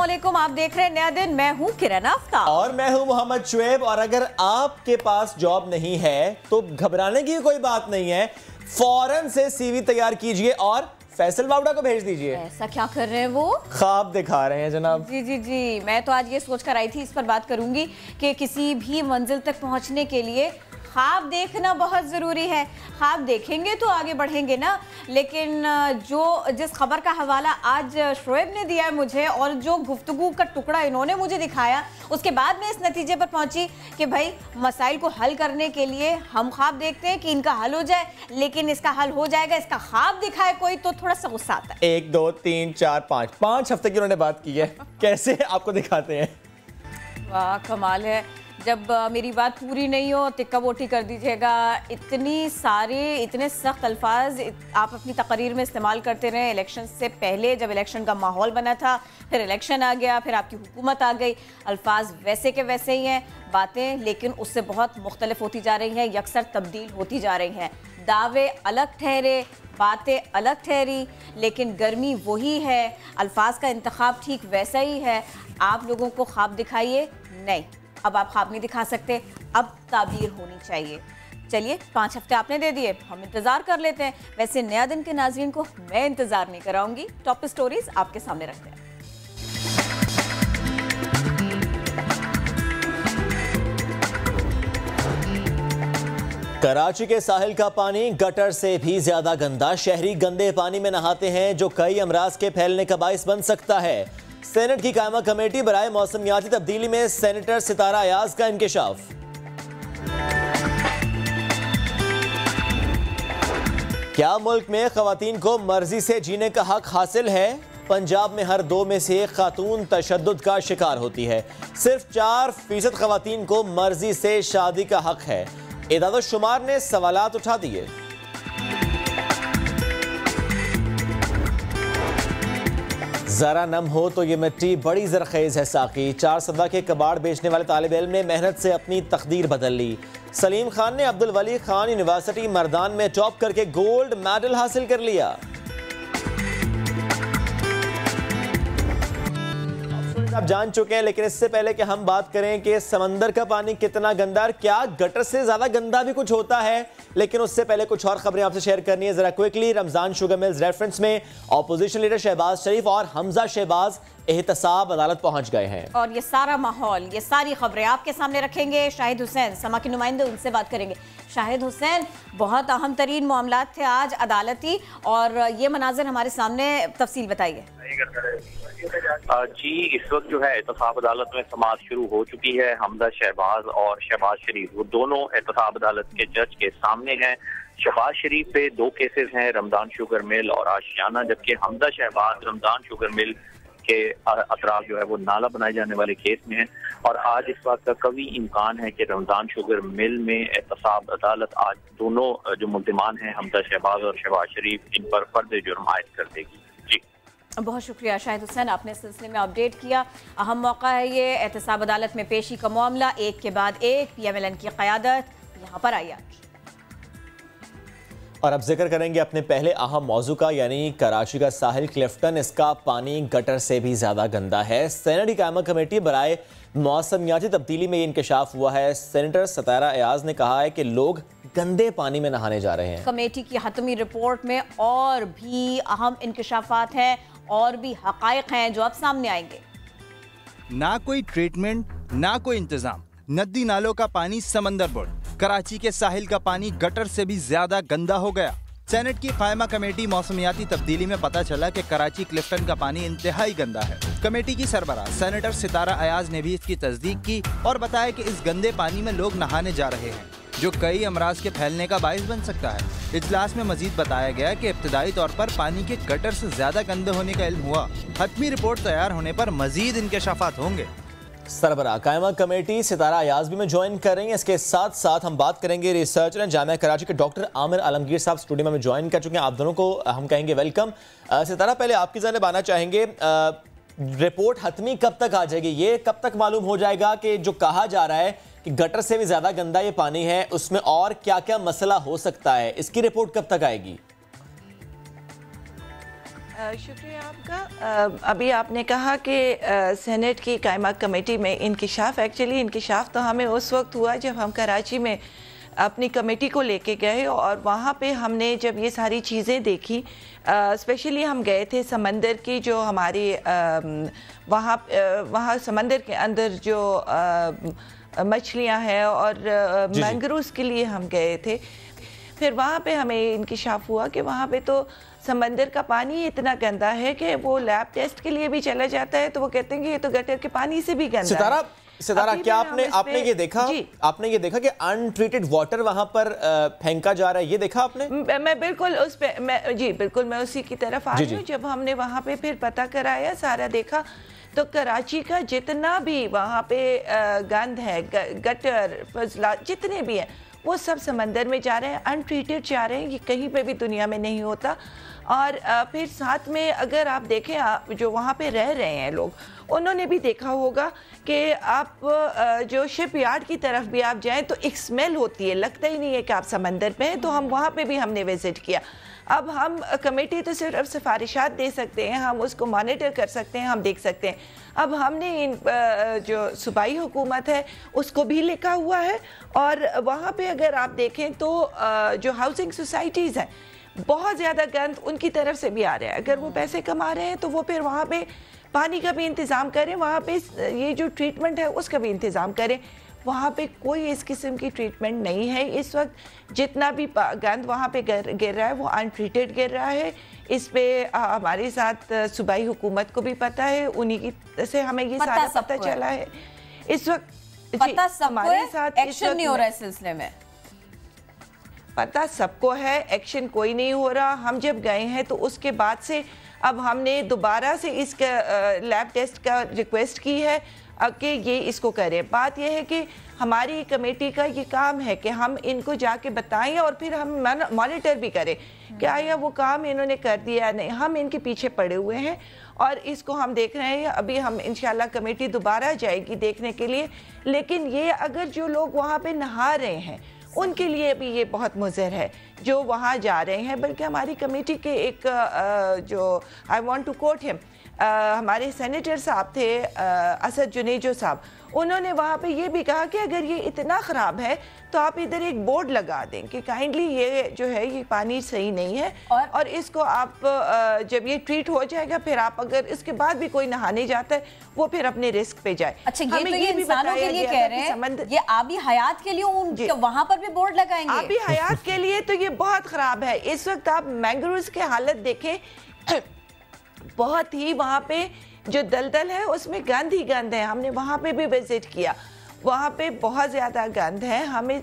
अस्सलामुअलैकुम, आप देख रहे हैं नया दिन। मैं हूं किरण आफ्ताब और मैं हूं मोहम्मद शुएब। और अगर आपके पास जॉब नहीं है तो घबराने की कोई बात नहीं है, फौरन से सीवी तैयार कीजिए और फैसल बावड़ा को भेज दीजिए। ऐसा क्या कर रहे हैं वो? ख्वाब दिखा रहे हैं जनाब। जी जी जी, मैं तो आज ये सोच कर आई थी, इस पर बात करूंगी कि किसी भी मंजिल तक पहुंचने के लिए ख्वाब देखना बहुत ज़रूरी है। ख्वाब देखेंगे तो आगे बढ़ेंगे ना। लेकिन जिस खबर का हवाला आज शुएब ने दिया है मुझे, और जो गुफ्तगू का टुकड़ा इन्होंने मुझे दिखाया, उसके बाद मैं इस नतीजे पर पहुंची कि भाई मसाइल को हल करने के लिए हम ख्वाब देखते हैं कि इनका हल हो जाए, लेकिन इसका हल हो जाएगा, इसका ख्वाब दिखाए कोई तो थोड़ा सा गुस्सा आता है। 1 2 3 4 5 हफ्ते की उन्होंने बात की है। कैसे आपको दिखाते हैं? वाह कमाल है। जब मेरी बात पूरी नहीं हो तिक्का बोटी कर दीजिएगा। इतने सख्त अल्फाज आप अपनी तकरीर में इस्तेमाल करते रहे इलेक्शन से पहले, जब इलेक्शन का माहौल बना था, फिर इलेक्शन आ गया, फिर आपकी हुकूमत आ गई। अल्फाज वैसे के वैसे ही हैं, बातें लेकिन उससे बहुत मुख्तलिफ होती जा रही हैं, यकसर तब्दील होती जा रही हैं। दावे अलग ठहरे, बातें अलग ठहरी, लेकिन गर्मी वही है, अल्फाज का इंतखाब ठीक वैसा ही है। आप लोगों को ख्वाब दिखाइए, नहीं अब आप ख्वाब नहीं दिखा सकते, अब ताबीर होनी चाहिए। चलिए 5 हफ्ते आपने दे दिए, हम इंतज़ार कर लेते हैं। वैसे नया दिन के नाज़रीन को मैं इंतज़ार नहीं कराऊंगी, टॉप स्टोरीज आपके सामने रखते हैं। कराची के साहिल का पानी गटर से भी ज्यादा गंदा। शहरी गंदे पानी में नहाते हैं जो कई अमराज के फैलने का बाइस बन सकता है। सेनेट की कायमा कमेटी बराए मौसमियाती तब्दीली में सेनेटर सितारा अयाज का इंकशाफ। क्या मुल्क में खवातीन को मर्जी से जीने का हक हासिल है? पंजाब में हर 2 में से 1 खातून तशद्दुद का शिकार होती है। सिर्फ 4% खवातीन को मर्जी से शादी का हक है। इदादो शुमार ने सवालात उठा दिए। जरा नम हो तो ये मिट्टी बड़ी जरखेज है साकी। 4 सदा के कबाड़ बेचने वाले तालिब इल्म ने मेहनत से अपनी तकदीर बदल ली। सलीम खान ने अब्दुल वली खान यूनिवर्सिटी मर्दान में टॉप करके गोल्ड मेडल हासिल कर लिया। आप जान चुके हैं, लेकिन इससे पहले कि हम बात करें कि समंदर का पानी कितना गंदा है, क्या गटर से ज्यादा गंदा भी कुछ होता है, लेकिन उससे पहले कुछ और खबरें आपसे शेयर करनी है। जरा quickly, Ramzan sugar mills reference में ऑपोजिशन लीडर शहबाज शरीफ और हमजा शहबाज एहतसाब अदालत पहुंच गए हैं। और ये सारा माहौल, ये सारी खबरें आपके सामने रखेंगे। शाहिद हुसैन समा के नुमाइंदे, उनसे बात करेंगे। शाहिद हुसैन, बहुत अहम तरीन मामलात थे आज अदालती, और ये मनाजिर हमारे सामने, तफसील बताइए। जी, इस वक्त जो है एहतसाब अदालत में समाअत शुरू हो चुकी है। हमजा शहबाज और शहबाज शरीफ, वो दोनों एहतसाब अदालत के जज के सामने हैं। शहबाज शरीफ पे 2 केसेस हैं, रमजान शुगर मिल और आशियाना, जबकि हमजा शहबाज रमजान शुगर मिल के अतराफ जो है वो नाला बनाए जाने वाले केस में है। और आज इस बात का कवी इम्कान है कि रमजान शुगर मिल में एहतसाब अदालत आज दोनों जो मुल्जिमान हैं, हमजा शहबाज और शहबाज शरीफ, इन पर फर्द जुर्म आयद कर देगी। जी, बहुत शुक्रिया शाहिद हुसैन, आपने इस सिलसिले में अपडेट किया। अहम मौका है ये, एहतसाब अदालत में पेशी का मामला, एक के बाद एक PMLN की क़यादत यहाँ पर आई आज। और अब जिक्र करेंगे अपने पहले अहम मौजू का, यानी कराची का साहिल क्लिफ्टन, इसका पानी गटर से भी ज्यादा गंदा है। सेनेट की कायमा कमेटी बराए मौसमियाती तब्दीली में ये इंकशाफ हुआ है। सेनेटर सितारा अयाज ने कहा है कि लोग गंदे पानी में नहाने जा रहे हैं। कमेटी की हतमी रिपोर्ट में और भी अहम इंकशाफात हैं, और भी हकायक हैं जो अब सामने आएंगे। ना कोई ट्रीटमेंट, ना कोई इंतजाम, नदी नालों का पानी समंदर बुर्द। कराची के साहिल का पानी गटर से भी ज्यादा गंदा हो गया। सेनेट की कायमा कमेटी मौसमियाती तब्दीली में पता चला कि कराची क्लिफ्टन का पानी इंतहाई गंदा है। कमेटी की सरबराह सेनेटर सितारा अयाज ने भी इसकी तस्दीक की और बताया कि इस गंदे पानी में लोग नहाने जा रहे हैं, जो कई अमराज के फैलने का बाइस बन सकता है। इजलास में मजीद बताया गया कि इब्तदाई तौर पर पानी के गटर से ज्यादा गंदे होने का इल्म हुआ। हतमी रिपोर्ट तैयार होने पर मजीद इंकशाफात होंगे। सरबराह कायमा कमेटी सितारा अयाज भी में ज्वाइन कर रही हैं। इसके साथ साथ हम बात करेंगे रिसर्चर हैं जामिया कराची के डॉक्टर आमिर आलमगीर साहब स्टूडियो में ज्वाइन कर चुके हैं। आप दोनों को हम कहेंगे वेलकम। सितारा, पहले आपकी जानिब आना चाहेंगे, रिपोर्ट हतमी कब तक आ जाएगी? ये कब तक मालूम हो जाएगा कि जो कहा जा रहा है कि गटर से भी ज्यादा गंदा ये पानी है, उसमें और क्या क्या मसला हो सकता है, इसकी रिपोर्ट कब तक आएगी? शुक्रिया आपका। अभी आपने कहा कि सेनेट की कायमा कमेटी में इंकिशाफ, एक्चुअली इंकिशाफ तो हमें उस वक्त हुआ जब हम कराची में अपनी कमेटी को लेके गए और वहाँ पे हमने जब ये सारी चीज़ें देखी, स्पेशली हम गए थे समंदर की जो हमारी वहाँ समंदर के अंदर जो मछलियाँ हैं और मैंग्रोव्स के लिए हम गए थे। फिर वहाँ पे हमें इंकिशाफ हुआ कि वहाँ पे तो समंदर का पानी इतना गंदा है कि वो लैब टेस्ट के लिए भी चला जाता है तो वो कहते हैं कि ये तो गटर के पानी से भी गंदा है। सितारा, क्या आपने ये देखा कि अनट्रीटेड वाटर वहां पर फेंका जा रहा है, ये देखा आपने? मैं बिल्कुल उस पे बिल्कुल मैं उसी की तरफ आ रही हूँ। जब हमने वहाँ पे फिर पता कराया, सारा देखा, तो कराची का जितना भी वहाँ पे गंद है, गटर फजला जितने भी हैं, वो सब समंदर में जा रहे हैं, अनट्रीटेड जा रहे हैं। ये कहीं पे भी दुनिया में नहीं होता। और फिर साथ में अगर आप देखें, जो वहाँ पे रह रहे हैं लोग, उन्होंने भी देखा होगा कि आप जो शिप यार्ड की तरफ भी आप जाएं तो एक स्मेल होती है, लगता ही नहीं है कि आप समंदर पे हैं। तो हम वहाँ पे भी हमने विज़िट किया। अब हम कमेटी तो सिर्फ सिफारिशात दे सकते हैं, हम उसको मॉनिटर कर सकते हैं, हम देख सकते हैं। अब हमने इन जो सूबाई हुकूमत है उसको भी लिखा हुआ है और वहाँ पे अगर आप देखें तो जो हाउसिंग सोसाइटीज़ हैं, बहुत ज़्यादा गंद उनकी तरफ से भी आ रहा है। अगर वो पैसे कमा रहे हैं तो वो फिर वहाँ पे पानी का भी इंतज़ाम करें, वहाँ पे ये जो ट्रीटमेंट है उसका भी इंतज़ाम करें। वहाँ पे कोई इस किस्म की ट्रीटमेंट नहीं है। इस वक्त जितना भी गंद वहाँ पे गिर रहा है वो अनट्रीटेड गिर रहा है। इस पे हमारे साथ सूबाई हुकूमत को भी पता है, उन्हीं की से हमें ये सारा पता चला है। इस वक्त हमारे साथ एक्शन नहीं हो रहा है इस सिलसिले में, पता सबको है, एक्शन कोई नहीं हो रहा। हम जब गए हैं तो उसके बाद से अब हमने दोबारा से इसका लैब टेस्ट का रिक्वेस्ट की है कि ये इसको करें। बात यह है कि हमारी कमेटी का ये काम है कि हम इनको जाके बताएं और फिर हम मॉनिटर भी करें क्या या वो काम इन्होंने कर दिया नहीं। हम इनके पीछे पड़े हुए हैं और इसको हम देख रहे हैं। अभी हम इंशाल्लाह कमेटी दोबारा जाएगी देखने के लिए। लेकिन ये अगर जो लोग वहाँ पे नहा रहे हैं उनके लिए भी ये बहुत मुज़र है जो वहाँ जा रहे हैं। बल्कि हमारी कमेटी के एक जो I want to quote him, हमारे सेनेटर साहब थे असद जुनेजो साहब, उन्होंने वहाँ पे ये भी कहा कि अगर ये इतना ख़राब है तो आप इधर एक बोर्ड लगा दें कि काइंडली ये जो है ये पानी सही नहीं है और इसको आप जब ये ट्रीट हो जाएगा फिर आप अगर इसके बाद भी कोई नहाने जाता है वो फिर अपने रिस्क पे जाए। अच्छा, ये तो ये इंसानों के लिए कह रहे हैं, ये आबी हयात के लिए वहाँ पर भी बोर्ड लगाएंगे? आबी हयात के लिए तो ये बहुत ख़राब है। इस वक्त आप मैंग्रोव्स की हालत देखें, बहुत ही वहाँ पे जो दलदल है उसमें गंद ही गंद है। हमने वहाँ पे भी विजिट किया, वहाँ पे बहुत ज़्यादा गंद है। हमें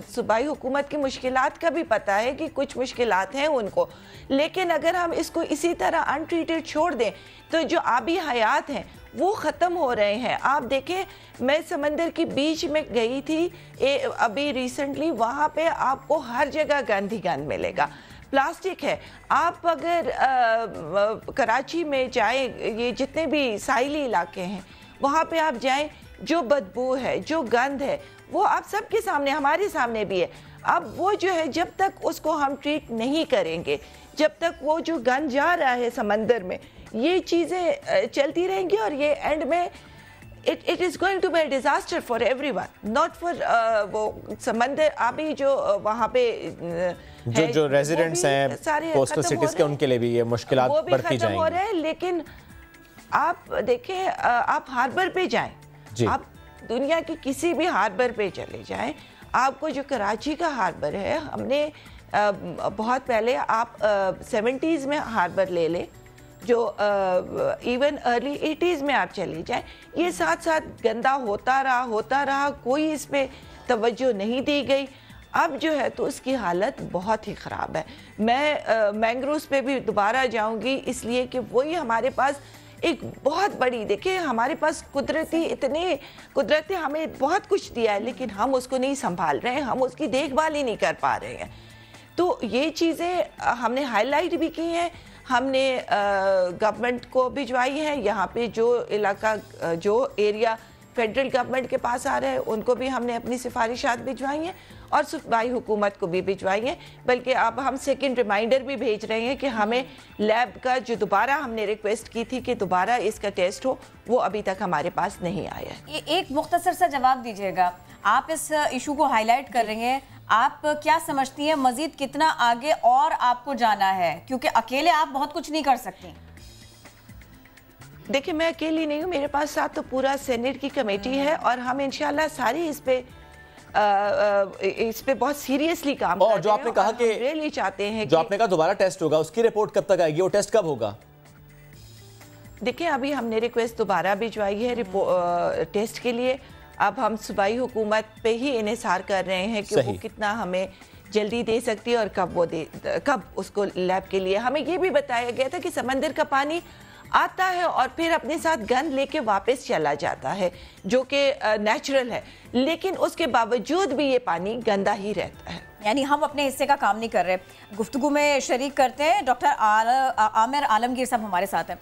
सूबाई हुकूमत की मुश्किलात का भी पता है कि कुछ मुश्किलात हैं उनको, लेकिन अगर हम इसको इसी तरह अनट्रीटेड छोड़ दें तो जो आबी हयात हैं वो ख़त्म हो रहे हैं। आप देखें, मैं समंदर की बीच में गई थी अभी रिसेंटली, वहाँ पे आपको हर जगह गंद ही गंद मिलेगा, प्लास्टिक है। आप अगर कराची में जाएं, ये जितने भी साहिली इलाके हैं वहाँ पे आप जाएं, जो बदबू है, जो गंद है, वो आप सबके सामने, हमारे सामने भी है। अब वो जो है जब तक उसको हम ट्रीट नहीं करेंगे, जब तक वो जो गंद जा रहा है समंदर में, ये चीज़ें चलती रहेंगी और ये एंड में it is going to be a disaster for everyone, not for वो समंदर अभी जो वहाँ पे जो रेजिडेंट्स हैं कोस्टल सिटीज के, उनके लिए भी ये मुश्किलात बढ़ती जाएंगी। हो रहे हैं। लेकिन आप देखें, आप हार्बर पे जाएं, आप दुनिया के किसी भी हार्बर पे चले जाएं, आपको जो कराची का हार्बर है, हमने बहुत पहले आप 70s में हार्बर ले लें, जो इवन अर्ली 80s में आप चले जाएं, ये साथ साथ गंदा होता रहा, कोई इस पे तवज्जो नहीं दी गई। अब जो है तो उसकी हालत बहुत ही ख़राब है। मैं मैंग्रोव्स पे भी दोबारा जाऊंगी इसलिए कि वही हमारे पास एक बहुत बड़ी, देखिए हमारे पास कुदरत ने हमें बहुत कुछ दिया है लेकिन हम उसको नहीं संभाल रहे हैं, हम उसकी देखभाल ही नहीं कर पा रहे हैं। तो ये चीज़ें हमने हाईलाइट भी की हैं, हमने गवर्नमेंट को भिजवाई है। यहाँ पे जो इलाका, जो एरिया फेडरल गवर्नमेंट के पास आ रहा है, उनको भी हमने अपनी सिफारिशात भिजवाई हैं और सूबाई हुकूमत को भी भिजवाएंगे। बल्कि अब हम सेकंड रिमाइंडर भी भेज रहे हैं कि हमें लैब का जो दोबारा हमने रिक्वेस्ट की थी कि दोबारा इसका टेस्ट हो, वो अभी तक हमारे पास नहीं आया है। एक मुख्तसर सा जवाब दीजिएगा, आप इस इशू को हाईलाइट कर रहे हैं, आप क्या समझती हैं मजीद कितना आगे और आपको जाना है, क्योंकि अकेले आप बहुत कुछ नहीं कर सकती। देखिए, मैं अकेली नहीं हूँ, मेरे पास साथ तो पूरा सेनेट की कमेटी है और हम इंशाल्लाह सारी इस पे बहुत सीरियसली काम कर रहे हैं। और जो आपने कहा कि रियली चाहते हैं जो आपने कहा दोबारा टेस्ट होगा, उसकी रिपोर्ट कब तक आएगी, वो टेस्ट कब होगा? देखिए, अभी हमने रिक्वेस्ट दोबारा भिजवाई है टेस्ट के लिए। अब हम सूबाई हुकूमत पे ही इन्हिसार कर रहे हैं कि वो कितना हमें जल्दी दे सकती है और कब उसको लैब के लिए। हमें ये भी बताया गया था कि समंदर का पानी आता है और फिर अपने साथ गंद लेके वापस चला जाता है, जो कि नेचुरल है, लेकिन उसके बावजूद भी ये पानी गंदा ही रहता है। यानी हम अपने हिस्से का काम नहीं कर रहे। गुफ्तगू में शरीक करते हैं डॉक्टर आमिर आलमगीर साहब हमारे साथ हैं।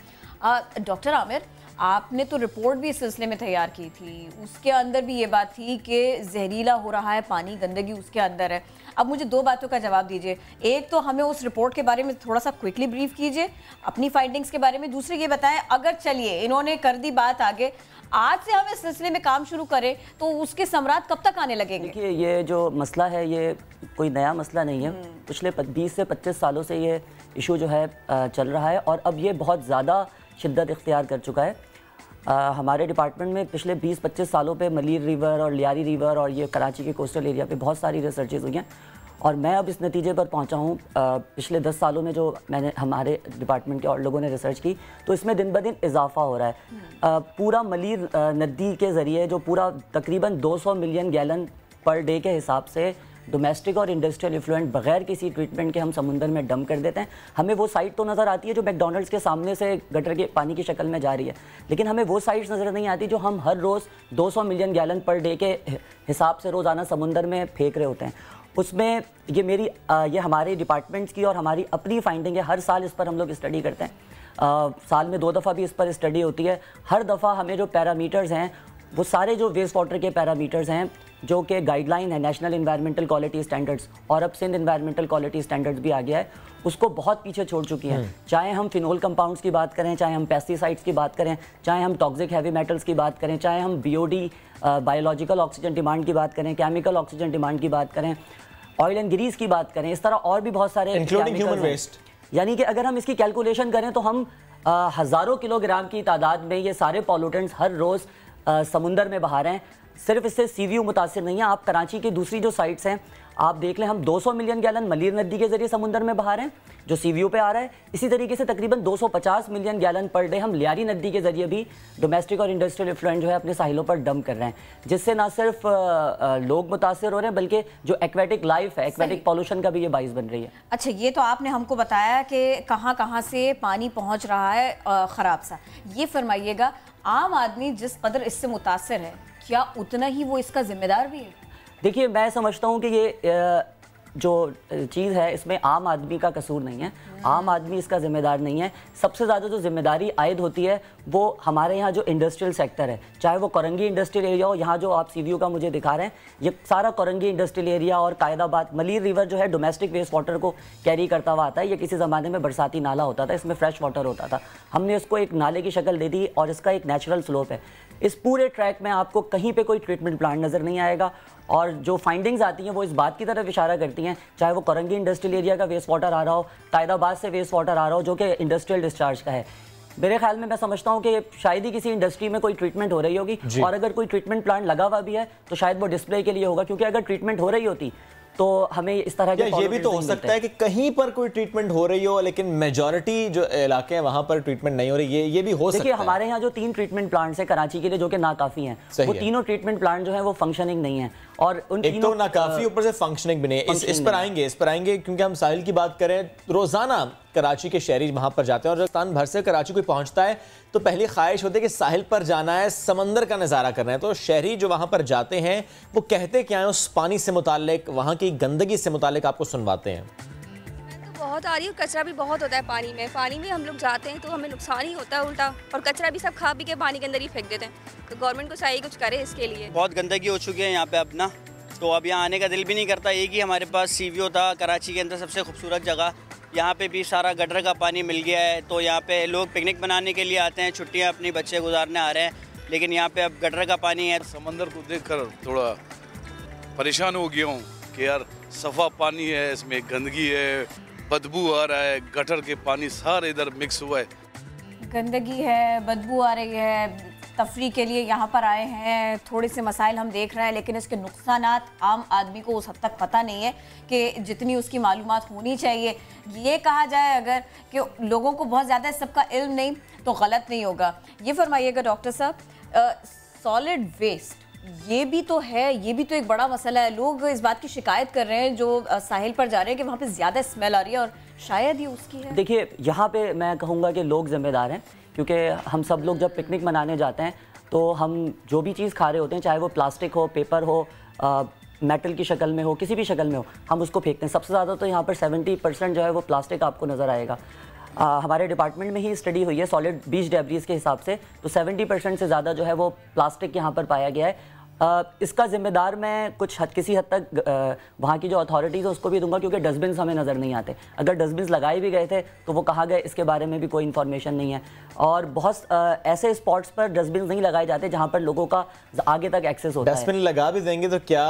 डॉक्टर आमिर, आपने तो रिपोर्ट भी इस सिलसिले में तैयार की थी, उसके अंदर भी ये बात थी कि जहरीला हो रहा है पानी, गंदगी उसके अंदर है। अब मुझे दो बातों का जवाब दीजिए, एक तो हमें उस रिपोर्ट के बारे में थोड़ा सा क्विकली ब्रीफ कीजिए अपनी फाइंडिंग्स के बारे में, दूसरे ये बताएं अगर चलिए इन्होंने कर दी बात आगे, आज से हम इस सिलसिले में काम शुरू करें तो उसके समरात कब तक आने लगेंगे? देखिए, ये जो मसला है ये कोई नया मसला नहीं है, पिछले 20 से 25 सालों से ये इशू जो है चल रहा है और अब ये बहुत ज़्यादा शिद्दत इख्तियार कर चुका है। हमारे डिपार्टमेंट में पिछले 20-25 सालों पे मलीर रिवर और लियारी रिवर और ये कराची के कोस्टल एरिया पे बहुत सारी रिसर्चेज हुई हैं और मैं अब इस नतीजे पर पहुंचा हूं। पिछले 10 सालों में जो मैंने हमारे डिपार्टमेंट के और लोगों ने रिसर्च की तो इसमें दिन ब दिन इजाफा हो रहा है। पूरा मलीर नदी के ज़रिए जो पूरा तकरीबन 200 मिलियन गैलन पर डे के हिसाब से डोमेस्टिक और इंडस्ट्रियल इफ्लुएंट बगैर किसी ट्रीटमेंट के हम समुंदर में डंप कर देते हैं। हमें वो साइट तो नज़र आती है जो मैकडॉनल्ड्स के सामने से गटर के पानी की शक्ल में जा रही है, लेकिन हमें वो साइट्स नज़र नहीं आती जो हम हर रोज़ 200 मिलियन गैलन पर डे के हिसाब से रोज़ाना समुंदर में फेंक रहे होते हैं। उसमें ये हमारे डिपार्टमेंट्स की और हमारी अपनी फाइंडिंग है। हर साल इस पर हम लोग स्टडी करते हैं, साल में 2 दफ़ा भी इस पर स्टडी होती है। हर दफ़ा हमें जो पैरामीटर्स हैं वो सारे जो वेस्ट वाटर के पैरामीटर्स हैं जो कि गाइडलाइन है नेशनल एनवायरमेंटल क्वालिटी स्टैंडर्ड्स और अब सिंध एनवायरमेंटल क्वालिटी स्टैंडर्ड्स भी आ गया है, उसको बहुत पीछे छोड़ चुकी हैं। चाहे हम फिनोल कंपाउंड्स की बात करें, चाहे हम पेस्टिसाइड्स की बात करें, चाहे हम टॉक्सिक हैवी मेटल्स की बात करें, चाहे हम BOD बायोलॉजिकल ऑक्सीजन डिमांड की बात करें, केमिकल ऑक्सीजन डिमांड की बात करें, ऑयल एंड ग्रीस की बात करें, इस तरह और भी बहुत सारे इंक्लूडिंग ह्यूमन वेस्ट। यानी कि अगर हम इसकी कैलकुलेशन करें तो हम हज़ारों किलोग्राम की तादाद में ये सारे पॉल्यूटेंट्स हर रोज़ समुंदर में बहा रहे हैं। सिर्फ इससे CVU मुतासिर नहीं है, आप कराची की दूसरी जो साइट्स हैं आप देख लें, हम 200 मिलियन गैलन मलीर नदी के जरिए समुंदर में बहा रहे हैं जो CVU पे आ रहा है। इसी तरीके से तकरीबन 250 मिलियन गैलन पर डे हम लियारी नदी के जरिए भी डोमेस्टिक और इंडस्ट्रियल इफ्लुएंट जो है अपने साहिलों पर डंप कर रहे हैं, जिससे ना सिर्फ लोग मुतासिर हो रहे हैं बल्कि जो एक्वेटिक लाइफ है, एक्वेटिक पॉल्यूशन का भी ये बाइस बन रही है। अच्छा, ये तो आपने हमको बताया कि कहाँ कहाँ से पानी पहुँच रहा है ख़राब सा। ये फरमाइएगा, आम आदमी जिस कदर इससे मुतासिर है क्या उतना ही वो इसका जिम्मेदार भी है? देखिए, मैं समझता हूँ कि ये जो चीज़ है इसमें आम आदमी का कसूर नहीं है, आम आदमी इसका ज़िम्मेदार नहीं है। सबसे ज़्यादा जो जिम्मेदारी आयद होती है वो हमारे यहाँ जो इंडस्ट्रियल सेक्टर है, चाहे वो कोरंगी इंडस्ट्रियल एरिया हो, यहाँ जो आप CVU का मुझे दिखा रहे हैं ये सारा कोरंगी इंडस्ट्रियल एरिया और कायदाबाद मलीर रिवर जो है डोमेस्टिक वेस्ट वाटर को कैरी करता हुआ आता है। ये किसी ज़माने में बरसाती नाला होता था, इसमें फ्रेश वाटर होता था, हमने इसको एक नाले की शक्ल दे दी और इसका एक नेचुरल स्लोप है। इस पूरे ट्रैक में आपको कहीं पे कोई ट्रीटमेंट प्लांट नज़र नहीं आएगा और जो फाइंडिंग्स आती हैं वो इस बात की तरफ इशारा करती हैं, चाहे वो कोरंगी इंडस्ट्रियल एरिया का वेस्ट वाटर आ रहा हो, कायदाबाद से वेस्ट वाटर आ रहा हो जो कि इंडस्ट्रियल डिस्चार्ज का है। मेरे ख्याल में मैं समझता हूँ कि शायद ही किसी इंडस्ट्री में कोई ट्रीटमेंट हो रही होगी और अगर कोई ट्रीटमेंट प्लांट लगा हुआ भी है तो शायद वो डिस्प्ले के लिए होगा, क्योंकि अगर ट्रीटमेंट हो रही होती तो हमें इस तरह के ये भी तो हो सकता है कि कहीं पर कोई ट्रीटमेंट हो रही हो लेकिन मेजॉरिटी जो इलाके हैं वहां पर ट्रीटमेंट नहीं हो रही, ये भी हो सकता है। देखिए, हमारे यहाँ जो 3 ट्रीटमेंट प्लांट्स हैं कराची के लिए जो कि नाकाफी हैं, वो तीनों ट्रीटमेंट प्लांट जो हैं वो फंक्शनिंग नहीं है और उन एक तो नाकाफी ऊपर से फंक्शनिंग भी नहीं है। इस पर आएंगे क्योंकि हम साहिल की बात करें, रोजाना कराची के शहरी वहां पर जाते हैं और राजस्थान भर से कराची कोई पहुंचता है तो पहली ख्वाहिश होती है कि साहिल पर जाना है, समंदर का नज़ारा करना है। तो शहरी जो वहां पर जाते हैं वो कहते क्या है उस पानी से मुताल्लिक, वहां की गंदगी से मुताल्लिक आपको सुनवाते हैं? तो बहुत आ रही है, कचरा भी बहुत होता है पानी में हम लोग जाते हैं तो हमें नुकसान ही होता है उल्टा, और कचरा भी सब खा पी के पानी के अंदर ही फेंक देते हैं। तो गवर्नमेंट को चाहिए कुछ करे इसके लिए। बहुत गंदगी हो चुकी है यहाँ पे अब ना, तो अब यहाँ आने का दिल भी नहीं करता। एक ही हमारे पास सी व्यू था कराची के अंदर सबसे खूबसूरत जगह, यहाँ पे भी सारा गटर का पानी मिल गया है। तो यहाँ पे लोग पिकनिक मनाने के लिए आते हैं, छुट्टियाँ अपनी बच्चे गुजारने आ रहे हैं, लेकिन यहाँ पे अब गटर का पानी है। समंदर को देखकर थोड़ा परेशान हो गया हूँ कि यार सफ़ा पानी है, इसमें गंदगी है, बदबू आ रहा है, गटर के पानी सारे इधर मिक्स हुआ है, गंदगी है, बदबू आ रही है। तफरीह के लिए यहाँ पर आए हैं, थोड़े से मसाइल हम देख रहे हैं, लेकिन इसके नुकसानात आम आदमी को उस हद तक पता नहीं है कि जितनी उसकी मालूमात होनी चाहिए। ये कहा जाए अगर कि लोगों को बहुत ज़्यादा इस सबका इल्म नहीं तो गलत नहीं होगा। ये फरमाइएगा डॉक्टर साहब, सॉलिड वेस्ट ये भी तो है, ये भी तो एक बड़ा मसला है। लोग इस बात की शिकायत कर रहे हैं जो साहिल पर जा रहे हैं कि वहाँ पे ज़्यादा स्मेल आ रही है और शायद ये उसकी है। देखिए, यहाँ पे मैं कहूँगा कि लोग जिम्मेदार हैं, क्योंकि हम सब लोग जब पिकनिक मनाने जाते हैं तो हम जो भी चीज़ खा रहे होते हैं, चाहे वो प्लास्टिक हो, पेपर हो, मेटल की शक्ल में हो, किसी भी शक्ल में हो, हम उसको फेंकते हैं। सबसे ज़्यादा तो यहाँ पर 70% जो है वो प्लास्टिक आपको नज़र आएगा। हमारे डिपार्टमेंद में ही स्टडी हुई है सॉलिड बीच डेब्रीज के हिसाब से, तो 70% से ज़्यादा जो है वो प्लास्टिक यहाँ पर पाया गया है। इसका ज़िम्मेदार मैं किसी हद तक वहाँ की जो अथॉरिटीज़ है उसको भी दूंगा, क्योंकि डस्टबिन हमें नज़र नहीं आते। अगर डस्टबिन लगाए भी गए थे तो वो कहाँ गए इसके बारे में भी कोई इन्फॉर्मेशन नहीं है। और बहुत ऐसे स्पॉट्स पर डस्टबिन नहीं लगाए जाते जहाँ पर लोगों का आगे तक एक्सेस होता है। डस्टबिन लगा भी देंगे तो क्या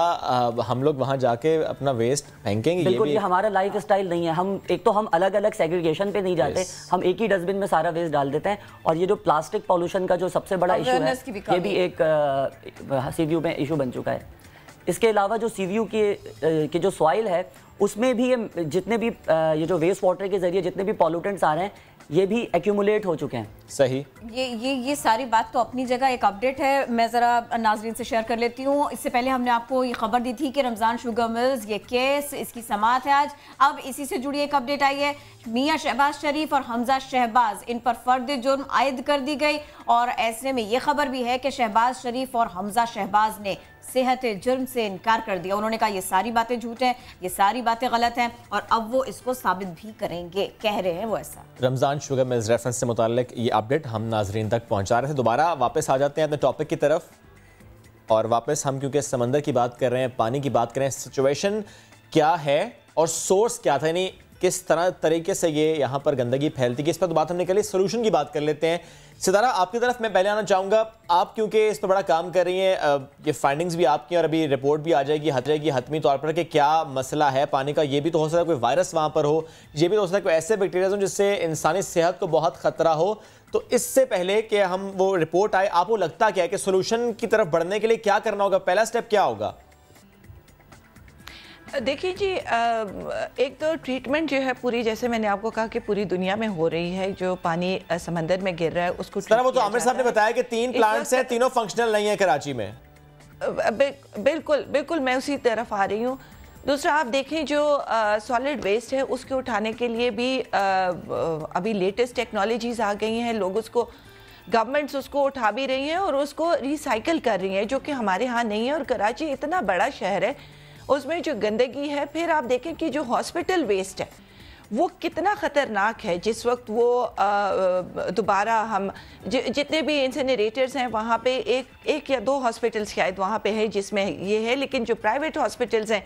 हम लोग वहाँ जाके अपना वेस्ट फेंकेंगे? बिल्कुल, ये हमारा लाइफ स्टाइल नहीं है। हम अलग अलग सेग्रीगेशन पे नहीं जाते, हम एक ही डस्टबिन में सारा वेस्ट डाल देते हैं। और ये जो प्लास्टिक पॉल्यूशन का जो सबसे बड़ा इशू है, ये भी एक सीव्यू में इशू बन चुका है। इसके अलावा जो सीव्यू की जो सॉइल है उसमें भी ये जितने भी ये जो वेस्ट वाटर के जरिए जितने भी पॉल्यूटेंट्स आ रहे हैं ये भी एक्यूमुलेट हो चुके हैं। सही, ये सारी बात तो अपनी जगह एक अपडेट है, मैं ज़रा नाजरीन से शेयर कर लेती हूँ। इससे पहले हमने आपको ये खबर दी थी कि रमज़ान शुगर मिल्स ये केस इसकी समाअत है आज। अब इसी से जुड़ी एक अपडेट आई है, मियां शहबाज शरीफ और हमजा शहबाज इन पर फर्द जुर्म आयद कर दी गई। और ऐसे में ये खबर भी है कि शहबाज शरीफ और हमजा शहबाज ने सेहत जुर्म से इनकार कर दिया। उन्होंने कहा ये सारी बातें झूठ हैं, ये सारी बातें गलत हैं और अब वो इसको साबित भी करेंगे, कह रहे हैं वो ऐसा। रमज़ान शुगर मिल्स रेफरेंस से मुताल्लिक ये अपडेट हम नाजरीन तक पहुंचा रहे थे। दोबारा वापस आ जाते हैं अपने टॉपिक की तरफ और वापस हम क्योंकि समंदर की बात कर रहे हैं, पानी की बात कर रहे हैं, सिचुएशन क्या है और सोर्स क्या था, यानी किस तरीके से ये यहाँ पर गंदगी फैलती है, इस पर तो बात हमने कर ली। सोल्यूशन की बात कर लेते हैं। सितारा, आपकी तरफ मैं पहले आना चाहूँगा। आप क्योंकि इस पर बड़ा काम कर रही हैं, ये फाइंडिंग्स भी आपकी और अभी रिपोर्ट भी आ जाएगी हतमी तौर पर कि क्या मसला है पानी का। ये भी तो हो सकता है कोई वायरस वहाँ पर हो, ये भी तो हो सकता है कोई ऐसे बैक्टीरिया हो जिससे इंसानी सेहत को बहुत ख़तरा हो। तो इससे पहले कि हम वो रिपोर्ट आए, आपको लगता क्या है कि सोल्यूशन की तरफ बढ़ने के लिए क्या करना होगा, पहला स्टेप क्या होगा? देखिए जी, एक तो ट्रीटमेंट जो है पूरी, जैसे मैंने आपको कहा कि पूरी दुनिया में हो रही है, जो पानी समंदर में गिर रहा है उसको वो तो आमिर साहब ने बताया कि 3 प्लांट्स हैं, तीनों फंक्शनल नहीं है कराची में। बिल्कुल मैं उसी तरफ आ रही हूँ। दूसरा, आप देखें जो सॉलिड वेस्ट है उसके उठाने के लिए भी अभी लेटेस्ट टेक्नोलॉजीज आ गई हैं। लोग उसको, गवर्नमेंट्स उसको उठा भी रही हैं और उसको रिसाइकल कर रही हैं, जो कि हमारे यहाँ नहीं है। और कराची इतना बड़ा शहर है, उसमें जो गंदगी है, फिर आप देखें कि जो हॉस्पिटल वेस्ट है वो कितना ख़तरनाक है। जिस वक्त वो दोबारा हम जितने भी इंसिनरेटर्स हैं वहाँ पे एक या 2 हॉस्पिटल्स शायद वहाँ पे है जिसमें ये है, लेकिन जो प्राइवेट हॉस्पिटल्स हैं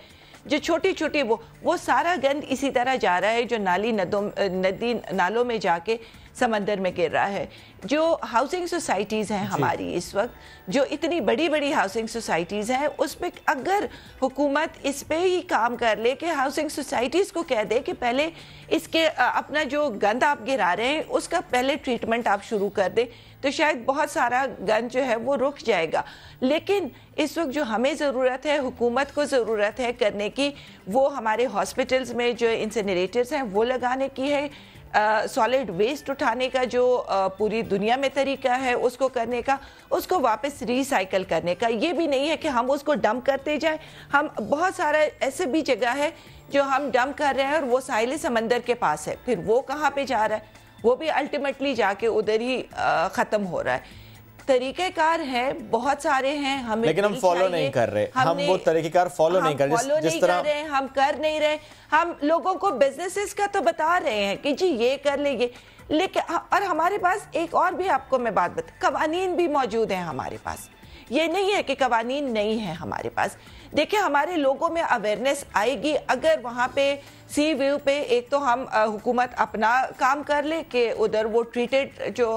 जो छोटी छोटी वो सारा गंद इसी तरह जा रहा है, जो नदी नालों में जाके समंदर में गिर रहा है। जो हाउसिंग सोसाइटीज़ हैं हमारी इस वक्त, जो इतनी बड़ी बड़ी हाउसिंग सोसाइटीज़ हैं, उस पर अगर हुकूमत इस पे ही काम कर ले कि हाउसिंग सोसाइटीज़ को कह दे कि पहले इसके अपना जो गंद आप गिरा रहे हैं उसका पहले ट्रीटमेंट आप शुरू कर दे, तो शायद बहुत सारा गंद जो है वो रुक जाएगा। लेकिन इस वक्त जो हमें ज़रूरत है, हुकूमत को ज़रूरत है करने की, वो हमारे हॉस्पिटल्स में जो इंसिनरेटर्स हैं वो लगाने की है। सॉलिड वेस्ट उठाने का जो पूरी दुनिया में तरीका है उसको करने का, उसको वापस रिसाइकल करने का। ये भी नहीं है कि हम उसको डंप करते जाएं। हम बहुत सारा ऐसे भी जगह है जो हम डंप कर रहे हैं और वो साहिल समंदर के पास है, फिर वो कहाँ पे जा रहा है, वो भी अल्टीमेटली जाके उधर ही ख़त्म हो रहा है। तरीक़ेकार है बहुत सारे हैं, हमें लेकिन हम फॉलो नहीं कर रहे, हम वो तरीक़ेकार फॉलो नहीं कर रहे, जिस तरह हम कर नहीं रहे। हम लोगों को बिजनेसेस का तो बता रहे हैं कि जी ये कर ले ये, लेकिन और हमारे पास एक और भी आपको मैं बात बता, कवानीन भी मौजूद हैं हमारे पास। ये नहीं है कि कवानीन नहीं है हमारे पास। देखिए हमारे लोगों में अवेयरनेस आएगी अगर वहाँ पे सी व्यू पे एक तो हम हुकूमत अपना काम कर ले कि उधर वो ट्रीटेड जो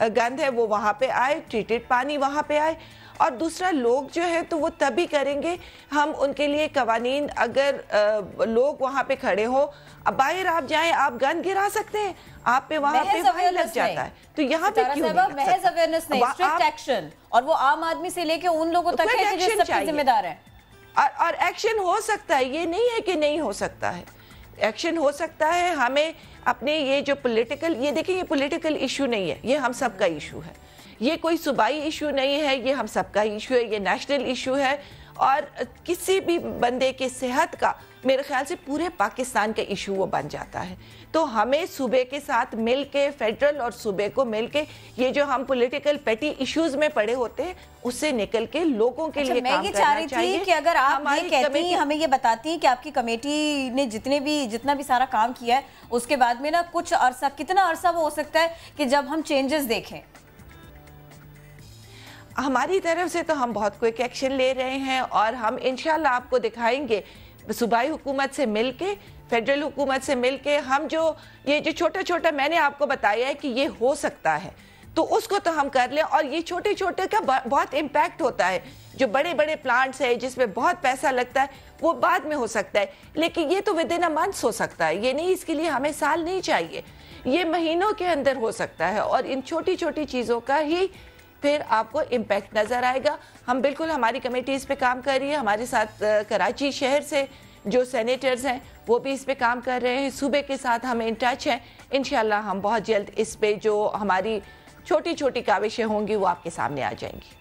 गंद है वो वहाँ पे आए, ट्रीटेड पानी वहाँ पे आए, और दूसरा लोग जो है तो वो तभी करेंगे हम उनके लिए कवानीन, अगर लोग वहाँ पे खड़े हो, अब बाहर आप जाएं आप गंद गिरा सकते हैं, आप पे वहाँ पे फाइन लग जाता है, तो यहाँ पे क्यों नहीं महज अवेयरनेस नहीं, स्ट्रिक्ट एक्शन, और वो आम आदमी से लेके उन लोगों तक है कि जो सबसे जिम्मेदार है। और एक्शन हो सकता है, ये नहीं है कि नहीं हो सकता है, एक्शन हो सकता है। हमें अपने ये जो पॉलिटिकल, ये देखिए ये पॉलिटिकल इशू नहीं है, ये हम सबका इशू है, ये कोई सूबाई इशू नहीं है, ये हम सबका इशू है, ये नेशनल इशू है, और किसी भी बंदे के सेहत का मेरे ख्याल से पूरे पाकिस्तान का इशू वो बन जाता है। तो हमें सूबे के साथ मिल के, फेडरल और सूबे को मिल के, ये जो हम पॉलिटिकल पेटी इश्यूज में पड़े होते हैं उससे निकल के लोगों के लिए काम करना चाहिए। कि अगर आप ये कहती, हमें ये बताती कि आपकी कमेटी ने जितना भी सारा काम किया है उसके बाद में ना कुछ अरसा, कितना अरसा वो हो सकता है कि जब हम चेंजेस देखें? हमारी तरफ से तो हम बहुत क्विक एक्शन ले रहे हैं और हम इंशाल्लाह आपको दिखाएंगे सूबाई हुकूमत से मिलके, फेडरल हुकूमत से मिलके, हम जो ये जो छोटा छोटा मैंने आपको बताया है कि ये हो सकता है तो उसको तो हम कर लें, और ये छोटे छोटे का बहुत इम्पैक्ट होता है। जो बड़े बड़े प्लांट्स है जिसमें बहुत पैसा लगता है वो बाद में हो सकता है, लेकिन ये तो विद इन अ मंथ्स हो सकता है, ये नहीं, इसके लिए हमें साल नहीं चाहिए, ये महीनों के अंदर हो सकता है, और इन छोटी छोटी चीज़ों का ही फिर आपको इम्पैक्ट नज़र आएगा। हम बिल्कुल, हमारी कमेटी इस पे काम कर रही है, हमारे साथ कराची शहर से जो सेनेटर्स हैं वो भी इस पे काम कर रहे हैं, सूबे के साथ हम इन टच हैं। इंशाल्लाह हम बहुत जल्द इस पे जो हमारी छोटी छोटी काविशें होंगी वो आपके सामने आ जाएंगी।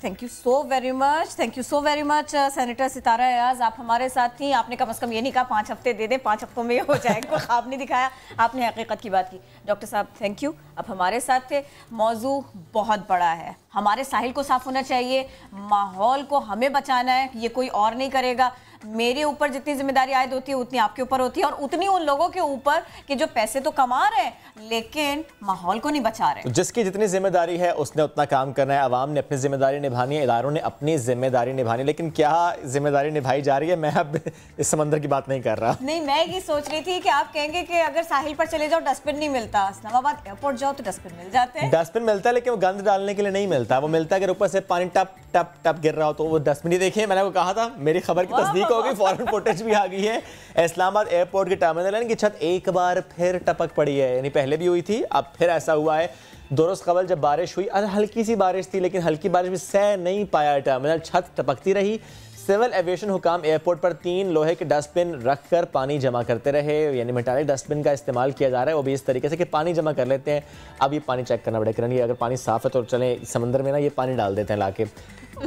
Thank you so very much, thank you so very much senator Sitara Ayaz, आप हमारे साथ थी। आपने कम से कम ये नहीं कहा 5 हफ्ते दे दें, 5 हफ्तों में ये हो जाएगा, कोई ख्वाब नहीं दिखाया, आपने हकीकत की बात की। डॉक्टर साहब थैंक यू, आप हमारे साथ थे। मौजू बहुत बड़ा है, हमारे साहिल को साफ होना चाहिए, माहौल को हमें बचाना है, ये कोई और नहीं करेगा। मेरे ऊपर जितनी जिम्मेदारी आयद होती है उतनी आपके ऊपर होती है, और उतनी उन लोगों के ऊपर कि जो पैसे तो कमा रहे हैं लेकिन माहौल को नहीं बचा रहे। जिसकी जितनी जिम्मेदारी है उसने उतना काम करना है, आवाम ने अपनी जिम्मेदारी निभानी है, इदारों ने अपनी जिम्मेदारी निभानी है, लेकिन क्या जिम्मेदारी निभाई जा रही है? मैं अब इस समंदर की बात नहीं कर रहा। नहीं, मैं ये सोच रही थी कि आप कहेंगे कि अगर साहिल पर चले जाओ डस्टबिन नहीं मिलता, इस्लामाबाद एयरपोर्ट जाओ तो डस्टबिन मिल जाते हैं। डस्टबिन मिलता है लेकिन वो गंद डालने के लिए नहीं मिलता, वो मिलता है अगर ऊपर से पानी टप टप टप गिर रहा हो तो वो डस्टबिन। देखिए मैंने वो कहा था, मेरी खबर की तस्दीक हो गई, फौरन फुटेज भी आ गई है। इस्लामाबाद एयरपोर्ट के टर्मिनल की छत एक बार फिर टपक पड़ी है, यानी पहले भी हुई थी, अब फिर ऐसा हुआ है। 2 रोज कबल जब बारिश हुई, हल्की सी बारिश थी लेकिन हल्की बारिश भी सह नहीं पाया टर्मिनल, छत टपकती रही। सिविल एविएशन हुकाम एयरपोर्ट पर 3 लोहे के डस्टबिन रखकर पानी जमा करते रहे, यानी मेटालिक डस्टबिन का इस्तेमाल किया जा रहा है, वो भी इस तरीके से कि पानी जमा कर लेते हैं। अब ये पानी चेक करना पड़ेगा, किरण, अगर पानी साफ है तो चले समंदर में ना ये पानी डाल देते हैं लाके,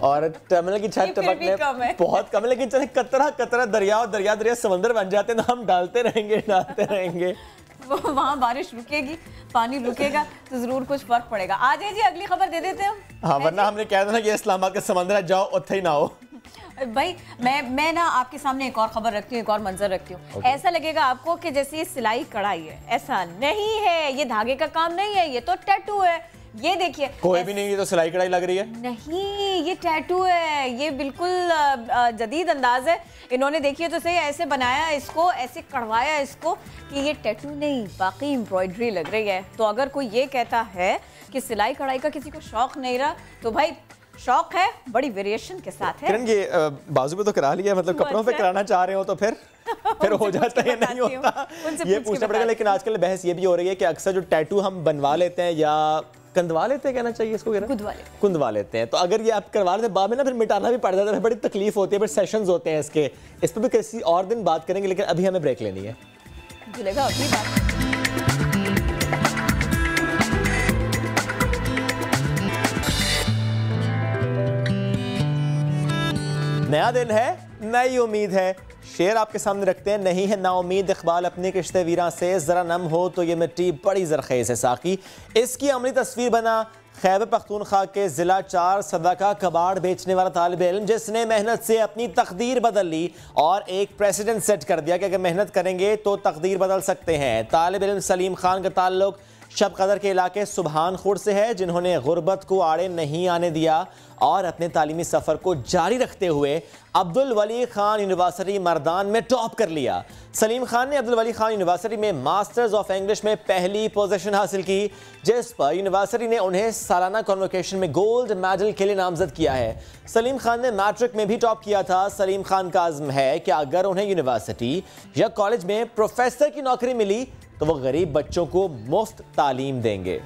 और टर्मिनल की छत टपकने बहुत कम है, लेकिन चले कतरा कतरा दरिया और दरिया दरिया समंदर बन जाते हैं तो हम डालते रहेंगे। वहाँ बारिश रुकेगी, पानी रुकेगा तो जरूर कुछ फर्क पड़ेगा। आ जाइए जी, अगली खबर दे देते हैं हम। हाँ, वरना हमने कहा था ना कि इस्लामाबाद के समंदर जाओ उत्थे ही ना हो। भाई मैं ना आपके सामने एक और खबर रखती हूँ, एक और मंजर रखती हूँ। ऐसा लगेगा आपको कि जैसे ये सिलाई कढ़ाई है, ऐसा नहीं है, ये धागे का काम नहीं है, ये तो टैटू है। ये देखिए, कोई भी नहीं, ये तो सिलाई कढ़ाई लग रही है। नहीं, ये टैटू है, ये बिल्कुल जदीद अंदाज है। इन्होंने देखिए तो सही ऐसे बनाया इसको, ऐसे कढ़वाया इसको कि ये टैटू नहीं बाकी एम्ब्रॉयडरी लग रही है। तो अगर कोई ये कहता है कि सिलाई कढ़ाई का किसी को शौक नहीं रहा तो भाई शौक है, बड़ी वेरिएशन के साथ है। किरण, ये बाजू पे तो करा लिया, मतलब कपड़ों पे कराना चाह रहे हो तो फिर हो जाता है, नहीं होता, ये पूछना पड़ेगा। लेकिन आजकल बहस ये भी हो रही है कि अक्सर जो टैटू हम बनवा लेते हैं या कंधवा लेते हैं, कहना चाहिए इसको, कुंदवा लेते हैं, तो अगर ये आप करवा लेते हैं बाद में ना फिर मिटाना भी पड़ जाता है, बड़ी तकलीफ होती है, फिर सेशंस होते हैं इसके। इस पर भी किसी और दिन बात करेंगे, लेकिन अभी हमें ब्रेक लेनी है। नया दिन है, नई उम्मीद है, शेर आपके सामने रखते हैं। नहीं है नाउमीद इकबाल अपने किश्ते वीरा से, जरा नम हो तो ये मिट्टी बड़ी जरखेज है साकी। इसकी अमली तस्वीर बना खैबर पख्तूनख्वा के जिला 4 सदका कबाड़ बेचने वाला तालिब इल्म, जिसने मेहनत से अपनी तकदीर बदल ली और एक प्रेसिडेंट सेट कर दिया कि अगर मेहनत करेंगे तो तकदीर बदल सकते हैं। तालिब इल्म सलीम खान का ताल्लुक शब कदर के इलाके सुबहानखुर्द से है, जिन्होंने गुर्बत को आड़े नहीं आने दिया और अपने तालीमी सफ़र को जारी रखते हुए अब्दुल वली खान यूनिवर्सिटी मर्दान में टॉप कर लिया। सलीम खान ने अब्दुल वली खान यूनिवर्सिटी में मास्टर्स ऑफ इंग्लिश में पहली पोजीशन हासिल की, जिस पर यूनिवर्सिटी ने उन्हें सालाना कॉन्वोकेशन में गोल्ड मेडल के लिए नामजद किया है। सलीम खान ने मैट्रिक में भी टॉप किया था। सलीम खान का अज़्म है कि अगर उन्हें यूनिवर्सिटी या कॉलेज में प्रोफेसर की नौकरी मिली तो वो गरीब बच्चों को मुफ्त तालीम देंगे।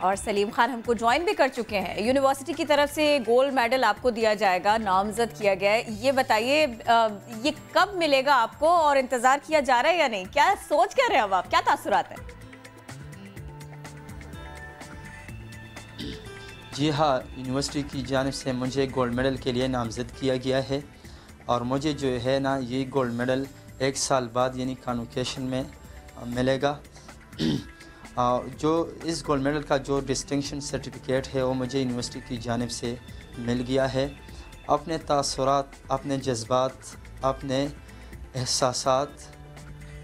और सलीम खान हमको ज्वाइन भी कर चुके हैं। यूनिवर्सिटी की तरफ से गोल्ड मेडल आपको दिया जाएगा, नामजद किया गया है। ये बताइए ये कब मिलेगा आपको और इंतजार किया जा रहा है या नहीं? क्या सोच कर रहे हैं अब आप, क्या तासुरात है? जी हाँ, यूनिवर्सिटी की जानिब से मुझे गोल्ड मेडल के लिए नामजद किया गया है और मुझे जो है ना ये गोल्ड मेडल 1 साल बाद यानी कॉन्वोकेशन में मिलेगा। जो इस गोल्ड मेडल का जो डिस्टिंक्शन सर्टिफिकेट है वो मुझे यूनिवर्सिटी की जानिब से मिल गया है। अपने तासुरात, अपने जज्बात, अपने एहसासात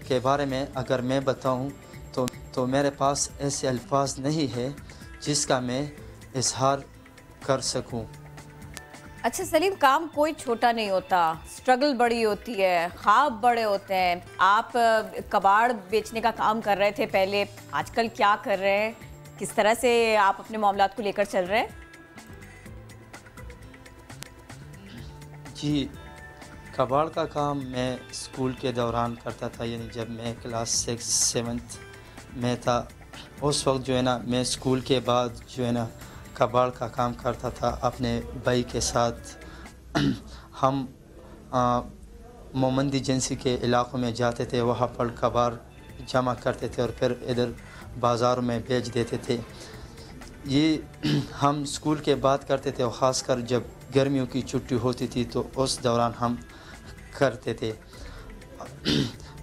के बारे में अगर मैं बताऊं तो मेरे पास ऐसे अल्फाज नहीं है जिसका मैं इजहार कर सकूं। अच्छा सलीम, काम कोई छोटा नहीं होता, स्ट्रगल बड़ी होती है, ख्वाब बड़े होते हैं। आप कबाड़ बेचने का काम कर रहे थे पहले, आजकल क्या कर रहे हैं? किस तरह से आप अपने मामलात को लेकर चल रहे हैं? जी, कबाड़ का काम मैं स्कूल के दौरान करता था, यानी जब मैं क्लास 6-7 में था उस वक्त जो है ना मैं स्कूल के बाद जो है ना कबाड़ का काम करता था अपने भाई के साथ। हम मोमंदी एजेंसी के इलाक़ों में जाते थे, वहाँ पर कबाड़ जमा करते थे और फिर इधर बाज़ारों में बेच देते थे। ये हम स्कूल के बाद करते थे और ख़ासकर जब गर्मियों की छुट्टी होती थी तो उस दौरान हम करते थे।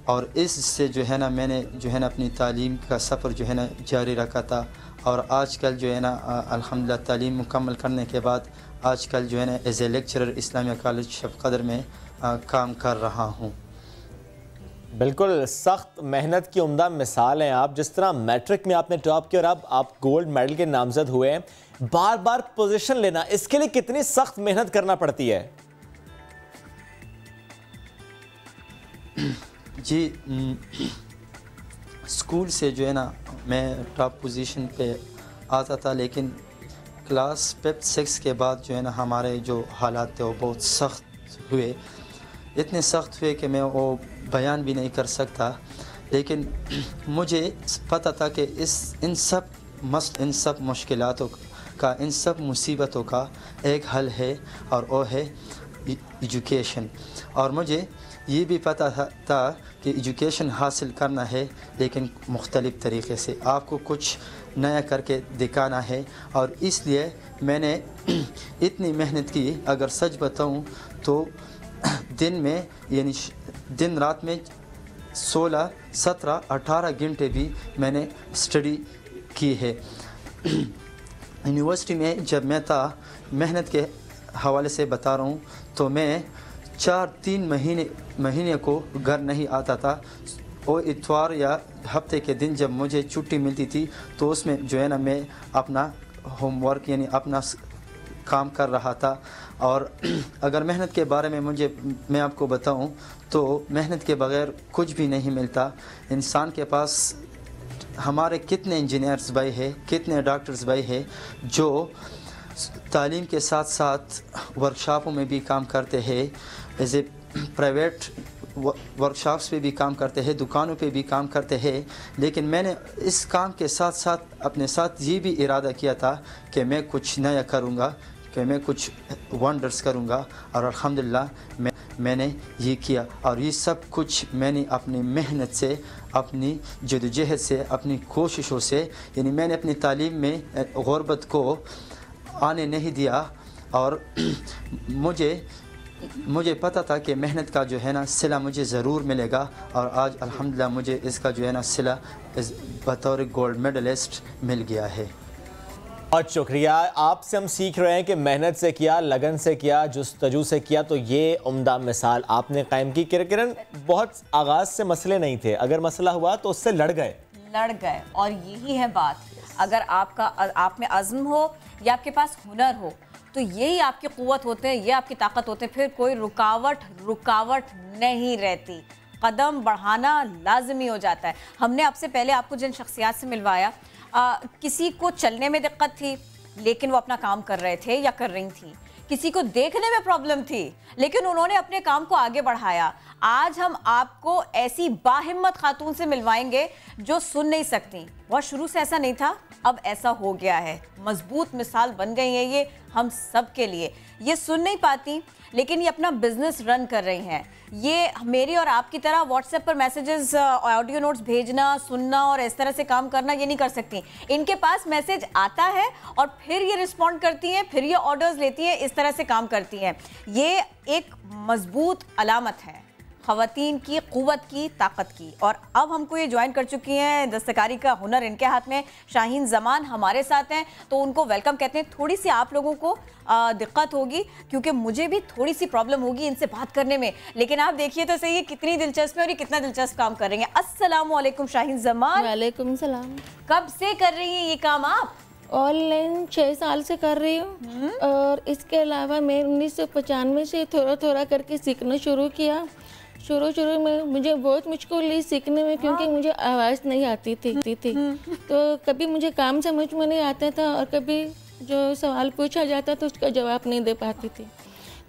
और इससे जो है ना मैंने जो है ना अपनी तालीम का सफ़र जो है ना जारी रखा था और आजकल जो है ना अल्हम्दुलिल्लाह तालीम मुकम्मल करने के बाद आजकल जो है ना as a lecturer Islamia college Shab Qadar में काम कर रहा हूँ। बिल्कुल सख्त मेहनत की उम्दा मिसाल हैं आप। जिस तरह मैट्रिक में आपने टॉप किया और अब आप गोल्ड मेडल के नामजद हुए हैं, बार बार पोजीशन लेना, इसके लिए कितनी सख्त मेहनत करना पड़ती है? जी, स्कूल से जो है ना मैं टॉप पोजीशन पे आता था, लेकिन क्लास 5-6 के बाद जो है ना हमारे जो हालात थे वो बहुत सख्त हुए। इतने सख्त हुए कि मैं वो बयान भी नहीं कर सकता। लेकिन मुझे पता था कि इन सब मुश्किलातों का, इन सब मुसीबतों का एक हल है और वो है एजुकेशन। और मुझे ये भी पता था कि एजुकेशन हासिल करना है लेकिन मुख्तलिफ़ तरीक़े से, आपको कुछ नया करके दिखाना है। और इसलिए मैंने इतनी मेहनत की, अगर सच बताऊं तो दिन में यानी दिन रात में 16, 17, 18 घंटे भी मैंने स्टडी की है। यूनिवर्सिटी में जब मैं था, मेहनत के हवाले से बता रहा हूँ, तो मैं 4-3 महीने को घर नहीं आता था। और इतवार या हफ्ते के दिन जब मुझे छुट्टी मिलती थी तो उसमें जो है ना मैं अपना होमवर्क यानी अपना काम कर रहा था। और अगर मेहनत के बारे में मैं आपको बताऊं तो मेहनत के बगैर कुछ भी नहीं मिलता। इंसान के पास हमारे कितने इंजीनियर्स भाई है, कितने डॉक्टर्स भाई है जो तालीम के साथ साथ वर्कशॉपों में भी काम करते हैं, एज ए प्राइवेट वर्कशॉप्स पे भी काम करते हैं, दुकानों पे भी काम करते हैं। लेकिन मैंने इस काम के साथ साथ अपने साथ ये भी इरादा किया था कि मैं कुछ नया करूँगा, कि मैं कुछ वंडर्स करूँगा। और अल्हम्दुलिल्लाह मैंने ये किया। और ये सब कुछ मैंने अपनी मेहनत से, अपनी जदोजहद से, अपनी कोशिशों से, यानी मैंने अपनी तालीम में गुर्बत को आने नहीं दिया। और मुझे पता था कि मेहनत का जो है ना सिला मुझे ज़रूर मिलेगा। और आज अल्हम्दुलिल्लाह मुझे इसका जो है ना सिला बतौर गोल्ड मेडलिस्ट मिल गया है। बहुत शुक्रिया। आपसे हम सीख रहे हैं कि मेहनत से किया, लगन से किया, जुस्तजू से किया, तो ये उम्दा मिसाल आपने कायम की। किरण, बहुत आगाज से मसले नहीं थे, अगर मसला हुआ तो उससे लड़ गए। और यही है बात, अगर आप में अज़्म हो या आपके पास हुनर हो तो यही आपकी क़ुव्वत होते हैं, ये आपकी ताकत होते हैं। फिर कोई रुकावट नहीं रहती, कदम बढ़ाना लाजमी हो जाता है। हमने आपसे पहले आपको जिन शख्सियात से मिलवाया, किसी को चलने में दिक्कत थी लेकिन वो अपना काम कर रहे थे या कर रही थी, किसी को देखने में प्रॉब्लम थी लेकिन उन्होंने अपने काम को आगे बढ़ाया। आज हम आपको ऐसी बाहिम्मत खातून से मिलवाएंगे जो सुन नहीं सकती। बहुत शुरू से ऐसा नहीं था, अब ऐसा हो गया है, मजबूत मिसाल बन गई है ये हम सब के लिए। ये सुन नहीं पाती लेकिन ये अपना बिजनेस रन कर रही हैं। ये मेरी और आपकी तरह व्हाट्सएप पर मैसेजेस, ऑडियो नोट्स भेजना, सुनना और इस तरह से काम करना ये नहीं कर सकती। इनके पास मैसेज आता है और फिर ये रिस्पॉन्ड करती हैं, फिर ये ऑर्डर्स लेती हैं, इस तरह से काम करती हैं। ये एक मजबूत अलामत है ख़वातीन की क़ुव्वत की, ताकत की। और अब हमको ये ज्वाइन कर चुकी हैं, दस्तकारी का हुनर इनके हाथ में। शाहीन ज़मान हमारे साथ हैं तो उनको वेलकम कहते हैं। थोड़ी सी आप लोगों को दिक्कत होगी क्योंकि मुझे भी थोड़ी सी प्रॉब्लम होगी इनसे बात करने में, लेकिन आप देखिए तो सही है कितनी दिलचस्प है और ये कितना दिलचस्प काम कर रही हैं। अस्सलाम वालेकुम शाहीन ज़मान। वालेकुम सलाम। कब से कर रही हैं ये काम आप? ऑनलाइन 6 साल से कर रही हूँ और इसके अलावा मैं 1995 से थोड़ा थोड़ा करके सीखना शुरू किया। शुरू में मुझे बहुत मुश्किल हुई सीखने में क्योंकि मुझे आवाज़ नहीं आती थी। तो कभी मुझे काम समझ में नहीं आता था और कभी जो सवाल पूछा जाता था उसका जवाब नहीं दे पाती थी।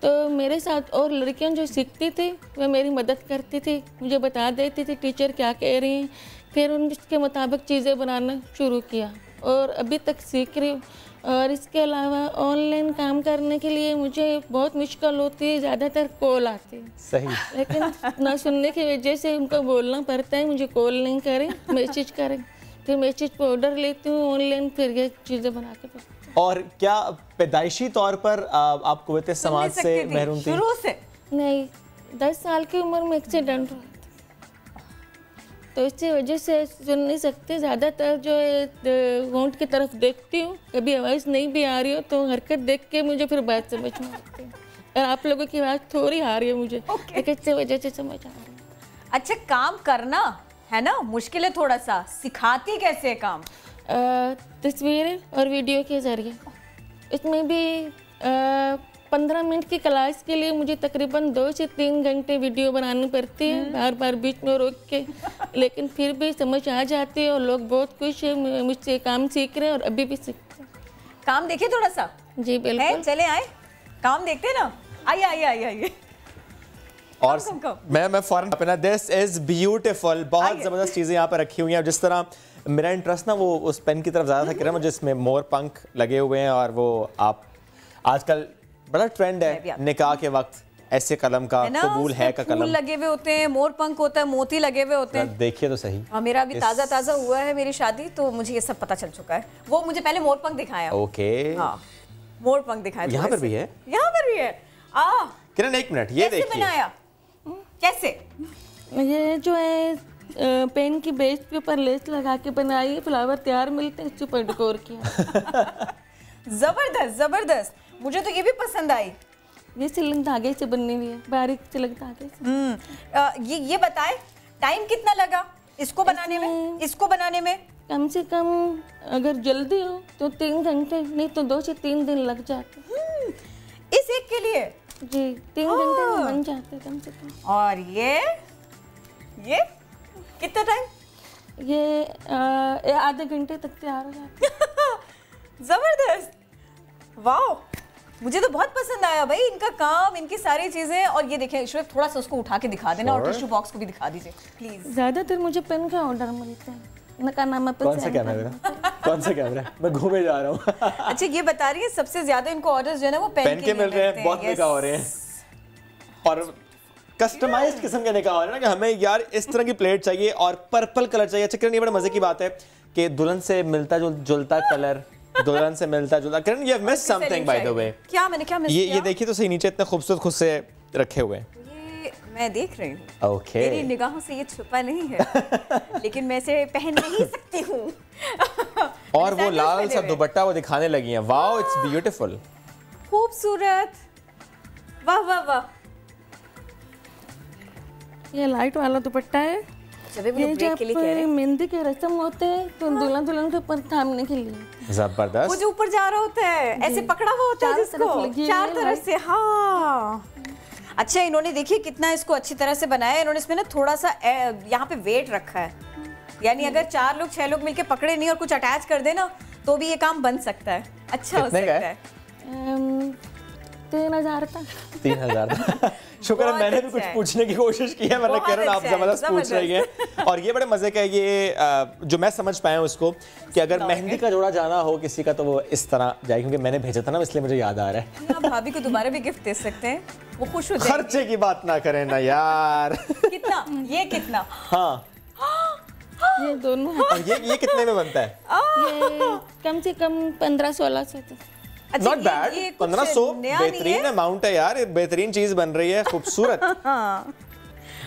तो मेरे साथ और लड़कियां जो सीखती थी वह मेरी मदद करती थी, मुझे बता देती थी टीचर क्या कह रही हैं, फिर उनके मुताबिक चीज़ें बनाना शुरू किया और अभी तक सीख रही हूँ। और इसके अलावा ऑनलाइन काम करने के लिए मुझे बहुत मुश्किल होती है, ज़्यादातर कॉल आती है। सही। लेकिन ना सुनने की वजह से उनको बोलना पड़ता है मुझे कॉल नहीं करें, मैसेज करें। फिर मैसेज पर ऑर्डर लेती हूँ ऑनलाइन, फिर ये चीज़ें बना के। और क्या पैदाइशी तौर पर आप कुव्वत समाज से महरूम थी? शुरू से नहीं, 10 साल की उम्र में एक्सीडेंट हुआ तो इसकी वजह से सुन नहीं सकते। ज़्यादातर जो है होंठ की तरफ देखती हूँ, कभी आवाज़ नहीं भी आ रही हो तो हरकत देख के मुझे फिर बात समझ में आती है। और आप लोगों की बात थोड़ी आ रही है मुझे, लेकिन इसकी वजह से समझ आ रही है। अच्छा, काम करना है ना मुश्किल है थोड़ा सा, सिखाती कैसे काम? तस्वीरें और वीडियो के ज़रिए। इसमें भी 15 मिनट की क्लास के लिए मुझे तकरीबन 2 से 3 घंटे वीडियो बनानी पड़ती है, बार बार बीच में रोक के, लेकिन फिर भी समझ आ जाती है और लोग बहुत खुश है मुझसे काम सीख रहे हैं और अभी भी सीखते हैं। काम देखिए थोड़ा सा। जी बिल्कुल, चले आए काम देखते हैं ना। आइए। और मैं फौरन अपना दिस इज ब्यूटीफुल, बहुत ज़बरदस्त चीज़ें यहाँ पर रखी हुई हैं। जिस तरह मेरा इंटरेस्ट ना वो उस पेन की तरफ ज़्यादा था किरण, जिसमें मोर पंख लगे हुए हैं और वो आप आजकल बड़ा ट्रेंड है निकाह के वक्त ऐसे कलम का, कबूल है का कलम लगे हुए होते हैं, मोर पंख होता है, मोती लगे हुए होते हैं। देखिए तो सही। मेरा अभी ताज़ा हुआ है मेरी शादी, तो मुझे ये सब पता चल चुका है। वो मुझे पहले मोर पंख दिखाया। ओके। हाँ, मोर पंख दिखाया। यहाँ पर भी है, यहाँ पर भी है। किरण एक मिनट, ये देखिए बनाया कैसे। ये जो है पेन की बेस के ऊपर लेस लगा के बनाई, फ्लावर तैयार मिलते हैं, इसके ऊपर डेकोर किया। जबरदस्त, मुझे तो ये भी पसंद आई। ये सिल्क धागे से बननी हुई है, बारीक सिल्क धागे से। ये बताएं टाइम कितना लगा इसको बनाने में? कम से कम अगर जल्दी हो तो 3 घंटे, नहीं तो 2 से 3 दिन लग जाते। इस एक के लिए? जी, 3 घंटे में बन जाते कम से कम। और ये कितना टाइम? ये आधे घंटे तक तैयार हो जाते। जबरदस्त, वाह, मुझे तो बहुत पसंद आया भाई इनका काम, इनकी सारी चीजें। और ये देखें इशरत, थोड़ा सा उसको उठा के दिखा देना और टिश्यू बॉक्स को भी दिखा दीजिए प्लीज। ज्यादातर मुझे पेन का ऑर्डर मिलता है। कौन सा कैमरा? मैं घूमे जा रहा हूँ। अच्छा, ये बता रही है सबसे ज्यादा इनको ऑर्डर्स जो है ना वो पेन के मिल रहे हैं। बहुत निकाह हो रहे हैं और कस्टमाइज्ड किस्म के निकाह हो रहे हैं ना कि हमें यार इस तरह की प्लेट चाहिए और पर्पल कलर चाहिए। अच्छा किरण, ये बड़ा मजे की बात है कि दुल्हन से मिलता जुलता कलर, दुल्हन से मिलता जुलता। Kiran, you have missed something by the way. क्या मैंने क्या मिस किया? ये देखिए तो सही, नीचे इतने खूबसूरत खुद से रखे हुए हैं। ये मैं देख रही हूँ। ओके। मेरी निगाहों से ये छुपा नहीं है लेकिन मैं इसे पहन नहीं सकती हूँ। और वो लाल सा दुपट्टा वो दिखाने लगी हैं। वाओ, इट्स ब्यूटीफुल, खूबसूरत, वाह वाह वाह। ये लाइट वाला दुपट्टा है। ये जब मेहंदी के रस्म होते हैं तो दुल्हन दुल्हन के ऊपर थामने के लिए जबरदस्त। वो जो ऊपर जा रहा होता है, ऐसे पकड़ा हुआ होता है जिसको चार तरफ से। हाँ, अच्छा, इन्होंने देखिए कितना इसको अच्छी तरह से बनाया है। इन्होंने इसमें ना थोड़ा सा यहाँ पे वेट रखा है, यानी अगर 4 लोग 6 लोग मिलके पकड़े नहीं और कुछ अटैच कर दे ना तो भी ये काम बन सकता है, अच्छा हो सकता है। 3000 तक। 3000 तक। शुक्र है मैंने भी कुछ पूछने की कोशिश की है, वरना किरण आप जबरदस्त पूछ रही हैं। और ये बड़े मजे का ये जो मैं समझ पाया उसको कि अगर मेहंदी का जोड़ा जाना हो किसी का तो वो इस तरह जाए, क्योंकि मैंने भेजा था ना, इसलिए मुझे याद आ रहा है। आप भाभी को दोबारा भी गिफ्ट दे सकते हैं, वो खुश हो जाएंगी। खर्चे की बात ना करें ना यार। कितना? ये कितना? हाँ, ये दोनों। और ये कितने में बनता है? ये कम से कम 1500-1600 तक। नॉट बैड, 1500 बेहतरीन अमाउंट है यार, बेहतरीन चीज बन रही है, खूबसूरत।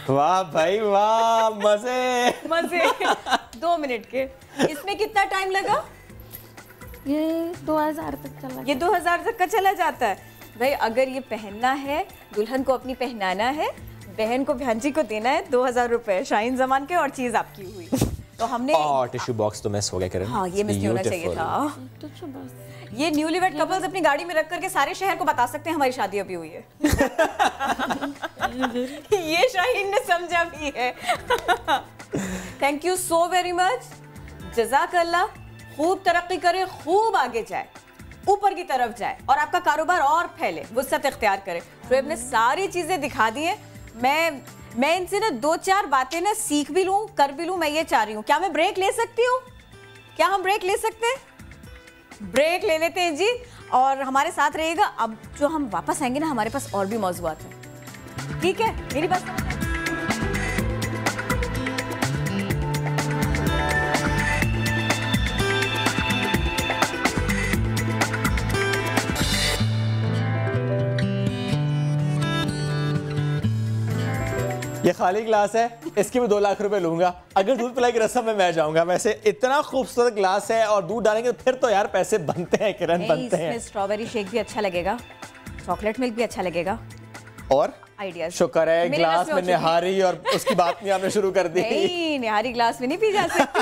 वाह भाई वाह, मजे मजे। 2 मिनट के। इसमें कितना टाइम लगा? ये 2000 तक चला। ये 2000 तक का चला जाता है भाई। अगर ये पहनना है, दुल्हन को अपनी पहनाना है, बहन को भांजी को देना है 2000 रुपए शाहीन जमान के, और चीज आपकी हुई। तो हमने टिश्यू बॉक्स तो मिस हो गया किरण। हाँ, ये मिस नहीं होना चाहिए था। ये न्यूलीवेड कपल्स अपनी गाड़ी में रख करके सारे शहर को बता सकते हैं हमारी शादी अभी हुई है। ये शाहीन ने समझा भी है। Thank you so very much, जज़ाकल्लाह। खूब तरक्की करे, खूब आगे जाए, ऊपर की तरफ जाए और आपका कारोबार और फैले, वुसअत इख्तियार करे। शोएब ने सारी चीजें दिखा दी हैं। मैं इनसे ना 2-4 बातें ना सीख भी लूं, कर भी लूं। मैं ये चाह रही हूँ, क्या मैं ब्रेक ले सकती हूँ? क्या हम ब्रेक ले सकते हैं? ब्रेक ले लेते हैं जी, और हमारे साथ रहिएगा। अब जो हम वापस आएंगे ना, हमारे पास और भी मौज़ूआत हैं, ठीक है? मेरी बात ये खाली ग्लास है, इसके भी 2 लाख रुपए लूंगा अगर दूध पिलाई की रस्म में मैं जाऊंगा। वैसे इतना खूबसूरत ग्लास है और दूध डालेंगे तो फिर तो यार पैसे बनते हैं किरण, बनते हैं। स्ट्रॉबेरी शेक भी अच्छा लगेगा, चॉकलेट मिल्क भी अच्छा लगेगा। और आइडियाज, शुक्र है ग्लास में निहारी और उसकी बात नहीं आपने शुरू कर दी। नहीं, निहारी ग्लास में नहीं पी जा सकती।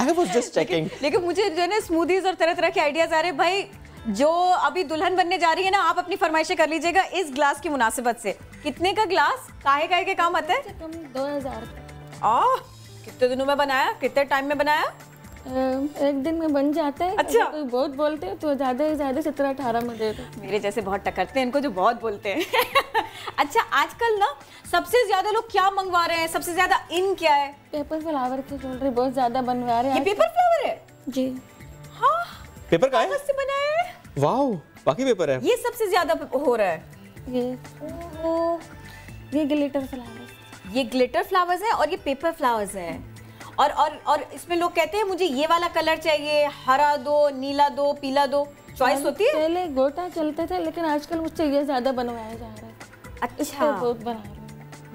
I was just checking। लेकिन मुझे जो है स्मूदीज और तरह तरह के आइडियाज आ रहे हैं भाई। जो अभी दुल्हन बनने जा रही है ना, आप अपनी फरमाइशें कर लीजिएगा इस ग्लास की मुनासिबत से। कितने का ग्लास काहे काहे के काम आता है? 2000। कितने दिनों में बनाया, कितने टाइम में बनाया? 1 दिन में बन जाता है। अच्छा, कोई बहुत बोलते हैं तो ज्यादा से ज्यादा 17-18 में दे दो। मेरे जैसे बहुत टकरते हैं इनको जो बहुत बोलते हैं। अच्छा, आजकल ना सबसे ज्यादा लोग क्या मंगवा रहे हैं, सबसे ज्यादा इन क्या है? पेपर फ्लावर की ज्वेलरी बहुत ज्यादा बनवा रहे हैं। ये पेपर फ्लावर है जी? हाँ, पेपर का है? से बनाया है। वाओ, बाकी पेपर है। ये सबसे ज्यादा हो रहा है। ये ग्लिटर फ्लावर्स, ये ग्लिटर फ्लावर्स है और ये पेपर फ्लावर्स हैं। और इसमें लोग कहते हैं मुझे ये वाला कलर चाहिए, हरा दो, नीला दो, पीला दो, चॉइस होती है। पहले गोटा चलते थे लेकिन आजकल मुझसे ये ज्यादा बनवाया जा रहा है। अच्छा, बहुत बना रहे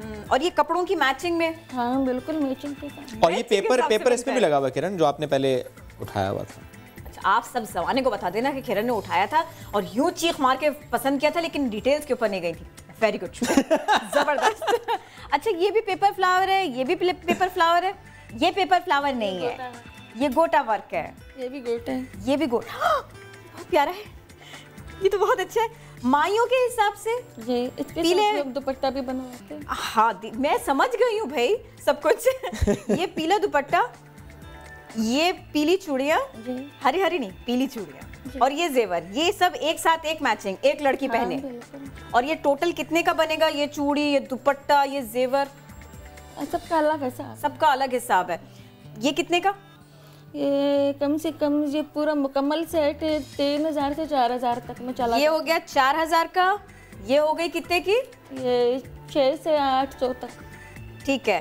हैं। और ये कपड़ों की मैचिंग में? हाँ बिल्कुल मैचिंग के साथ। और ये पेपर इसमें भी लगा हुआ किरण, जो आपने पहले उठाया हुआ था। अच्छा, आप सब जमाने को बता देना कि किरण ने उठाया था और यूं चीख मार के पसंद किया था, लेकिन डिटेल्स के ऊपर नहीं गई थी। वेरी गुड, जबरदस्त। अच्छा, ये भी पेपर फ्लावर है, ये भी पेपर फ्लावर है। ये पेपर फ्लावर नहीं है, ये गोटा वर्क है। ये भी गोटा है, ये भी गोटा। बहुत प्यारा है, ये तो बहुत अच्छा है। माइयों के हिसाब से ये इसके साथ दुपट्टा भी बनवाते हैं। हाँ, मैं समझ गई हूँ भाई सब कुछ। ये पीला दुपट्टा, ये पीली चूड़ियाँ, हरी हरी नहीं पीली चूड़ियाँ, और ये जेवर, ये सब एक साथ एक मैचिंग, एक लड़की पहने। और ये टोटल कितने का बनेगा? ये चूड़ी, ये दुपट्टा, ये जेवर, सबका अलग हिसाब, सबका अलग हिसाब है। ये कितने का? ये कम से कम ये पूरा मुकम्मल सेट 3000 से 4000 तक में चला। ये हो गया 4000 का। ये हो गई कितने की? ये 6 से 800 तक। ठीक है,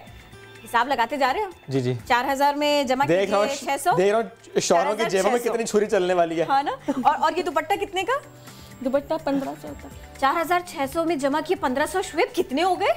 हिसाब लगाते जा रहे हो? जी जी। 4000 में जमा कीजिए 600। देख रहा हूँ शौरों की जेबों में कितनी छुरी चलने वाली है। हाँ ना। और ये दुपट्टा कितने का? दुपट्टा 1500 तक। 4600 में जमा किए 1500। शुएब कितने हो गए?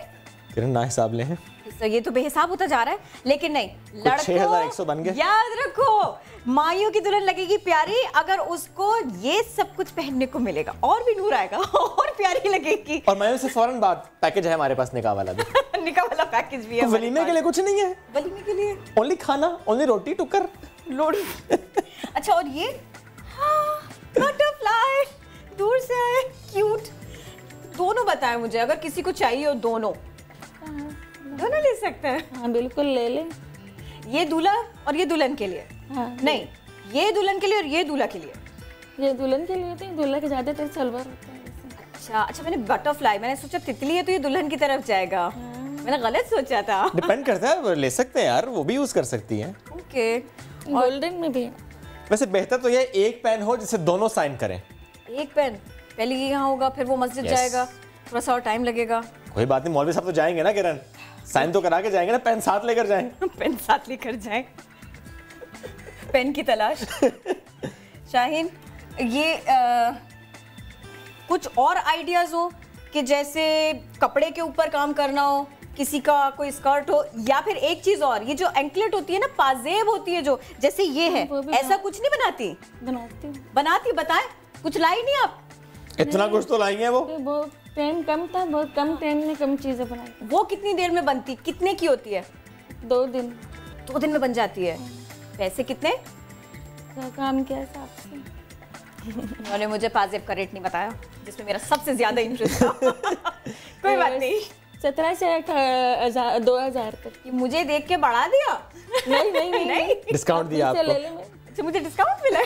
किरण ना हिसाब ले हैं। तो ये तो बेहिसाब होता जा रहा है, लेकिन नहीं, लड़कों 6100 बन गए। याद रखो, माइयों की दुल्हन लगेगी प्यारी अगर उसको ये सब कुछ पहनने को मिलेगा, और भी नूर आएगा और प्यारी लगेगी। और माइयों से फौरन बात, पैकेज है हमारे पास निकाह वाला भी। निकाह वाला पैकेज भी है। तो वलीमे के लिए कुछ नहीं है? वलीमे के लिए ओनली खाना, ओनली रोटी टुक्कर लोड। अच्छा, और ये बटरफ्लाई दूर से आए, क्यूट। दोनों बताएं मुझे, अगर किसी को चाहिए हो दोनों ले सकते हैं। हाँ बिल्कुल ले लें। ये दूल्हा और ये दुल्हन के लिए? हाँ नहीं, ये दुल्हन के लिए और ये दूल्हा के लिए। ये दुल्हन के लिए होते हैं, दूल्हा के ज़्यादातर सलवार होता है। अच्छा, मैंने बटरफ्लाई, मैंने सोचा तितली है तो ये दुल्हन की तरफ जाएगा। मैंने गलत सोचा था। डिपेंड करता है, ले सकते हैं यार, वो भी यूज कर सकती हैं। ओके, गोल्डन में भी। वैसे बेहतर तो ये एक पेन हो जिसे दोनों साइन करें। एक पेन, पहले ये यहाँ होगा, फिर वो मस्जिद जाएगा, थोड़ा सा और टाइम लगेगा। कोई बात नहीं, मौलवी साहब तो जाएंगे ना किरण, साइन तो करा के जाएंगे ना, पेन साथ लेकर जाएं। पेन साथ लेकर जाएं, पेन की तलाश। शाहीन, ये कुछ और आइडियाज हो कि जैसे कपड़े के ऊपर काम करना हो, किसी का कोई स्कर्ट हो, या फिर एक चीज और, ये जो एंकलेट होती है ना, पाजेब होती है जो, जैसे ये है, ऐसा कुछ नहीं बनाती? बनाती, बताएं, कुछ लाई नहीं आप? इतना कुछ तो लाई है वो। बहुत टाइम कम था, बहुत कम टाइम में कम चीजें बनाई। वो कितनी देर में बनती, कितने की होती है? 2 दिन। 2 दिन में बन जाती है। पैसे कितने? काम के हिसाब से। उन्होंने मुझे पाजेब का रेट नहीं बताया, जिसमें मेरा सबसे ज्यादा इंटरेस्ट था। कोई बात नहीं। 17 से 2000 तक। मुझे देख के बढ़ा दिया? नहीं। डिस्काउंट दिया आपको? अच्छा, मुझे डिस्काउंट मिला?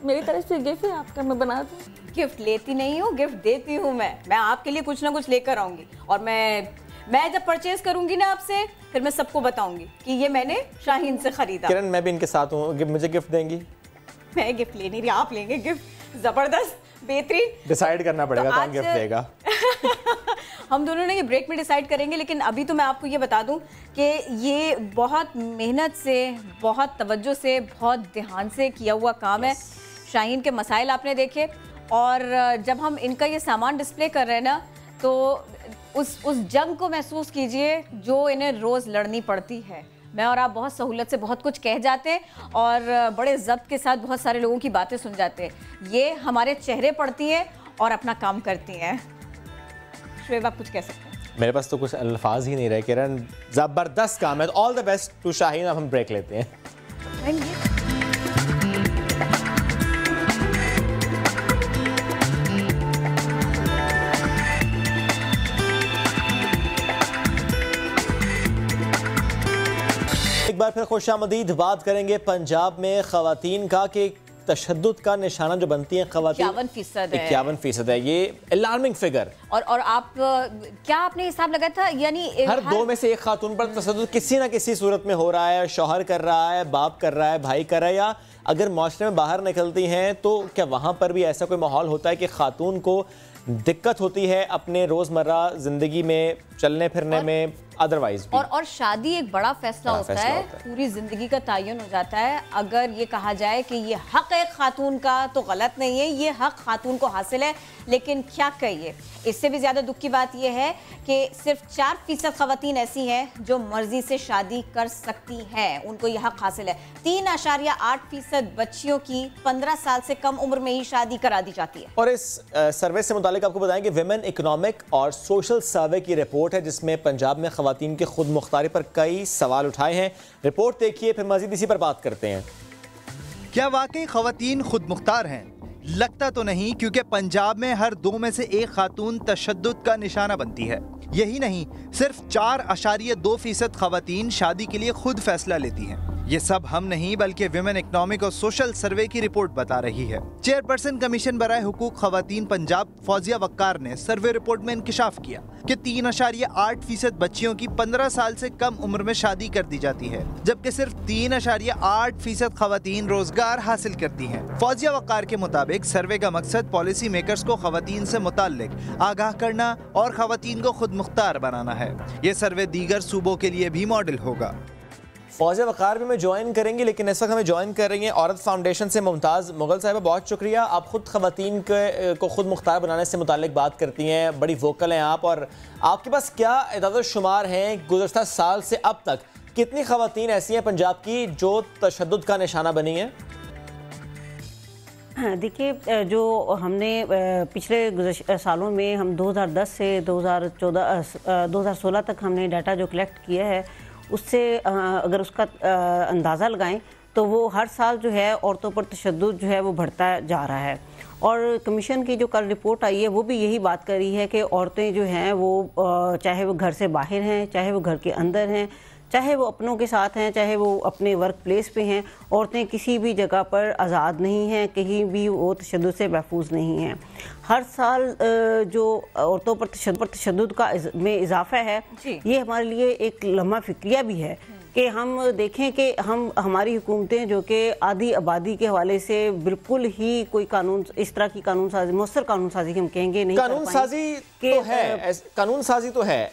मेरी तरफ से गिफ्ट है आपका, मैं बना दूँ। गिफ्ट लेती नहीं हूँ, गिफ्ट देती हूँ। मैं आपके लिए कुछ ना कुछ लेकर आऊंगी, और मैं जब परचेज करूंगी ना आपसे, फिर मैं सबको बताऊंगी कि ये मैंने शाहीन से खरीदा। किरण, मैं भी इनके साथ हूँ, मुझे गिफ्ट देंगी? मैं गिफ्ट ले नहीं रही, आप लेंगे गिफ्ट। जबरदस्त, बेहतरीन। डिसाइड करना पड़ेगा कौन गिफ्ट देगा। हम दोनों ने ये ब्रेक में डिसाइड करेंगे, लेकिन अभी तो मैं आपको ये बता दूं कि ये बहुत मेहनत से, बहुत तवज्जो से, बहुत ध्यान से किया हुआ काम है। शाहीन के मसाइल आपने देखे, और जब हम इनका ये सामान डिस्प्ले कर रहे हैं ना, तो उस जंग को महसूस कीजिए जो इन्हें रोज़ लड़नी पड़ती है। मैं और आप बहुत सहूलत से बहुत कुछ कह जाते हैं और बड़े ज़ब्त के साथ बहुत सारे लोगों की बातें सुन जाते हैं। ये हमारे चेहरे पड़ती हैं और अपना काम करती हैं। शुएब, आप कुछ कह सकते हैं? मेरे पास तो कुछ अल्फाज ही नहीं रहे किरण, ज़बरदस्त काम है। All the best to Shaheen. अब हम ब्रेक लेते हैं। एक बार फिर खुशामदीद। बात करेंगे पंजाब में ख़वातीन का कि तशद्दुद का निशाना जो बनती है ख़वातीन 51% है। ये अलार्मिंग फिगर। और आप क्या आपने हिसाब लगाया था, यानी हर 2 में से 1 खातून पर तशद्दुद किसी ना किसी सूरत में हो रहा है। शौहर कर रहा है, बाप कर रहा है, भाई कर रहा है, या अगर माशरे में बाहर निकलती हैं तो क्या वहाँ पर भी ऐसा कोई माहौल होता है कि खातून को दिक्कत होती है अपने रोज़मर्रा ज़िंदगी में चलने फिरने में, अदरवाइज भी? और शादी एक बड़ा फैसला होता है, पूरी जिंदगी का तयन हो जाता है। अगर ये कहा जाए कि ये हक है खातून का, तो गलत नहीं है, ये हक खातून को हासिल है। लेकिन क्या कहिए, इससे भी ज़्यादा दुख की बात यह है कि सिर्फ 4% ख़वातीन ऐसी हैं जो मर्जी से शादी कर सकती हैं, उनको यह हक हासिल है। 3.8% बच्चियों की 15 साल से कम उम्र में ही शादी करा दी जाती है। और इस सर्वे से मुतालिक आपको बताएं कि विमेन इकोनॉमिक और सोशल सर्वे की रिपोर्ट है, जिसमें पंजाब में ख़वातीन की खुद मुख्तारी पर कई सवाल उठाए हैं। रिपोर्ट देखिए, फिर मजीद इसी पर बात करते हैं। क्या वाकई ख़वातीन खुद मुख्तार हैं? लगता तो नहीं, क्योंकि पंजाब में हर 2 में से 1 खातून तशद्दुद का निशाना बनती है। यही नहीं, सिर्फ 4.2% ख़वातीन शादी के लिए खुद फैसला लेती हैं। ये सब हम नहीं बल्कि विमेन इकोनॉमिक और सोशल सर्वे की रिपोर्ट बता रही है। चेयरपर्सन कमीशन बराए हुकूक ख़वातीन पंजाब फौजिया वक्कार ने सर्वे रिपोर्ट में इंकिशाफ किया कि 3.8% बच्चियों की 15 साल से कम उम्र में शादी कर दी जाती है, जबकि सिर्फ 3.8% ख़वातीन रोजगार हासिल करती हैं। फौजिया वक्कार के मुताबिक सर्वे का मकसद पॉलिसी मेकर्स को ख़वातीन से मुताल्लिक आगाह करना और ख़वातीन को खुद मुख्तार बनाना है। ये सर्वे दीगर सूबों के लिए भी मॉडल होगा। फौजिया वक़ार भी हमें ज्वाइन करेंगी, लेकिन इस वक्त हमें ज्वाइन कर रही हैं औरत फाउंडेशन से मुमताज़ मुगल साहिबा। बहुत शुक्रिया, आप ख़ुद ख़वातीन को ख़ुद मुख्तार बनाने से मुताल्लिक बात करती हैं, बड़ी वोकल हैं आप। और आपके पास क्या इदाद शुमार हैं गुज़श्ता साल से अब तक, कितनी ख़वातीन ऐसी हैं पंजाब की जो तशद्दुद का निशाना बनी हैं? देखिए, जो हमने पिछले सालों में हम 2010 से 2016 तक हमने डाटा जो कलेक्ट किया है, उससे अगर उसका अंदाज़ा लगाएं तो वो हर साल जो है औरतों पर तशद्दुद जो है वो बढ़ता जा रहा है। और कमीशन की जो कल रिपोर्ट आई है वो भी यही बात कर रही है कि औरतें जो हैं वो चाहे वो घर से बाहर हैं, चाहे वो घर के अंदर हैं, चाहे वो अपनों के साथ हैं, चाहे वो अपने वर्क प्लेस पे हैं, औरतें किसी भी जगह पर आज़ाद नहीं हैं, कहीं भी वो तशद्दुद से महफूज नहीं हैं। हर साल जो औरतों पर तशद्दुद का में इजाफा है, ये हमारे लिए एक लम्हा फिक्रिया भी है कि हम देखें कि हमारी हुकूमतें जो कि आधी आबादी के हवाले से बिल्कुल ही कोई कानून, इस तरह की कानून साजी, मौसर कानून साजी हम कहेंगे नहीं, कानून साजी तो है, कानून साजी तो है,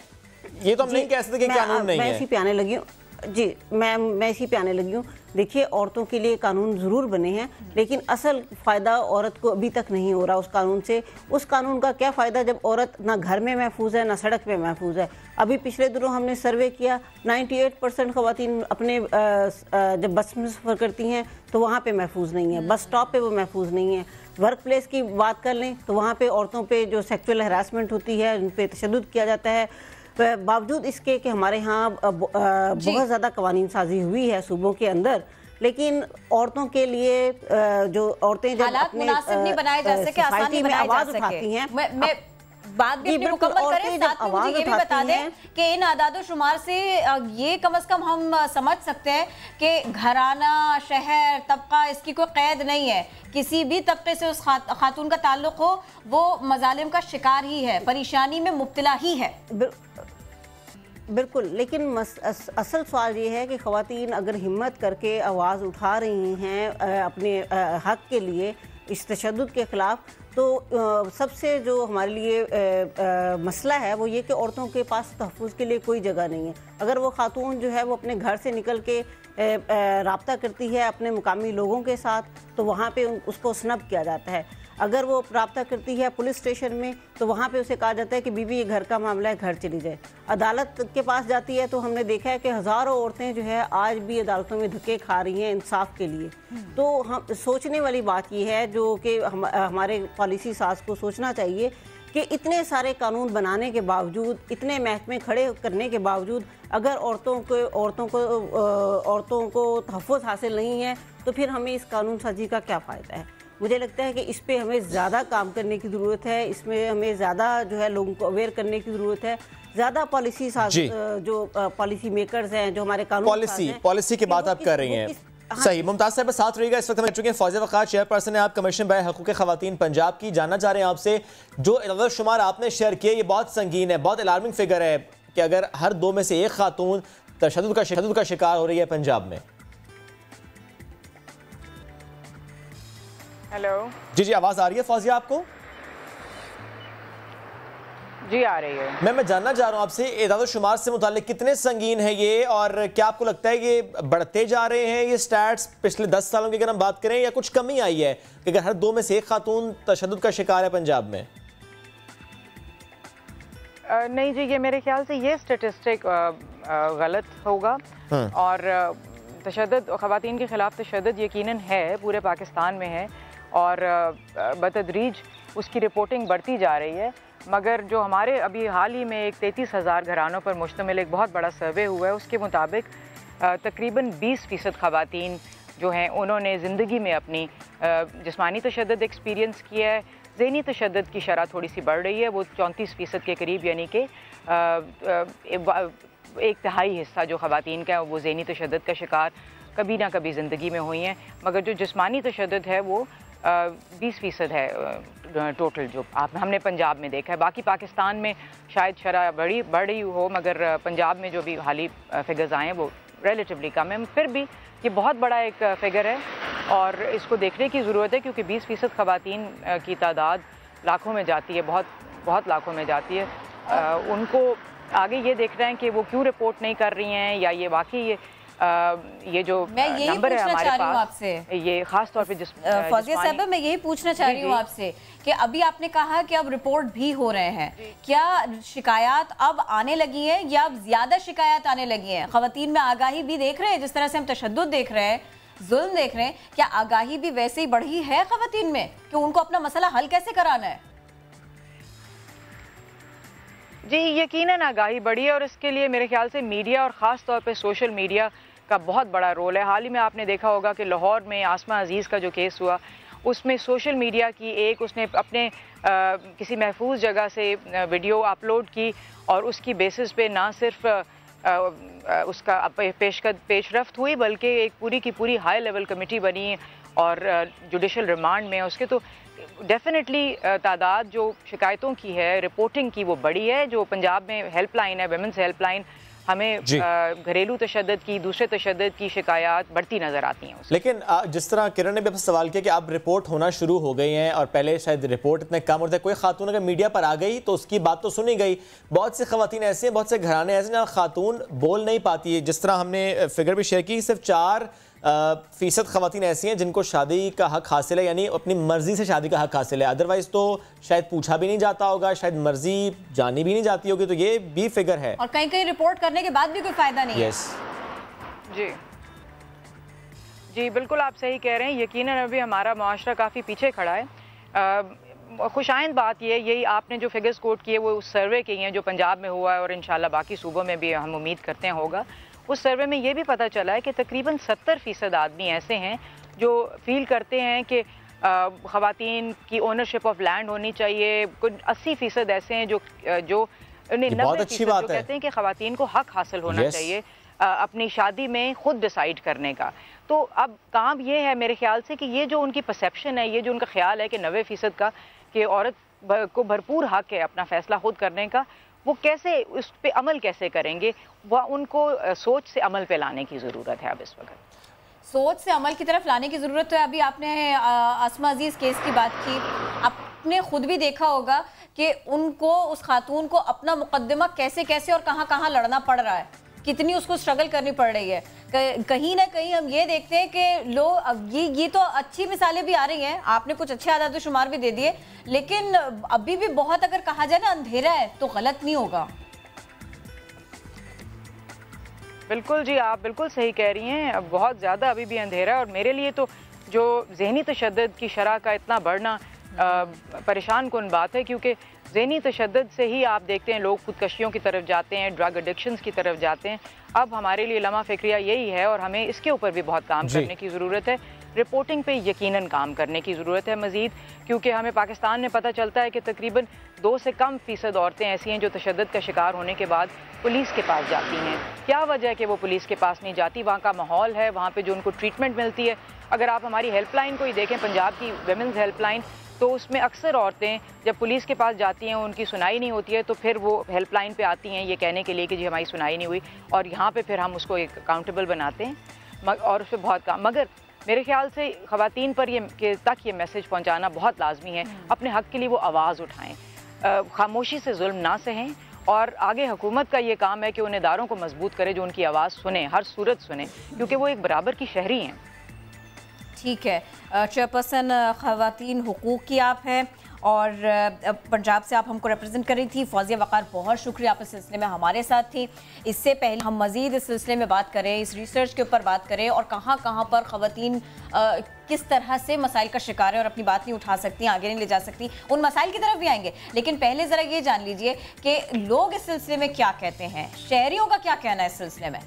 ये तो हम नहीं कह सकते कि कानून नहीं है। मैं इसी पे आने लगी हूँ जी, मैं इसी पे आने लगी हूँ। देखिए, औरतों के लिए कानून ज़रूर बने हैं, लेकिन असल फ़ायदा औरत को अभी तक नहीं हो रहा उस कानून से। उस कानून का क्या फ़ायदा जब औरत ना घर में महफूज है, ना सड़क पे महफूज है। अभी पिछले दिनों हमने सर्वे किया, 98% ख़वातीन अपने जब बस में सफ़र करती हैं तो वहाँ पे महफूज नहीं है, बस स्टॉप पे वो महफूज नहीं है। वर्क प्लेस की बात कर लें तो वहाँ पे औरतों पे जो सेक्सुअल हरासमेंट होती है, उन पर तशद्दुद किया जाता है। बावजूद इसके कि हमारे यहाँ बहुत ज़्यादा कवानीन साजी हुई है सूबों के अंदर, लेकिन औरतों के लिए जो औरतें जब अपने सोसाइटी में आवाज़ उठाती हैं, बात भी अपनी मुकम्मल करें, साथ में मुझे ये भी बता दें कि इन आदादो शुमार से ये कम से कम हम समझ सकते हैं कि घराना, शहर, तबका, इसकी कोई कैद नहीं है। किसी भी तबके से उस खातून का ताल्लुक हो, वो मजालिम का शिकार ही है, परेशानी में मुब्तला ही है। बिल्कुल, लेकिन असल सवाल ये है कि ख़वातीन अगर हिम्मत करके आवाज़ उठा रही हैं अपने हक़ के लिए, इस तशद्दुद के ख़िलाफ़, तो सबसे जो हमारे लिए मसला है वो ये कि औरतों के पास तहफ़्फ़ुज़ के लिए कोई जगह नहीं है। अगर वो खातून जो है वो अपने घर से निकल के राब्ता करती है अपने मुकामी लोगों के साथ, तो वहाँ पे उसको स्नब किया जाता है। अगर वो राब्ता करती है पुलिस स्टेशन में तो वहाँ पे उसे कहा जाता है कि बीबी ये घर का मामला है, घर चली जाए। अदालत के पास जाती है तो हमने देखा है कि हज़ारों औरतें जो है आज भी अदालतों में धक्के खा रही हैं इंसाफ के लिए। तो हम सोचने वाली बात ये है जो कि हमारे पॉलिसी साज को सोचना चाहिए कि इतने सारे कानून बनाने के बावजूद, इतने महकमे खड़े करने के बावजूद, अगर औरतों को तहफ़्फ़ुज़ हासिल नहीं है तो फिर हमें इस कानून साजी का क्या फ़ायदा है। मुझे लगता है कि इस पे हमें ज़्यादा काम करने की ज़रूरत है, इसमें हमें ज़्यादा जो है लोगों को अवेयर करने की ज़रूरत है, ज़्यादा पॉलिसी जो पॉलिसी मेकर्स हैं, जो हमारे कानून पॉलिसी की बात आप कर रही हैं। सही, मुमताज़ साहब साथ रहिएगा। इस वक्त हम चुके हैं फौजिया वक़ार, चेयरपर्सन है आप कमीशन बाय हकूक़ ख़वातीन पंजाब की। जानना चाह रहे हैं आपसे, जो इदाद शुमार आपने शेयर किए ये बहुत संगीन है, बहुत अलार्मिंग फिगर है कि अगर हर 2 में से 1 खातून तशद्दुद का शिकार हो रही है पंजाब में। हेलो जी, आवाज़ आ रही है फौजिया आपको? जी आ रही है। मैं जानना चाह रहा हूँ आपसे, इदाद शुमार से मुताल्लिक कितने संगीन है ये, और क्या आपको लगता है ये बढ़ते जा रहे हैं ये स्टैट्स पिछले 10 सालों की अगर हम बात करें, या कुछ कमी आई है कि अगर हर 2 में से 1 खातून तशद्दुद का शिकार है पंजाब में? नहीं जी, ये मेरे ख्याल से ये स्टेटिस्टिक गलत होगा। और तशद्दुद, ख़वातीन के ख़िलाफ़ तशद्दुद यकीनन है, पूरे पाकिस्तान में है और बतदरीज उसकी रिपोर्टिंग बढ़ती जा रही है। मगर जो हमारे अभी हाल ही में एक 33,000 घरानों पर मुश्तमिल एक बहुत बड़ा सर्वे हुआ है, उसके मुताबिक तकरीबन 20% ख़वातीन जो हैं उन्होंने ज़िंदगी में अपनी जिस्मानी तशद्दुद एक्सपीरियंस किया है। ज़हनी तशद्दुद की शरह थोड़ी सी बढ़ रही है, वो 34% के करीब, यानी कि 1/3 हिस्सा जो ख़वातीन का है वो ज़हनी तशद्दुद का शिकार कभी ना कभी ज़िंदगी में हुई हैं। मगर जो जिस्मानी तशद्दुद है वो 20% है टोटल, जो हमने पंजाब में देखा है। बाकी पाकिस्तान में शायद शरह बढ़ रही हो, मगर पंजाब में जो भी हाली फिगर्स आए हैं वो रिलेटिवली कम है। फिर भी ये बहुत बड़ा एक फिगर है और इसको देखने की ज़रूरत है, क्योंकि 20% ख़वातीन की तादाद लाखों में जाती है, बहुत लाखों में जाती है। उनको आगे ये देख रहे हैं कि वो क्यों रिपोर्ट नहीं कर रही हैं, या ये वाकई ये ये जो नंबर है हमारे पास आपसे, ये खास तौर पे फौजिया साहब मैं यही पूछना चाह रही हूँ आपसे कि अभी आपने कहा कि अब रिपोर्ट भी हो रहे हैं, क्या शिकायत अब आने लगी हैं या अब ज्यादा शिकायत आने लगी हैं? खवातीन में आगाही भी देख रहे हैं, जिस तरह से हम तशद्दुद देख रहे हैं, जुल्म देख रहे हैं, क्या आगाही भी वैसे ही बढ़ी है खवातीन में कि उनको अपना मसला हल कैसे कराना है? जी यकीनन आगाही बढ़ी है और इसके लिए मेरे ख्याल से मीडिया और ख़ास तौर पे सोशल मीडिया का बहुत बड़ा रोल है। हाल ही में आपने देखा होगा कि लाहौर में आसमा अजीज़ का जो केस हुआ, उसमें सोशल मीडिया की उसने अपने किसी महफूज जगह से वीडियो अपलोड की और उसकी बेसिस पे ना सिर्फ उसका पेशरफ्त हुई बल्कि एक पूरी की पूरी हाई लेवल कमेटी बनी और जुडिशल रिमांड में उसके। तो डेफिनेटली तादाद जो शिकायतों की है, रिपोर्टिंग की, वो बड़ी है। जो पंजाब में हेल्पलाइन है, वुमेन्स हेल्पलाइन, हमें घरेलू तशद्दुद की, दूसरे तशद्दुद की शिकायत बढ़ती नजर आती हैं। लेकिन जिस तरह किरण ने भी आपसे सवाल किया कि अब रिपोर्ट होना शुरू हो गई हैं और पहले शायद रिपोर्ट इतने कम होते, कोई खातून अगर मीडिया पर आ गई तो उसकी बात तो सुनी गई। बहुत सी खवातीन ऐसी हैं, बहुत से घराने ऐसे जहाँ खातून बोल नहीं पाती है। जिस तरह हमने फिगर भी शेयर की, सिर्फ 4% खवातीन ऐसी हैं जिनको शादी का हक हासिल है, यानी अपनी मर्जी से शादी का हक हासिल है। अदरवाइज तो शायद पूछा भी नहीं जाता होगा, शायद मर्जी जानी भी नहीं जाती होगी। तो ये भी फिगर है और कहीं कहीं रिपोर्ट करने के बाद भी कोई फायदा नहीं है। जी बिल्कुल आप सही कह रहे हैं। यकीनन अभी हमारा मुआशरा काफ़ी पीछे खड़ा है। खुशाइंद बात यही आपने जो फिगर्स कोट किए वो उस सर्वे के हैं जो पंजाब में हुआ है और इंशाल्लाह बाकी सूबों में भी हम उम्मीद करते हैं होगा। उस सर्वे में ये भी पता चला है कि तकरीबन 70% आदमी ऐसे हैं जो फील करते हैं कि ख़वातीन की ओनरशिप ऑफ लैंड होनी चाहिए। कुछ 80% ऐसे हैं जो 90% जो कहते हैं कि ख़वातीन को हक हासिल होना चाहिए अपनी शादी में खुद डिसाइड करने का। तो अब काम ये है मेरे ख्याल से कि ये जो उनकी परसेप्शन है, ये जो उनका ख्याल है कि 90% का कि औरत को भरपूर हक है अपना फ़ैसला खुद करने का, वो कैसे उस पर अमल कैसे करेंगे, वह उनको सोच से अमल पे लाने की ज़रूरत है। अब इस वक्त सोच से अमल की तरफ लाने की ज़रूरत है। अभी आपने आसमा अजीज़ केस की बात की, आपने खुद भी देखा होगा कि उनको, उस खातून को अपना मुकदमा कैसे कैसे और कहाँ कहाँ लड़ना पड़ रहा है, कितनी उसको स्ट्रगल करनी पड़ रही है। कहीं ना कहीं हम ये देखते हैं कि लोग ये तो अच्छी मिसालें भी आ रही हैं, आपने कुछ अच्छे आदात शुमार भी दे दिए, लेकिन अभी भी बहुत अगर कहा जाए ना अंधेरा है तो गलत नहीं होगा। बिल्कुल जी, आप बिल्कुल सही कह रही हैं, बहुत ज़्यादा अभी भी अंधेरा है। और मेरे लिए तो जो ज़हनी तशद्दुद की शरह का इतना बढ़ना परेशान कुन बात है, क्योंकि ज़हनी तशद्दुद से ही आप देखते हैं लोग खुदकशियों की तरफ जाते हैं, ड्रग एडिक्शंस की तरफ जाते हैं। अब हमारे लिए लम्हा फ़िक्रिया यही है और हमें इसके ऊपर भी बहुत काम करने की ज़रूरत है। रिपोर्टिंग पे यकीनन काम करने की ज़रूरत है मज़ीद, क्योंकि हमें पाकिस्तान में पता चलता है कि तकरीबन 2 से कम फ़ीसद औरतें ऐसी हैं जो तशद्दुद का शिकार होने के बाद पुलिस के पास जाती हैं। क्या वजह है कि वो पुलिस के पास नहीं जाती? वहाँ का माहौल है, वहाँ पे जो उनको ट्रीटमेंट मिलती है। अगर आप हमारी हेल्पलाइन को ही देखें, पंजाब की वुमेन्स हेल्पलाइन, तो उसमें अक्सर औरतें जब पुलिस के पास जाती हैं, उनकी सुनाई नहीं होती है, तो फिर वो हेल्पलाइन पे आती हैं ये कहने के लिए कि जी हमारी सुनाई नहीं हुई, और यहाँ पे फिर हम उसको एक अकाउंटेबल बनाते हैं और उस पर बहुत काम। मगर मेरे ख्याल से ख़वातीन पर तक ये मैसेज पहुँचाना बहुत लाजमी है, अपने हक़ के लिए वो आवाज़ उठाएँ, खामोशी से जुल्म ना सहें। और आगे हुकूमत का ये काम है कि उन इदारों को मजबूत करे जो उनकी आवाज़ सुने, हर सूरत सुने, क्योंकि वो एक बराबर की शहरी हैं। ठीक है, चेयरपर्सन ख़वातीन हुकूक़ की आप हैं और पंजाब से आप हमको रिप्रेजेंट कर रही थी। फौजिया वक़ार, बहुत शुक्रिया, आप इस सिलसिले में हमारे साथ थी। इससे पहले हम मज़ीद इस सिलसिले में बात करें, इस रिसर्च के ऊपर बात करें और कहाँ कहाँ पर ख़वातीन किस तरह से मसाइल का शिकार है और अपनी बात नहीं उठा सकती, आगे नहीं ले जा सकती, उन मसाइल की तरफ भी आएंगे। लेकिन पहले ज़रा ये जान लीजिए कि लोग इस सिलसिले में क्या कहते हैं, शहरियों का क्या कहना है इस सिलसिले में।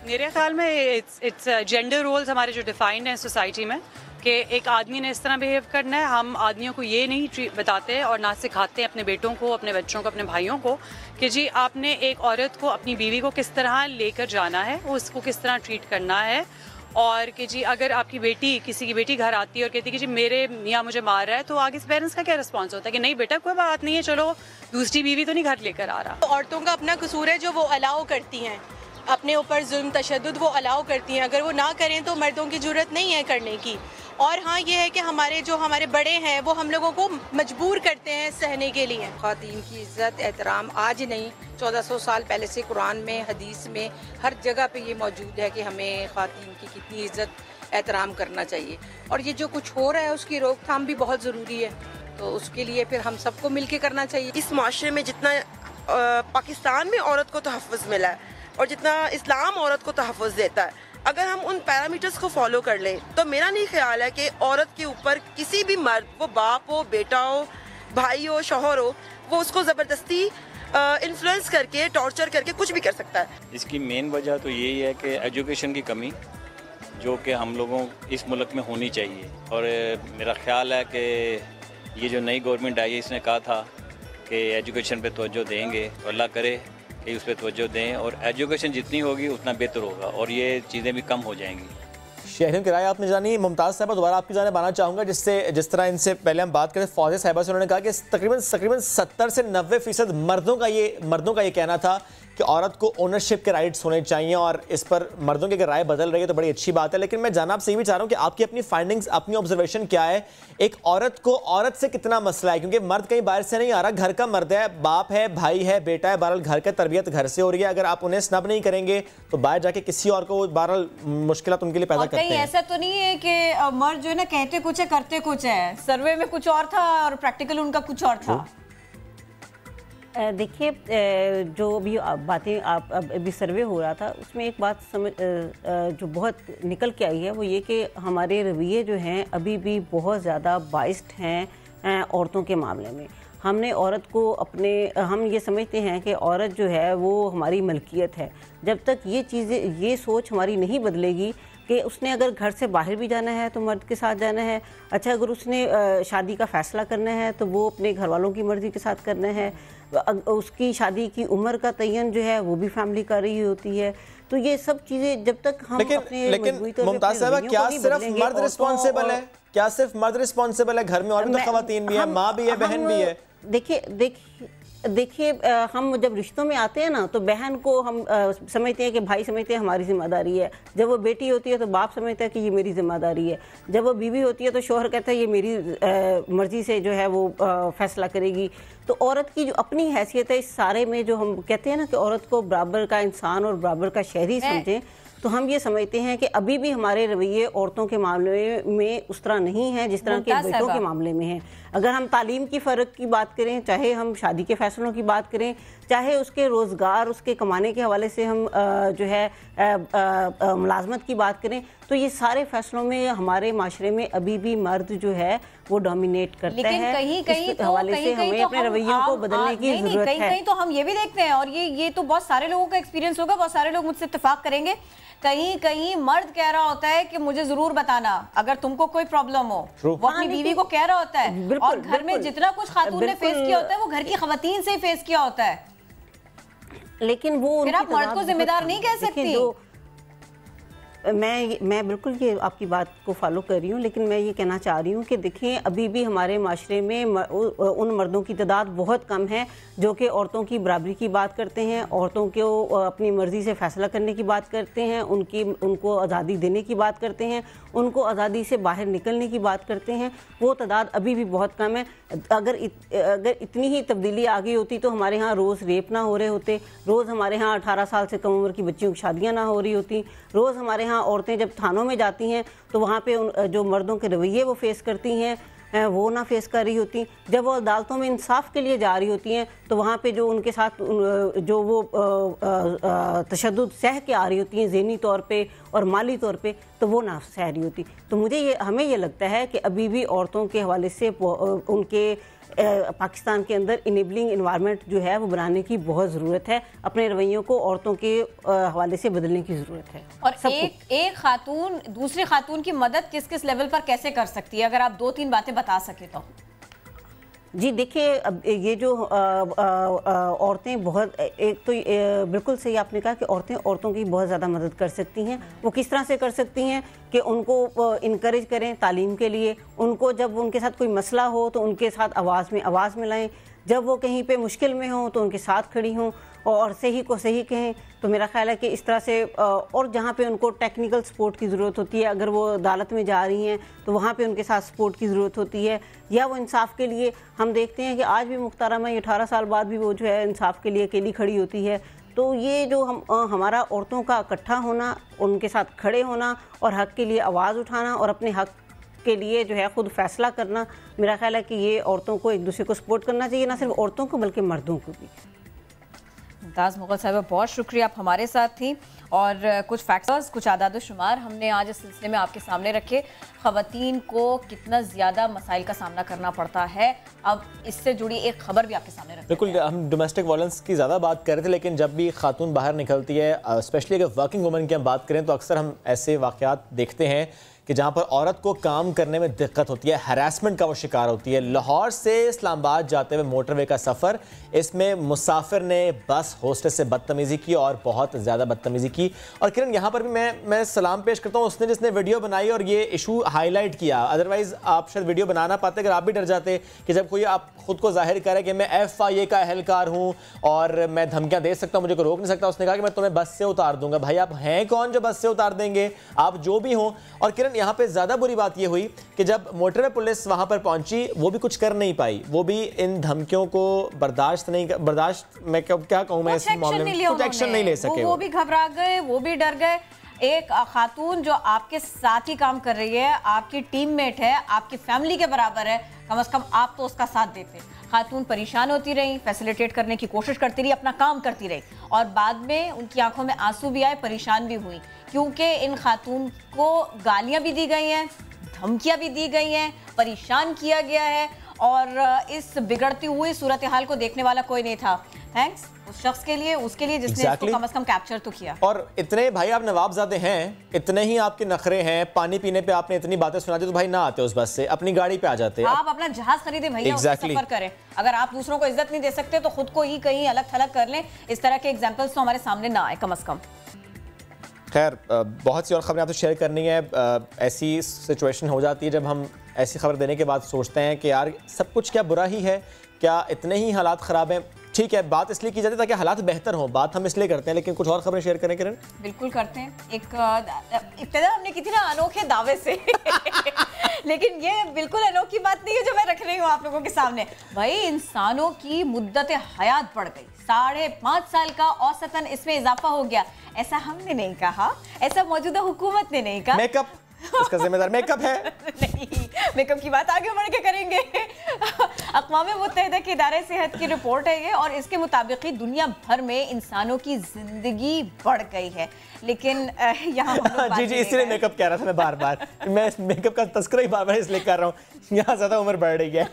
मेरे ख्याल में इट्स जेंडर रोल्स हमारे जो डिफाइंड हैं सोसाइटी में कि एक आदमी ने इस तरह बिहेव करना है। हम आदमियों को ये नहीं बताते और ना सिखाते अपने बेटों को, अपने बच्चों को, अपने भाइयों को कि जी आपने एक औरत को, अपनी बीवी को किस तरह लेकर जाना है, उसको किस तरह ट्रीट करना है। और कि जी अगर आपकी बेटी, किसी की बेटी घर आती है और कहती है कि जी मेरे मियाँ मुझे मार रहा है, तो आगे से पेरेंट्स का क्या रिस्पॉन्स होता है कि नहीं बेटा कोई बात नहीं है, चलो दूसरी बीवी तो नहीं घर लेकर आ रहा। तो औरतों का अपना कसूर है जो वो अलाउ करती हैं, अपने ऊपर जुल्म तशद्दुद वो अलाउ करती हैं। अगर वो ना करें तो मर्दों की ज़रूरत नहीं है करने की। और हाँ ये है कि हमारे बड़े हैं वो हम लोगों को मजबूर करते हैं सहने के लिए। ख़वातीन की इज़्ज़त एहतराम आज नहीं 1400 साल पहले से कुरान में, हदीस में, हर जगह पे ये मौजूद है कि हमें ख़वातीन की कितनी इज़्ज़त एहतराम करना चाहिए। और ये जो कुछ हो रहा है उसकी रोकथाम भी बहुत ज़रूरी है, तो उसके लिए फिर हम सबको मिल के करना चाहिए। इस माशरे में जितना पाकिस्तान में औरत को तहफ़्फ़ुज़ मिला है और जितना इस्लाम औरत को तहफ़्फ़ुज़ देता है, अगर हम उन पैरामीटर्स को फॉलो कर लें तो मेरा नहीं ख्याल है कि औरत के ऊपर किसी भी मर्द, वो बाप हो, बेटा हो, भाई हो, शौहर हो, वो उसको ज़बरदस्ती इन्फ्लुएंस करके, टॉर्चर करके कुछ भी कर सकता है। इसकी मेन वजह तो यही है कि एजुकेशन की कमी जो कि हम लोगों इस मुल्क में होनी चाहिए। और मेरा ख्याल है कि ये जो नई गवर्नमेंट आई है इसने कहा था कि एजुकेशन पे तवज्जो देंगे, तो अल्लाह करे कि उस पर तवज्जो दें और एजुकेशन जितनी होगी उतना बेहतर होगा और ये चीज़ें भी कम हो जाएंगी। शहरियों की राय आपने जानी। मुमताज़ साहबा, दोबारा आपकी जानिब आना चाहूँगा, जिस तरह इनसे पहले हम बात करें फौजे साहिबा से, उन्होंने कहा कि तकरीबन 70 से 90% मर्दों का ये कहना था कि औरत को ओनरशिप के राइट्स होने चाहिए और इस पर मर्दों की अगर राय बदल रही है तो बड़ी अच्छी बात है। लेकिन मैं जानना आपसे ये भी चाह रहा हूँ कि आपकी अपनी फाइंडिंग्स, अपनी ऑब्जर्वेशन क्या है, एक औरत को औरत से कितना मसला है, क्योंकि मर्द कहीं बाहर से नहीं आ रहा, घर का मर्द है, बाप है, भाई है, बेटा है, बहरहाल घर का तरबियत घर से हो रही है। अगर आप उन्हें स्नब नहीं करेंगे तो बाहर जाके किसी और को बहरहाल मुश्किलात उनके लिए पैदा करते हैं। कहीं ऐसा तो नहीं है कि मर्द जो है ना कहते कुछ है करते कुछ है, सर्वे में कुछ और था और प्रैक्टिकल उनका कुछ और था। देखिए, जो भी बातें आप अभी सर्वे हो रहा था उसमें एक बात जो बहुत निकल के आई है वो ये कि हमारे रवैये जो हैं अभी भी बहुत ज़्यादा बाइस्ड हैं औरतों के मामले में। हमने औरत को हम ये समझते हैं कि औरत जो है वो हमारी मलकियत है। जब तक ये सोच हमारी नहीं बदलेगी कि उसने अगर घर से बाहर भी जाना है तो मर्द के साथ जाना है, अच्छा अगर उसने शादी का फ़ैसला करना है तो वो अपने घर वालों की मर्ज़ी के साथ करना है, उसकी शादी की उम्र का तयन जो है वो भी फैमिली कर रही होती है। तो ये सब चीज़ें जब तक हम लेकिन मुमताज़ साहबा, क्या सिर्फ मर्द रिस्पॉन्सिबल है? क्या सिर्फ मर्द रिस्पॉन्सिबल है? घर में और भी तो ख़वातीन भी है, माँ भी है, बहन भी है। देखिए हम जब रिश्तों में आते हैं ना तो बहन को हम समझते हैं कि भाई समझते हैं हमारी जिम्मेदारी है। जब वो बेटी होती है तो बाप समझता है कि ये मेरी जिम्मेदारी है। जब वो बीवी होती है तो शौहर कहता है ये मेरी मर्जी से जो है वो फैसला करेगी। तो औरत की जो अपनी हैसियत है इस सारे में, जो हम कहते हैं ना कि औरत को बराबर का इंसान और बराबर का शहरी समझें, तो हम ये समझते हैं कि अभी भी हमारे रवैये औरतों के मामले में उस तरह नहीं है जिस तरह के बेटों के मामले में है। अगर हम तालीम की फ़र्क की बात करें, चाहे हम शादी के फ़ैसलों की बात करें, चाहे उसके रोज़गार, उसके कमाने के हवाले से हम जो है मुलाजमत की बात करें, तो ये सारे फैसलों में हमारे माशरे में अभी भी मर्द जो है वो डोमिनेट करता है। कहीं हवाले से हमें अपने रवैयों को बदलने की ज़रूरत है। कहीं तो हम ये भी देखते हैं, और ये तो बहुत सारे लोगों का एक्सपीरियंस होगा, बहुत सारे लोग मुझसे इत्तेफाक करेंगे, कहीं मर्द कह रहा होता है कि मुझे जरूर बताना अगर तुमको कोई प्रॉब्लम हो। वो अपनी बीवी को कह रहा होता है, और घर में जितना कुछ खातून ने फेस किया होता है वो घर की खवातीन से ही फेस किया होता है। लेकिन वो फिर आप मर्द को जिम्मेदार नहीं कह सकती। मैं बिल्कुल ये आपकी बात को फॉलो कर रही हूँ, लेकिन मैं ये कहना चाह रही हूँ कि देखिए अभी भी हमारे माशरे में उन मर्दों की तादाद बहुत कम है जो कि औरतों की बराबरी की बात करते हैं, औरतों को अपनी मर्ज़ी से फ़ैसला करने की बात करते हैं, उनको आज़ादी देने की बात करते हैं, उनको आज़ादी से बाहर निकलने की बात करते हैं। वो तादाद अभी भी बहुत कम है। अगर इतनी ही तब्दीली आ गई होती तो हमारे यहाँ रोज़ रेप ना हो रहे होते, रोज़ हमारे यहाँ 18 साल से कम उम्र की बच्चियों की शादियाँ ना हो रही होती, रोज़ हमारे औरतें जब थानों में जाती हैं तो वहाँ पे जो मर्दों के रवैये वो फेस करती हैं वो ना फेस कर रही होती। जब वो अदालतों में इंसाफ के लिए जा रही होती हैं तो वहाँ पे जो उनके साथ जो वो तशद्दुद सह के आ रही होती हैं ज़हनी तौर पे और माली तौर पे, तो वो ना सह रही होती। तो हमें ये लगता है कि अभी भी औरतों के हवाले से उनके पाकिस्तान के अंदर इनेबलिंग इन्वायरमेंट जो है वो बनाने की बहुत ज़रूरत है। अपने रवैयों को औरतों के हवाले से बदलने की ज़रूरत है। और एक खातून दूसरी खातून की मदद किस किस लेवल पर कैसे कर सकती है, अगर आप 2-3 बातें बता सके तो। जी देखिए, अब ये जो औरतें बहुत, एक तो बिल्कुल सही आपने कहा कि औरतों की बहुत ज़्यादा मदद कर सकती हैं। वो किस तरह से कर सकती हैं कि उनको इनकरेज करें तालीम के लिए, उनको जब उनके साथ कोई मसला हो तो उनके साथ आवाज़ में लाएं, जब वो कहीं पे मुश्किल में हों तो उनके साथ खड़ी हों, और सही को सही कहें। तो मेरा ख्याल है कि इस तरह से और जहाँ पे उनको टेक्निकल सपोर्ट की ज़रूरत होती है, अगर वो अदालत में जा रही हैं तो वहाँ पे उनके साथ सपोर्ट की ज़रूरत होती है, या वो इंसाफ के लिए हम देखते हैं कि आज भी मुख्तारमा 18 साल बाद भी वो जो है इंसाफ के लिए अकेली खड़ी होती है। तो ये जो हमारा औरतों का इकट्ठा होना, उनके साथ खड़े होना और हक़ के लिए आवाज़ उठाना और अपने हक़ के लिए जो है ख़ुद फैसला करना, मेरा ख्याल है कि ये औरतों को एक दूसरे को सपोर्ट करना चाहिए, ना सिर्फ औरतों को बल्कि मर्दों को भी। मुमताज़ मुग़ल साहिबा, बहुत शुक्रिया, आप हमारे साथ थी और कुछ फैक्टर्स, कुछ आदाद शुमार हमने आज इस सिलसिले में आपके सामने रखे। ख़वातीन को कितना ज़्यादा मसाइल का सामना करना पड़ता है, अब इससे जुड़ी एक खबर भी आपके सामने रखते हैं। बिल्कुल, हम डोमेस्टिक वायलेंस की ज़्यादा बात कर रहे थे, लेकिन जब भी खातून बाहर निकलती है, स्पेशली अगर वर्किंग वुमेन की हम बात करें, तो अक्सर हम ऐसे वाक़यात देखते हैं कि जहाँ पर औरत को काम करने में दिक्कत होती है, हरासमेंट का वो शिकार होती है। लाहौर से इस्लामाबाद जाते हुए मोटरवे का सफ़र, इसमें मुसाफिर ने बस होस्टेस से बदतमीज़ी की और बहुत ज़्यादा बदतमीज़ी की। और किरण, यहाँ पर भी मैं सलाम पेश करता हूँ उसने जिसने वीडियो बनाई और ये इशू हाईलाइट किया। अदरवाइज़ आप शायद वीडियो बनाना पाते अगर आप भी डर जाते कि जब कोई आप खुद को जाहिर करे कि मैं FIA का एहलकार हूँ और मैं धमकियाँ दे सकता हूँ, मुझे कोई रोक नहीं सकता। उसने कहा कि मैं तुम्हें बस से उतार दूंगा। भाई, आप हैं कौन जो बस से उतार देंगे? आप जो भी हों। और किरण, यहाँ पे ज़्यादा बुरी बात ये हुई कि जब मोटरवे पुलिस वहाँ पर पहुँची, वो भी कुछ कर नहीं पाई। वो भी इन धमकियों को बर्दाश्त मैं क्या कहूँ, मैं इस मामले में कुछ एक्शन नहीं ले सके। वो भी घबरा गए, वो भी डर गए। एक खातून जो आपके साथ ही काम कर रही है, आपकी टीममेट है, आपकी फैमिली के बराबर है, कम से कम आप तो उसका साथ देते। खातून परेशान होती रही, फैसिलिटेट करने की कोशिश करती रही, अपना काम करती रही, और बाद में उनकी आंखों में आंसू भी आए, परेशान भी हुई, क्योंकि इन खातून को गालियां भी दी गई हैं, धमकियां भी दी गई हैं, परेशान किया गया है, और इस बिगड़ती हुई सूरत हाल को देखने वाला कोई नहीं था। थैंक्स उस शख्स के लिए, उसके लिए जिसने इसको कम से कम कैप्चर तो किया। और इतने भाई आप नवाबजादे हैं, इतने ही आपके नखरे हैं, पानी पीने पे आपने इतनी बातें सुना दी, तो भाई ना आते उस बस से, अपनी गाड़ी पे आ जाते। आप अपना जहाज खरीदे भैया, उससे सफर करें। अगर आप दूसरों को इज्जत नहीं दे सकते तो खुद को ही कहीं अलग थलग कर लें। इस तरह के एग्जाम्पल्स तो हमारे सामने ना आए कम से कम। खैर, बहुत सी और खबरें आपसे शेयर करनी है। ऐसी सिचुएशन हो जाती है जब हम ऐसी खबर देने के बाद सोचते हैं कि यार सब कुछ क्या बुरा ही है, क्या इतने ही हालात ख़राब हैं। ठीक है, बात इसलिए की जाती है ताकि हालात बेहतर हों, बात हम इसलिए करते हैं, लेकिन कुछ और खबरें शेयर करें किरण। बिल्कुल करते हैं। एक इब्तिदा हमने की थी ना अनोखे दावे से लेकिन ये बिल्कुल अनोखी बात नहीं है जो मैं रख रही हूँ आप लोगों के सामने। भाई, इंसानों की मुद्दत हयात बढ़ गई, 5.5 साल का औसतन इसमें इजाफा हो गया। ऐसा हमने नहीं कहा, ऐसा मौजूदा हुकूमत ने नहीं कहा। मेकअप इसका जिम्मेदार मेकअप है। नहीं, मेकअप की बात आगे बढ़ के करेंगे। अक़वाम मुत्तहिदा के इदारे सेहत की रिपोर्ट है ये, और इसके मुताबिक ही दुनिया भर में इंसानों की जिंदगी बढ़ गई है। लेकिन यहाँ जी इसलिए मेकअप कह रहा था मैं बार-बार, मैं मेकअप का तस्करा ही बार-बार इसलिए कर रहा हूँ, यहाँ ज़्यादा उम्र बढ़ रही है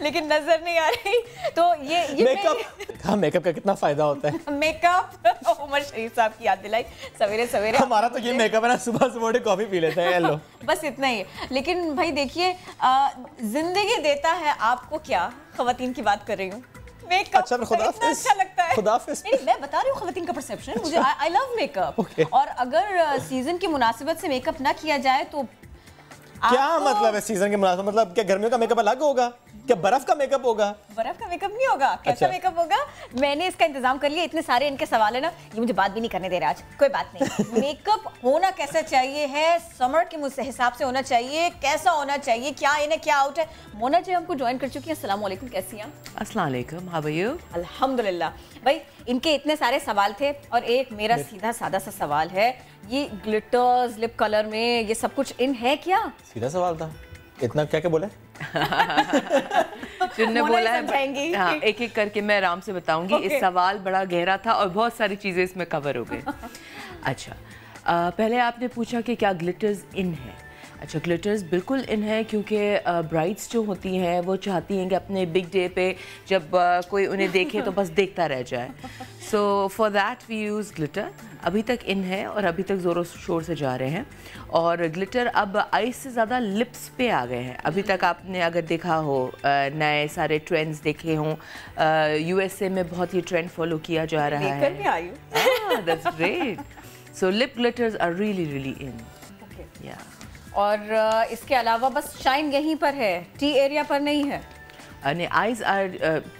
लेकिन नजर नहीं आ रही। तो ये मेकअप, हाँ, मेकअप का कितना फायदा होता है। मेकअप उमर शरीफ साहब की याद दिलाई सवेरे सवेरे। हमारा तो ये मेकअप है ना, सुबह सुबह कॉफी पी लेते हैं, लो बस इतना ही है। लेकिन भाई देखिए, जिंदगी देता है आपको क्या, खवातीन की बात कर रही हूँ। मेकअप अच्छा लगता है। नहीं, मैं बता रही हूँ खवातीन का परसेप्शन, मुझे आई लव मेकअप। और अगर सीजन की मुनासिबत से मेकअप ना किया जाए तो क्या मतलब है सीजन के मुनासिबत? मतलब क्या गर्मियों का मेकअप अलग होगा? क्या बर्फ का मेकअप होगा? बर्फ का मेकअप नहीं होगा। कैसा मेकअप होगा? मैंने इसका इंतजाम कर लिया। इतने सारे इनके सवाल है ना, ये मुझे बात भी नहीं करने दे रहे आज। कोई बात नहीं। मेकअप होना कैसा चाहिए है, समर के मुझसे हिसाब से होना चाहिए, कैसा होना चाहिए, क्या इन है क्या आउट है। मोना जी हमको ज्वाइन कर चुकी है। अस्सलाम वालेकुम, कैसी हैं? अस्सलाम वालेकुम, हाउ आर यू? अल्हम्दुलिल्लाह। भाई, इनके इतने सारे सवाल थे और एक मेरा सीधा सादा सा सवाल है, ये ग्लिटर्स, लिप कलर में ये सब कुछ इन है क्या? सीधा सवाल था, इतना क्या क्या बोले? जिनने बोला है, हाँ, एक एक करके मैं आराम से बताऊंगी। इस सवाल बड़ा गहरा था और बहुत सारी चीज़ें इसमें कवर हो गई। अच्छा, पहले आपने पूछा कि क्या ग्लिटर्स इन है। अच्छा, ग्लिटर्स बिल्कुल इन है, क्योंकि ब्राइड्स जो होती हैं वो चाहती हैं कि अपने बिग डे पे जब कोई उन्हें देखे तो बस देखता रह जाए। So for that we use glitter. अभी तक इन है और अभी तक ज़ोरों शोर से जा रहे हैं। और ग्लिटर अब आइस से ज़्यादा लिप्स पे आ गए हैं। अभी तक आपने अगर देखा हो, नए सारे ट्रेंड्स देखे हों, USA में बहुत ही ट्रेंड फॉलो किया जा रहा है। That's great. So lip glitters are really really in. और इसके अलावा बस शाइन यहीं पर है, टी एरिया पर नहीं है। आईज आर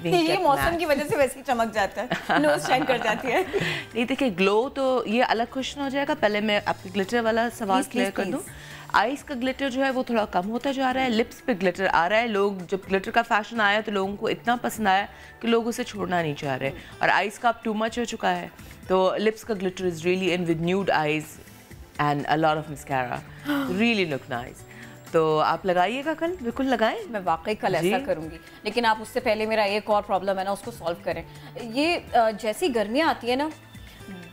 ये मौसम की वजह से वैसे ही चमक जाता है, नोज शाइन कर जाती है। नहीं देखिए, ग्लो तो ये अलग क्वेश्चन हो जाएगा। पहले मैं आपके ग्लिटर वाला सवाल क्लियर कर दूं। आइस का ग्लिटर जो है वो थोड़ा कम होता जा रहा है, लिप्स पे ग्लिटर आ रहा है। लोग जब ग्लिटर का फैशन आया तो लोगों को इतना पसंद आया कि लोग उसे छोड़ना नहीं चाह रहे, और आइस का अब टू मच हो चुका है। तो लिप्स का glitter is really in with nude eyes and a lot of mascara, really look nice. तो आप लगाइएगा कल, बिल्कुल लगाएं। मैं वाकई कल ऐसा करूंगी, लेकिन आप उससे पहले मेरा एक और प्रॉब्लम है ना, उसको सॉल्व करें। ये जैसी गर्मियाँ आती है ना,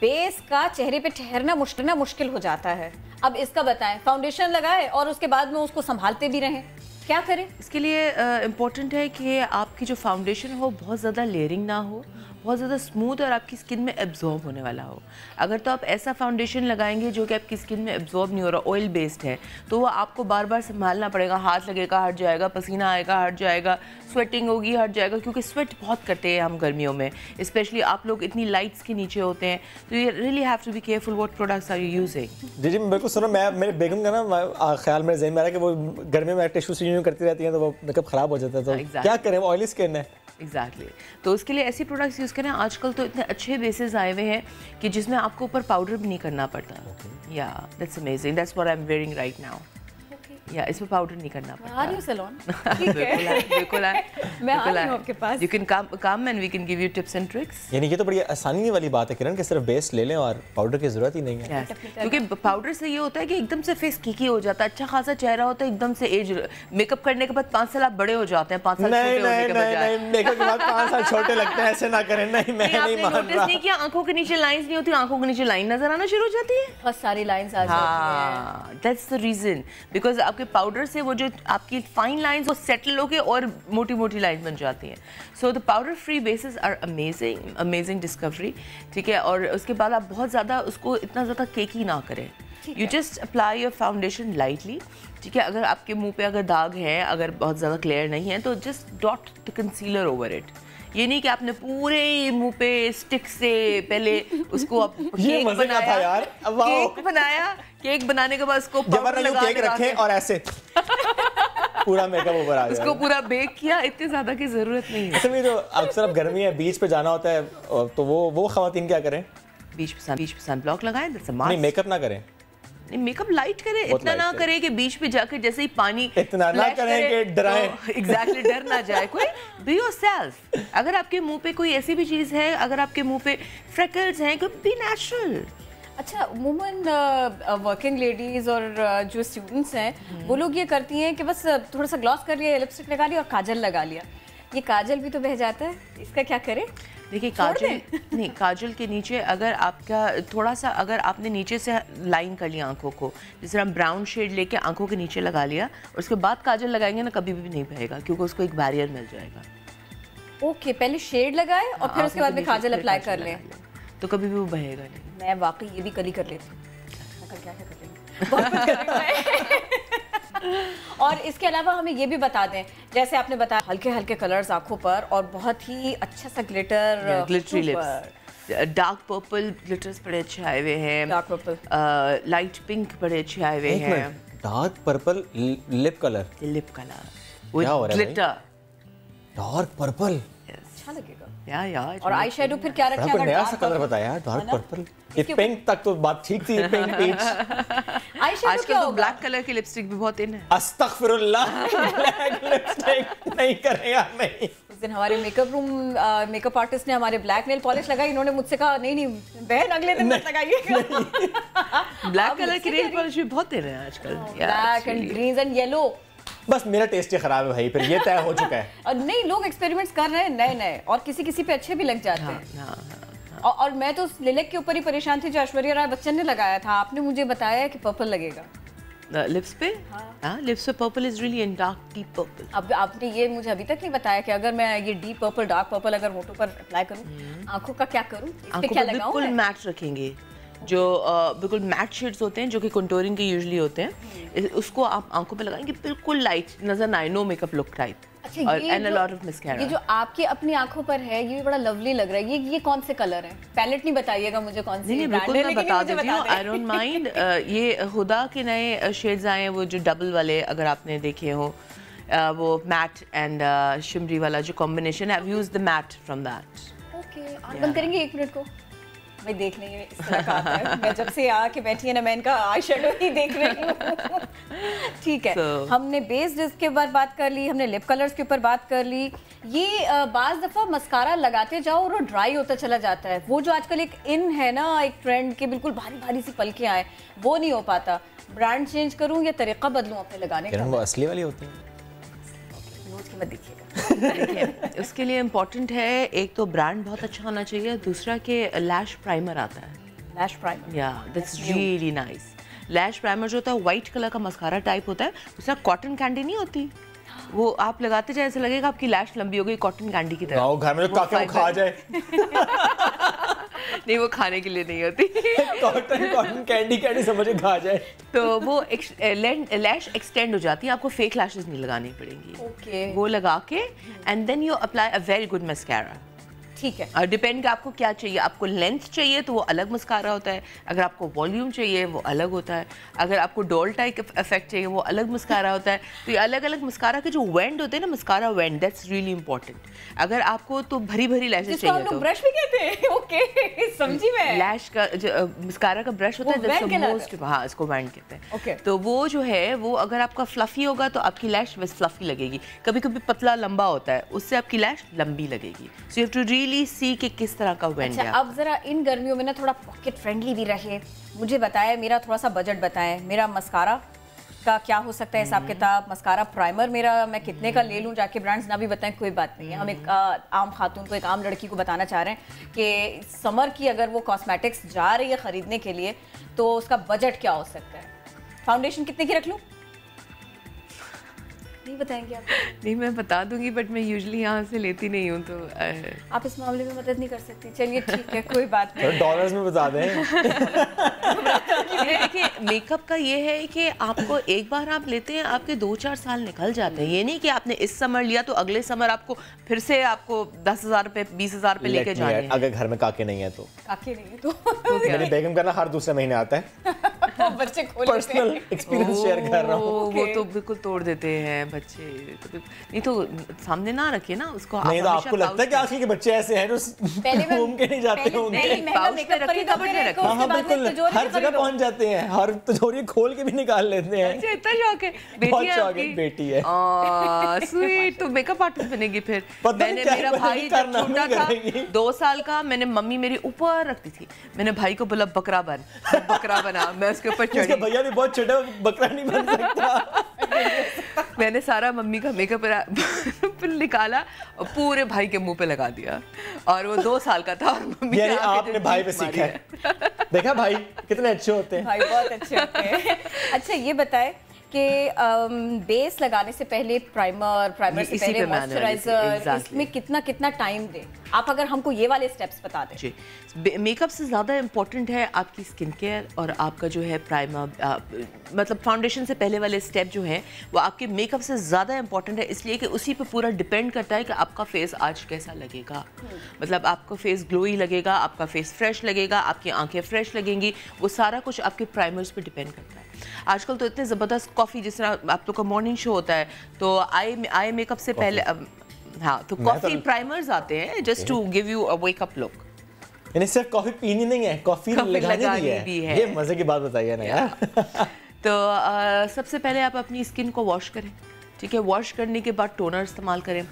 बेस का चेहरे पे ठहरना मुश्किल हो जाता है। अब इसका बताएं, फाउंडेशन लगाए और उसके बाद में उसको संभालते भी रहें, क्या करें? इसके लिए इम्पोर्टेंट है कि आपकी जो फाउंडेशन हो बहुत ज़्यादा लेयरिंग ना हो, बहुत ज़्यादा स्मूथ और आपकी स्किन में एब्जॉर्ब होने वाला हो। अगर तो आप ऐसा फाउंडेशन लगाएंगे जो कि आपकी स्किन में एब्जॉर्ब नहीं हो रहा, ऑयल बेस्ड है, तो वो आपको बार बार संभालना पड़ेगा। हाथ लगेगा हट जाएगा, पसीना आएगा हट जाएगा, स्वेटिंग होगी हट जाएगा, क्योंकि स्वेट बहुत करते हैं हम गर्मियों में, स्पेशली आप लोग इतनी लाइट्स के नीचे होते हैं। तो you really have to be careful what products are you using. जी जी बिल्कुल सुनो, मैं मेरे बेगम का ना ख्याल मेरे ज़हन में आ रहा है कि वो गर्मी में टिश्यू से यूँ करती रहती हैं तो वो मेकअप ख़राब हो जाता है, तो क्या करें, ऑयली स्किन है। एग्जैक्टली तो उसके लिए ऐसी प्रोडक्ट्स यूज़ करें। आजकल तो इतने अच्छे बेसिस आए हुए हैं कि जिसमें आपको ऊपर पाउडर भी नहीं करना पड़ता। या that's amazing, that's what I am wearing right now. या इसमें पाउडर नहीं करना पड़ता। सैलून बिल्कुल है, मैं आ रही हूं आपके पास। You can come and we can give you tips and tricks. यानी ये तो बड़ी आसानी वाली बात है किरण, कि सिर्फ बेस ले लें और पाउडर की जरूरत ही नहीं है। क्योंकि पाउडर से ये होता है कि एकदम से फेस कीकी हो जाता है, अच्छा खासा चेहरा होता है, एकदम से एज मेकअप करने के बाद 5 साल आप बड़े हो जाते हैं, 5 साल छोटे होने के बजाय। मेकअप के बाद 5 साल छोटे लगते हैं, ऐसे ना करें। नहीं मैं नहीं मान रहा। नोटिस नहीं किया, आंखों के नीचे लाइंस नहीं होती, आंखों के नीचे लाइन नजर आना शुरू हो जाती है, बहुत सारी लाइंस आ जाती हैं। दैट्स द रीजन, बिकॉज आपके पाउडर से वो जो आपकी फाइन लाइंस वो सेटल होके और मोटी मोटी लाइन बन जाती हैं। So the powder free bases are amazing, amazing discovery. ठीक है, और उसके बाद आप बहुत ज़्यादा उसको इतना ज़्यादा केकी ना करें। You just apply your foundation lightly. ठीक है, अगर आपके मुंह पे अगर दाग है, अगर बहुत ज़्यादा क्लियर नहीं है, तो just dot the concealer over it. ये नहीं कि आपने पूरे मुंह पे स्टिक से पहले उसको आप केक बनाया था यार, केक बनाया, केक बनाने के बाद उसको पाउडर लगा केक रखें और ऐसे पूरा मेकअप ऊपर आ जाए, उसको पूरा बेक किया, इतने ज्यादा की जरूरत नहीं है। इसमें जो अक्सर अब गर्मी है, बीच पे जाना होता है, तो वो खवातीन क्या करें? बीच पे सन ब्लॉक लगाएं, नहीं मेकअप ना करें, नहीं मेकअप लाइट करें, इतना ना करें कि बीच पे जाकर जैसे ही पानी इतना ना करें कि डराएं। एग्जैक्टली डर ना जाए कोई। Be yourself. अगर आपके मुंह पे कोई ऐसी भी चीज है, अगर आपके मुंह पे फ्रेकल्स हैं, बी नेचुरल। अच्छा, अमूमन वर्किंग लेडीज और जो स्टूडेंट्स हैं वो लोग ये करती हैं कि बस थोड़ा सा ग्लॉस कर लिया, लिपस्टिक लगा लिया और काजल लगा लिया। ये काजल भी तो बह जाता है, इसका क्या करें? देखिए काजल नहीं, काजल के नीचे अगर आपका थोड़ा सा, अगर आपने नीचे से लाइन कर लिया आंखों को, जैसे हम ब्राउन शेड लेके आंखों के नीचे लगा लिया और उसके बाद काजल लगाएंगे ना, कभी भी नहीं बहेगा, क्योंकि उसको एक बैरियर मिल जाएगा। ओके, पहले शेड लगाए और फिर उसके बाद में काजल अप्लाई कर लें, तो कभी भी वो बहेगा नहीं। मैं वाकई ये भी कल ही कर लेती हूँ, क्या कर लेंगे, बहुत कुछ कर रही हूँ। और इसके अलावा हमें ये भी बता दें, जैसे आपने बताया हल्के हल्के कलर्स आंखों पर और बहुत ही अच्छा सा glitter, glittery lips, dark purple glitters बड़े अच्छे आए हुए हैं, डार्क पर्पल, लाइट पिंक बड़े अच्छे आए हुए हैं। Dark purple lip colour, glitter dark purple अच्छा लगेगा यार। और आई शेडो फिर क्या रखें? अगर नया सा कलर बताया डार्क पर्पल, ये पिंक तक तो बात ठीक थी, पिंक पीच। आई शेडो क्या होगा? ब्लैक कलर की लिपस्टिक भी बहुत इन है। अस्तगफिरुल्लाह, ब्लैक लिपस्टिक नहीं करें यार, नहीं। उस दिन हमारे मेकअप आर्टिस्ट ने हमारे ब्लैक नेल पॉलिश लगाई, इन्होंने मुझसे कहा नहीं बहन अगले दिन मत लगाइएगा। ब्लैक कलर की नेल पॉलिश भी बहुत इन है आजकल, black and green and yellow. बस मेरा टेस्ट ही खराब है भाई, फिर ये तय हो चुका है। और नहीं, लोग एक्सपेरिमेंट्स कर रहे हैं नए और किसी पे अच्छे भी लग जाते हैं। और मैं तो उस लिलक के ऊपर ही परेशान थी जो ऐश्वर्या राय बच्चन ने लगाया था, आपने मुझे बताया कि पर्पल लगेगा लिप्स पे। लिप्स पे purple is really in dark deep purple. अब आपने ये मुझे अभी तक नहीं बताया कि अगर मैं ये डीप पर्पल डार्क पर्पल अगर होठों पर अप्लाई करूं, आंखों का क्या करूं, इस पे क्या लगाऊं? बिल्कुल मैट रखेंगे, जो बिल्कुल मैट शेड्स होते हैं जो कि कंटूरिंग के यूजुअली होते हैं, उसको आप आंखों पे लगाएंगे, बिल्कुल लाइट नजर ना आए, नो मेकअप लुक टाइप। अच्छा, ये जो आपकी अपनी आंखों पर है ये बड़ा लवली लग रहा है, ये कौन से कलर है? पैलेट नहीं बताइएगा मुझे कौन सी ब्रांड है, लेकिन बता देती हूँ, आई डोंट माइंड। ये हुदा के नए शेड्स आए हैं, वो जो डबल वाले, अगर आपने देखे हो, वो मैट एंड शिमरी वाला जो कॉम्बिनेशन है, I use the matte from that. Okay, आप बंद करेंगे 1 मिनट को? भाई देख लेंगे इस तरह का आता है। मैं जब से आके बैठी है ना, मैं इनका आई शेडो ही देख रही हूँ। ठीक है, हमने बेस डिस्क के ऊपर बात कर ली, हमने लिप कलर्स के ऊपर बात कर ली। ये बाज़ दफ़ा मस्कारा लगाते जाओ और वो ड्राई होता चला जाता है। वो जो आजकल एक इन है ना, एक ट्रेंड के बिल्कुल भारी भारी सी पलके आए, वो नहीं हो पाता। ब्रांड चेंज करूँ या तरीका बदलूँ अपने लगाने का? वो असली वाली होती है, रोज की मत देखिएगा। देखिए, उसके लिए इम्पोर्टेंट है, एक तो ब्रांड बहुत अच्छा होना चाहिए, दूसरा कि लैश प्राइमर आता है। लैश प्राइमर, या that's really nice. Lash primer जो होता है वाइट कलर का मस्कारा टाइप होता है, उसमें कॉटन कैंडी नहीं होती, वो आप लगाते जाए ऐसा लगेगा आपकी लैश लंबी हो गई कॉटन कैंडी की तरह। घर में तो खा जाए। नहीं, वो खाने के लिए नहीं होती। कॉटन कैंडी समझे खा जाए। तो वो लैश एक्सटेंड हो जाती है, आपको फेक लैशेस नहीं लगानी पड़ेंगी। ओके, वो लगा के and then you apply a very good mascara. ठीक है, और डिपेंड कि आपको क्या चाहिए। आपको लेंथ चाहिए तो वो अलग मस्कारा होता है, अगर आपको वॉल्यूम चाहिए वो अलग होता है, अगर आपको डॉल टाइप इफेक्ट चाहिए वो अलग मस्कारा होता है। तो ये अलग अलग मस्कारा के जो वेंड होते हैं ना, mascara wand, that's really important. अगर आपको तो भरी भरी लैशेस चाहिए तो ब्रश भी कहते हैं। ओके, समझी मैं। लैश का जो मस्कारा का ब्रश होता है, दैट्स द मोस्ट, हाँ, इसको वेंड कहते हैं। ओके, तो वो जो है वो अगर आपका फ्लफी होगा तो आपकी लैश बस फ्लफी लगेगी, कभी कभी पतला लंबा होता है उससे आपकी लैश लंबी लगेगी। So you have to really see कि किस तरह का वेंड है। अच्छा, अब जरा इन गर्मियों में ना थोड़ा पॉकेट फ्रेंडली भी रहे, मुझे बताएं, मेरा थोड़ा सा बजट बताएं, मेरा मस्कारा का क्या हो सकता है हिसाब किताब? मस्कारा प्राइमर मेरा मैं कितने का ले लूं? जाके ब्रांड्स ना भी बताएं कोई बात नहीं है, हम एक आम खातून को, एक आम लड़की को बताना चाह रहे हैं कि समर की अगर वो कॉस्मेटिक्स जा रही है खरीदने के लिए तो उसका बजट क्या हो सकता है? फाउंडेशन कितने की रख लूं? नहीं बताएंगे आप? नहीं, मैं बता दूंगी, बट मैं यूजुअली यहाँ से लेती नहीं हूँ, तो आप इस मामले में मदद नहीं कर सकती। चलिए ठीक है, कोई बात नहीं, डॉलर्स में बता दें। देखिए, मेकअप का ये है कि आपको एक बार आप लेते हैं, आपके 2-4 साल निकल जाते हैं। ये नहीं कि आपने इस समर लिया तो अगले समर आपको फिर से आपको 10,000 रुपए 20,000 रुपए लेके जाने हैं। अगर घर में काके नहीं है तो मेरी बेगम का ना हर दूसरे महीने आता है। बच्चे पर्सनल एक्सपीरियंस शेयर कर रहा हूँ। वो तो बिल्कुल तोड़ देते हैं बच्चे, नहीं तो सामने ना रखे ना उसको। नहीं तो आपको लगता है कि आजकल के बच्चे ऐसे हैं जो घूम के नहीं जाते होंगे? हाँ, बिल्कुल, हर जगह पहुंच जाते हैं, हर तिजोरी खोल के भी निकाल लेते हैं। इतना शौक है, बेटी है। स्वीट, तो मेकअप आर्टिस्ट बनेगी फिर। मैंने, मेरा भाई जब छोटा था 2 साल का, मैंने, मम्मी मेरी ऊपर रखती थी, मैंने भाई को बोला बकरा बन, बकरा बना, मैं उसके ऊपर चढ़ी। भैया भी बहुत छोटा, बकरा नहीं बन सकता। मैंने सारा मम्मी का मेकअप निकाला और पूरे भाई के मुंह पे लगा दिया, और वो 2 साल का था और मम्मी ने आपने भाई पे सीखा है। देखा भाई कितने अच्छे होते हैं, भाई बहुत अच्छे होते हैं। अच्छा, ये बताए कि बेस लगाने से पहले प्राइमर से पहले मॉइस्चराइजर, इसमें कितना टाइम दें आप? अगर हमको ये वाले स्टेप्स बता दें। जी, मेकअप से ज़्यादा इम्पोर्टेंट है आपकी स्किन केयर और आपका जो है प्राइमर, मतलब फाउंडेशन से पहले वाले स्टेप जो हैं वो आपके मेकअप से ज़्यादा इम्पोर्टेंट है, इसलिए कि उसी पे पूरा डिपेंड करता है कि आपका फेस आज कैसा लगेगा। मतलब आपका फेस ग्लोई लगेगा, आपका फेस फ्रेश लगेगा, आपकी आंखें फ्रेश लगेंगी, वो सारा कुछ आपके प्राइमर्स पे डिपेंड करता है। आजकल तो इतने ज़बरदस्त कॉफ़ी, जिस तरह आप लोग का मॉर्निंग शो होता है तो आई मेकअप से पहले, हाँ, तो कॉफ़ी प्राइमर्स आते हैं just to give you a wakeup look. यानी सिर्फ कॉफ़ी पीनी नहीं है, कॉफ़ी लगानी भी है। ये मज़े की बात बताइए ना यार। तो सबसे पहले आप अपनी स्किन को वॉश करें, ठीक है। वॉश करने के बाद टोनर इस्तेमाल करें।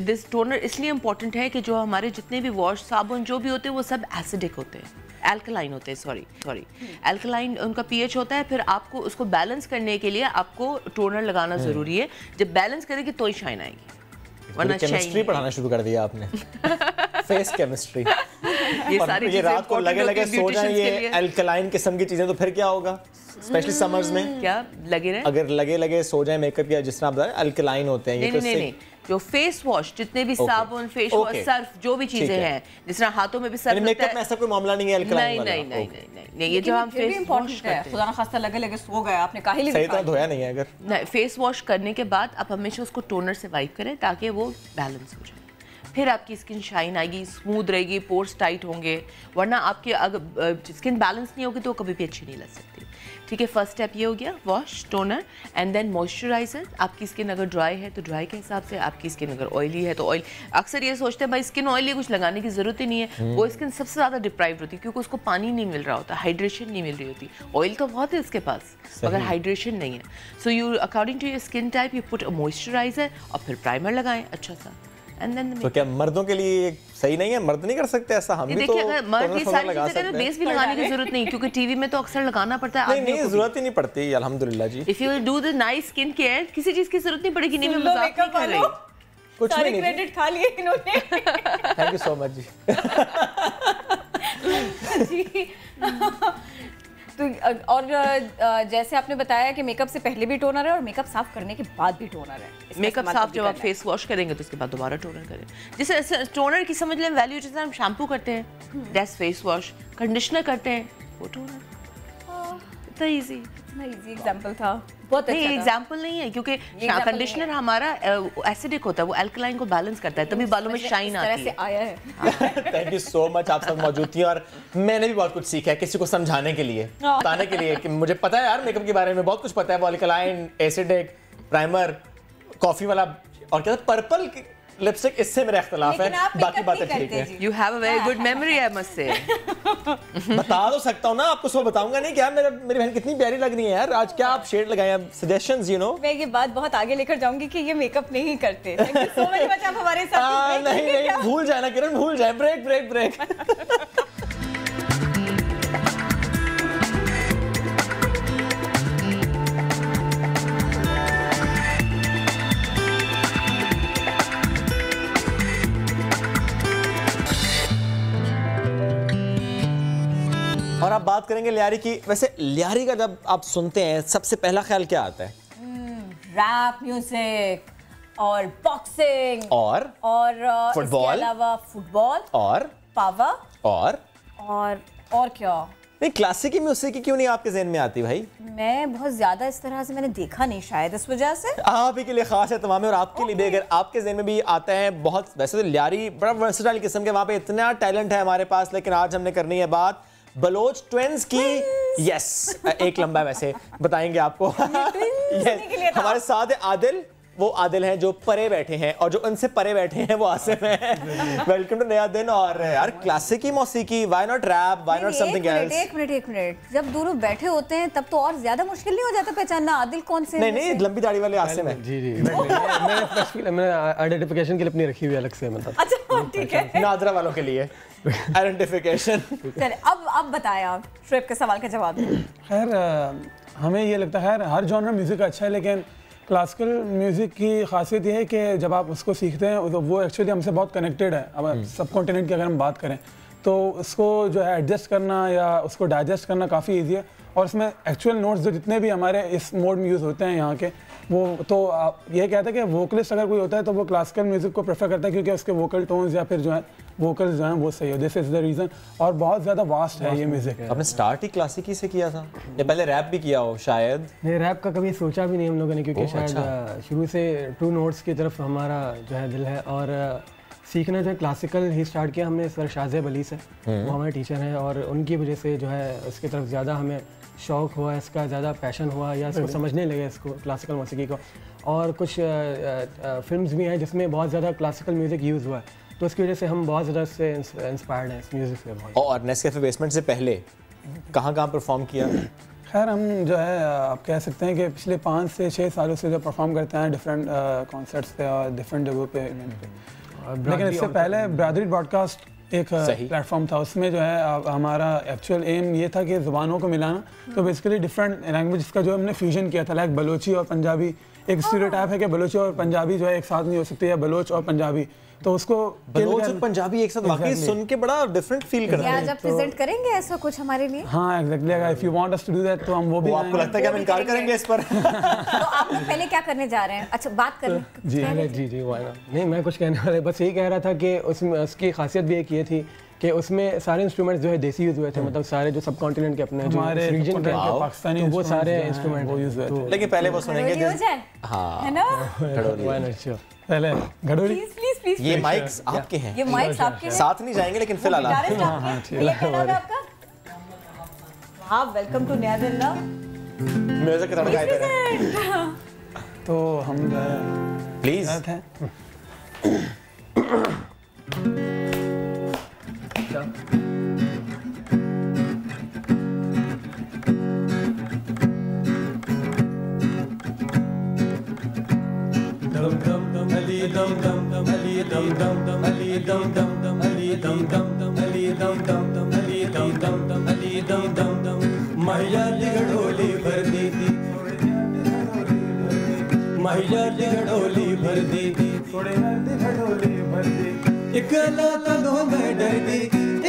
दिस टोनर इसलिए इम्पॉर्टेंट है कि जो हमारे जितने भी वॉश साबुन जो भी होते हैं वो सब एसिडिक होते हैं, एल्कलाइन होते हैं, सॉरी एल्कलाइन उनका पीएच होता है। फिर आपको उसको बैलेंस करने के लिए आपको टोनर लगाना ज़रूरी है। जब बैलेंस करेंगे तो ही शाइन आएगी, वरना केमिस्ट्री पढ़ाना शुरू कर दिया आपने। फेस केमिस्ट्री, ये सारी ये रात को लगे सो जाए ये एल्कलाइन किस्म की चीजें, तो फिर क्या होगा? स्पेशली समर्स में क्या लगे रहे, अगर लगे सो जाए मेकअप, या जिस तरह आप बता रहे अल्कलाइन होते हैं। नहीं, जो फेस वॉश, जितने भी साबुन, फेस वॉश, सर्फ, जो भी चीजें हैं, जिस तरह हाथों में भी सर्फ, मेकअप में ऐसा कोई मामला नहीं है अल्कलाइन वाला? नहीं, ये जो हम फेस वॉश करते हैं, खुदा ना खास्ता लगे सो गए, आपने काहे सही तरह धोया नहीं है। अगर नहीं, फेस वॉश करने के बाद आप हमेशा उसको टोनर से वाइप करें ताकि वो बैलेंस हो जाए। फिर आपकी स्किन शाइन आएगी, स्मूथ रहेगी, पोर्स टाइट होंगे, वरना आपकी अगर स्किन बैलेंस नहीं होगी तो कभी भी अच्छी नहीं लग सकती। ठीक है, फर्स्ट स्टेप ये हो गया, wash, toner and then moisturiser. आपकी स्किन अगर ड्राई है तो ड्राई के हिसाब से, आपकी स्किन अगर ऑयली है तो ऑयल। अक्सर ये सोचते हैं भाई स्किन ऑयली, कुछ लगाने की ज़रूरत ही नहीं है। वो स्किन सबसे ज़्यादा डिप्राइव्ड होती है क्योंकि उसको पानी नहीं मिल रहा होता, हाइड्रेशन नहीं मिल रही होती। ऑयल तो बहुत है उसके पास मगर हाइड्रेशन नहीं है। So you according to your skin type you put a moisturiser और फिर प्राइमर लगाएं अच्छा सा। तो क्या मर्दों के लिए सही नहीं है? मर्द नहीं कर सकते ऐसा? हम भी तो मर्द ये सारी चीजें करें, बेस भी लगाने की जरूरत नहीं क्योंकि टीवी में तो अक्सर लगाना पड़ता है। नहीं, जरूरत ही नहीं पड़ती अल्हम्दुलिल्लाह जी। If you do the nice skin care, किसी चीज की जरूरत नहीं पड़ेगी। नहीं, मैं मजाक नहीं कर रही, कुछ भी नहीं। क्रेडिट खा लिए इन्होंने। थैंक यू सो मच जी। तो और जैसे आपने बताया कि मेकअप से पहले भी टोनर है और मेकअप साफ करने के बाद भी टोनर है। मेकअप साफ जब आप फेस वॉश करेंगे तो उसके बाद दोबारा टोनर करें। जैसे टोनर की समझ लें वैल्यू, जैसे हम शैम्पू करते हैं दैट्स फेस वॉश, कंडीशनर करते हैं वो टोनर। इतना इजी एग्जांपल था, बहुत अच्छा। नहीं, एग्जांपल नहीं है क्योंकि कंडीशनर हमारा एसिडिक होता है, वो अल्कलाइन को बैलेंस करता है, तभी बालों में शाइन आती है। आया है। थैंक यू सो मच, आप सब मौजूद थी और मैंने भी बहुत कुछ सीखा है किसी को समझाने के लिए, बताने के लिए कि मुझे पता है यार मेकअप के बारे में बहुत कुछ पता है। वो अल्कलाइन, एसिडिक, प्राइमर, कॉफी वाला और क्या पर्पल लिपस्टिक, इससे मेरा इख्तिलाफ है, बाकी बातें ठीक है। You have a very good memory, I must say. बता तो सकता हूँ ना आपको, सो बताऊंगा नहीं क्या मेरी बहन कितनी प्यारी लग रही है यार आज। क्या आप शेड लगाए, सजेशंस, यू नो। मैं ये बात बहुत आगे लेकर जाऊंगी कि ये मेकअप नहीं करते। थैंक यू सो मच आप हमारे साथ। नहीं भूल जाए ना किरण, भूल जाए। ब्रेक। और आप बात करेंगे लियारी की। वैसे लियारी का जब आप सुनते हैं सबसे पहला ख्याल क्या आता है? रैप म्यूजिक और बॉक्सिंग और फुटबॉल, इसके अलावा फुटबॉल और पावर और क्या? नहीं, क्लासिकी म्यूजिक की क्यों नहीं आपके ज़हन में आती भाई? मैं बहुत ज्यादा इस तरह से मैंने देखा नहीं, शायद इस वजह से। आप ही के लिए खास है तमाम, और आपके लिए भी अगर आपके ज़हन में भी आता है बहुत। वैसे तो लियारी बड़ा वर्सेटाइल किस्म के, वहाँ पे इतना टैलेंट है हमारे पास, लेकिन आज हमने करनी है बात बलोच ट्विंस की। यस, एक लंबा वैसे बताएंगे आपको। यस, हमारे साथ है आदिल। वो आदिल हैं जो परे बैठे हैं और जो उनसे परे बैठे हैं वो आसिफ हैं। वेलकम टू नया दिन। और यार क्लासिकी मौसीकी, why not rap, why not something else? एक मिनट, जब दोनों बैठे होते हैं तब तो और ज्यादा मुश्किल नहीं हो जाता पहचानना आदिल कौन से? नहीं, लंबी दाढ़ी वाले आसिफ हैं। जी मैंने आइडेंटिफिकेशन के लिए अपनी रखी हुई अलग से, मतलब। अच्छा ठीक है, नादरा वालों के लिए आइडेंटिफिकेशन। चलिए अब बताएं आप शुएब के सवाल का जवाब। खैर हमें ये लगता है हर जॉनर म्यूज़िक अच्छा है, लेकिन क्लासिकल म्यूज़िक की खासियत ये है कि जब आप उसको सीखते हैं तो वो एक्चुअली हमसे बहुत कनेक्टेड है। अब सब कॉन्टिनेंट की अगर हम बात करें तो उसको जो है एडजस्ट करना या उसको डाइजेस्ट करना काफ़ी ईजी है। और उसमें एक्चुअल नोट्स जो जितने भी हमारे इस मोड में यूज़ होते हैं यहाँ के, वो तो ये कहते हैं कि वोकलिस्ट अगर कोई होता है तो वो क्लासिकल म्यूज़िक को प्रेफर करता है क्योंकि उसके वोकल टोन्स या फिर जो है वोकल्स जो हैं वो सही हो। This is the reason. और बहुत ज़्यादा वास्ट है ये म्यूज़िक। आपने स्टार्ट ही क्लासिकी से किया था या पहले रैप भी किया हो? शायद नहीं, रैप का कभी सोचा भी नहीं हम लोगों ने, क्योंकि शायद शुरू से ट्रू नोट्स की तरफ हमारा जो है दिल है। और सीखना जो है क्लासिकल ही स्टार्ट किया हमने सर शाहज़ेब अली से, वो हमारे टीचर हैं और उनकी वजह से जो है उसकी तरफ ज़्यादा हमें शौक़ हुआ, इसका ज़्यादा पैशन हुआ या इसको समझने लगे इसको क्लासिकल मौसीकी को। और कुछ फिल्म्स भी हैं जिसमें बहुत ज़्यादा क्लासिकल म्यूज़िक यूज़ हुआ है, तो उसकी वजह से हम बहुत ज़्यादा इससे इंस्पायर्ड हैं इस म्यूज़िक से बहुत। और नेस्कैफे बेसमेंट से पहले कहाँ परफॉर्म किया? खैर हम जो है आप कह सकते हैं कि पिछले 5 से 6 सालों से जो परफॉर्म करते हैं डिफरेंट कॉन्सर्ट्स पे और डिफरेंट जगहों पे, लेकिन इससे पहले ब्रादरी ब्रॉडकास्ट एक प्लेटफॉर्म था। उसमें जो है हमारा एक्चुअल एम ये था कि ज़ुबानों को मिलाना। तो बेसिकली डिफरेंट लैंग्वेज का जो हमने फ्यूजन किया था, लाइक बलोची और पंजाबी। एक स्टीरियोटाइप है कि बलोची और पंजाबी जो है एक साथ नहीं हो सकती, या बलोच और पंजाबी, तो उसको बलोच और पंजाबी एक साथ वाकई सुन के बड़ा डिफरेंट फील करते हैं। आज आप प्रेजेंट करेंगे ऐसा कुछ हमारे लिए? हाँ एग्जैक्टली, अगर if you want us to do that तो हम वो भी। आपको लगता है कि हम इनकार करेंगे इस पर? तो आप पहले क्या करने जा रहे हैं? अच्छा बात करें। जी नहीं, मैं कुछ कहने वाला बस यही कह रहा था कि उसकी खासियत भी एक ये थी कि उसमें सारे इंस्ट्रूमेंट्स जो है देसी यूज हुए थे, मतलब सारे जो सब कॉन्टिनेंट के अपने जो रीजन के पाकिस्तानी तो वो सारे इंस्ट्रूमेंट वो यूज हुए थे। लेकिन पहले वो सुनेंगे है ना? पहले घड़ोली। प्लीज प्लीज ये माइक्स आपके हैं, ये माइक्स आपके हैं, साथ नहीं जाएंगे लेकिन फिलहाल आपका। हाँ, वेलकम टू नया दिल्ला। म्यूजिक का तड़का है। तो हम प्लीज महिला लिगड़ोली भर दी थी, महिला लिगड़ोली भर दी थी, थोड़े लिगड़ोली भर दी। एक अल्लाह कदों में डर दी,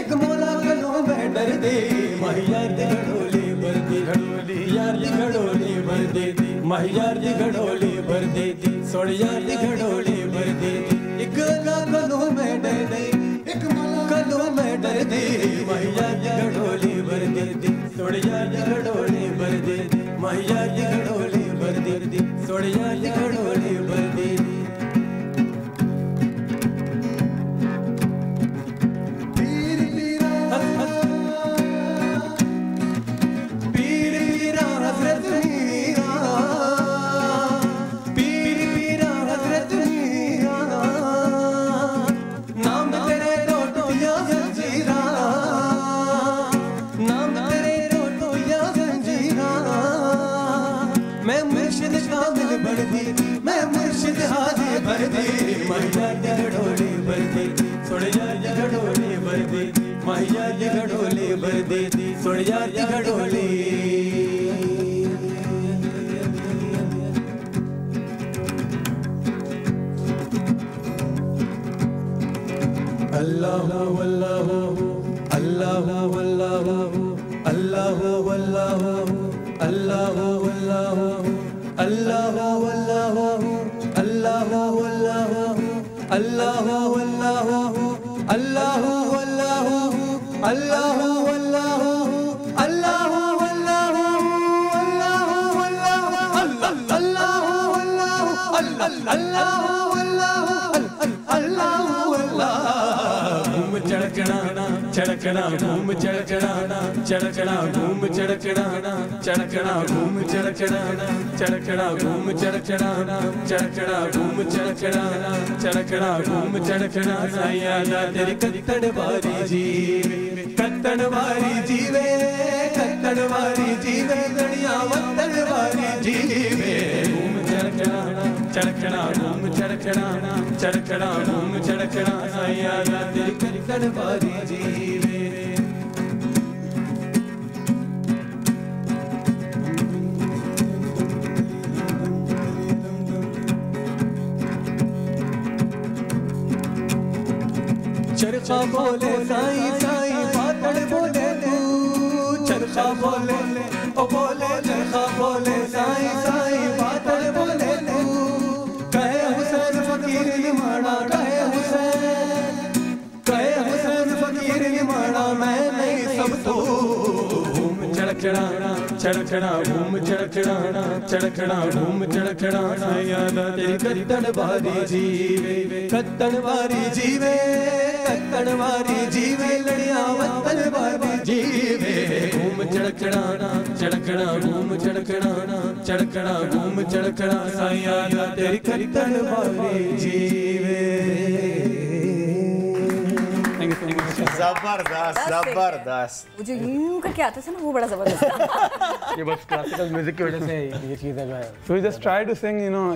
एक मौला कदों में डर दी। महिला लिगड़ोली भर दी, घड़ोली यार लिगड़ोली भर दी थी, महिला लिगड़ोली भर दी थी, सोड़िया लिगड़ोली भर दी थी। एक अल्लाह कदों में डर दी, एक मौला कदों में डर दी। महिला लिगड़ोली भर दी थी, सोड़िया लिगड़ोली भर दी थी, महिला लिगड़ोली भर दी थी, सोड़िया लिगड़ोली भर दी थी। महिला लिगड़ोली भर दी, सोड़िया लिगड़ोली भर दी, महिला लिगड़ोली भर दी, सोड़िया लिगड़ोली। अल्लाह वल्लाह अल्लाह वल्लाह अल्लाह वल्लाह अल्लाह वल्लाह अल्लाह वल्लाह अल्लाह वल्लाह अल्लाह वल्लाह अल्लाह वल्लाह अल्लाह वल्लाह अल्लाह वल्लाह अल्लाह वल्लाह अल्लाह वल्लाह अल्लाह वल्लाह अल्लाह वल्लाह। घूम चढ़कना चढ़कना घूम चढ़कना चढ़कना घूम चढ़कना चढ़कना घूम चढ़कना चढ़कना घूम चढ़कना चढ़कना घूम चढ़कना चढ़कना घूम चढ़कना। साया तेरी कत्तड़ वारी जीवे, कत्तड़ वारी जीवे, कत्तड़ वारी जीवे, गड़िया वत्तड़ वारी जीवे। घूम चढ़कना चढ़कना घूम चढ़कना चढ़कना घूम चढ़कना। साया तेरी कत्तड़ वारी जीवे। चरखा बोले साई साई पातड़ बोले तू, चरखा बोले ओ बोले चरखा बोले साई साई पातड़ बोले तू। कहे हुसैन फकीर निमाड़ा, कहे हुसैन फकीर निमाड़ा, मैं नहीं सब तू। घूम चढ़कना चढ़कना घूम चढ़कना चढ़कना घूम चढ़कना। साया तेरी कत्तड़ वारी जीवे, कत्तड़ वारी जीवे, कत्तड़ वारी जीवे, लड़िया वत्तड़ वारी जीवे। घूम चढ़कना चढ़कना घूम चढ़कना चढ़कना घूम चढ़कना। साया तेरी कत्तड़ वारी जीवे। जबरदस्त जबरदस्त। वो जो यूं करके आता था ना, वो बड़ा जबरदस्त। ये बस क्लासिकल म्यूजिक की वजह से ये चीज़ है। So we just try to sing, you know,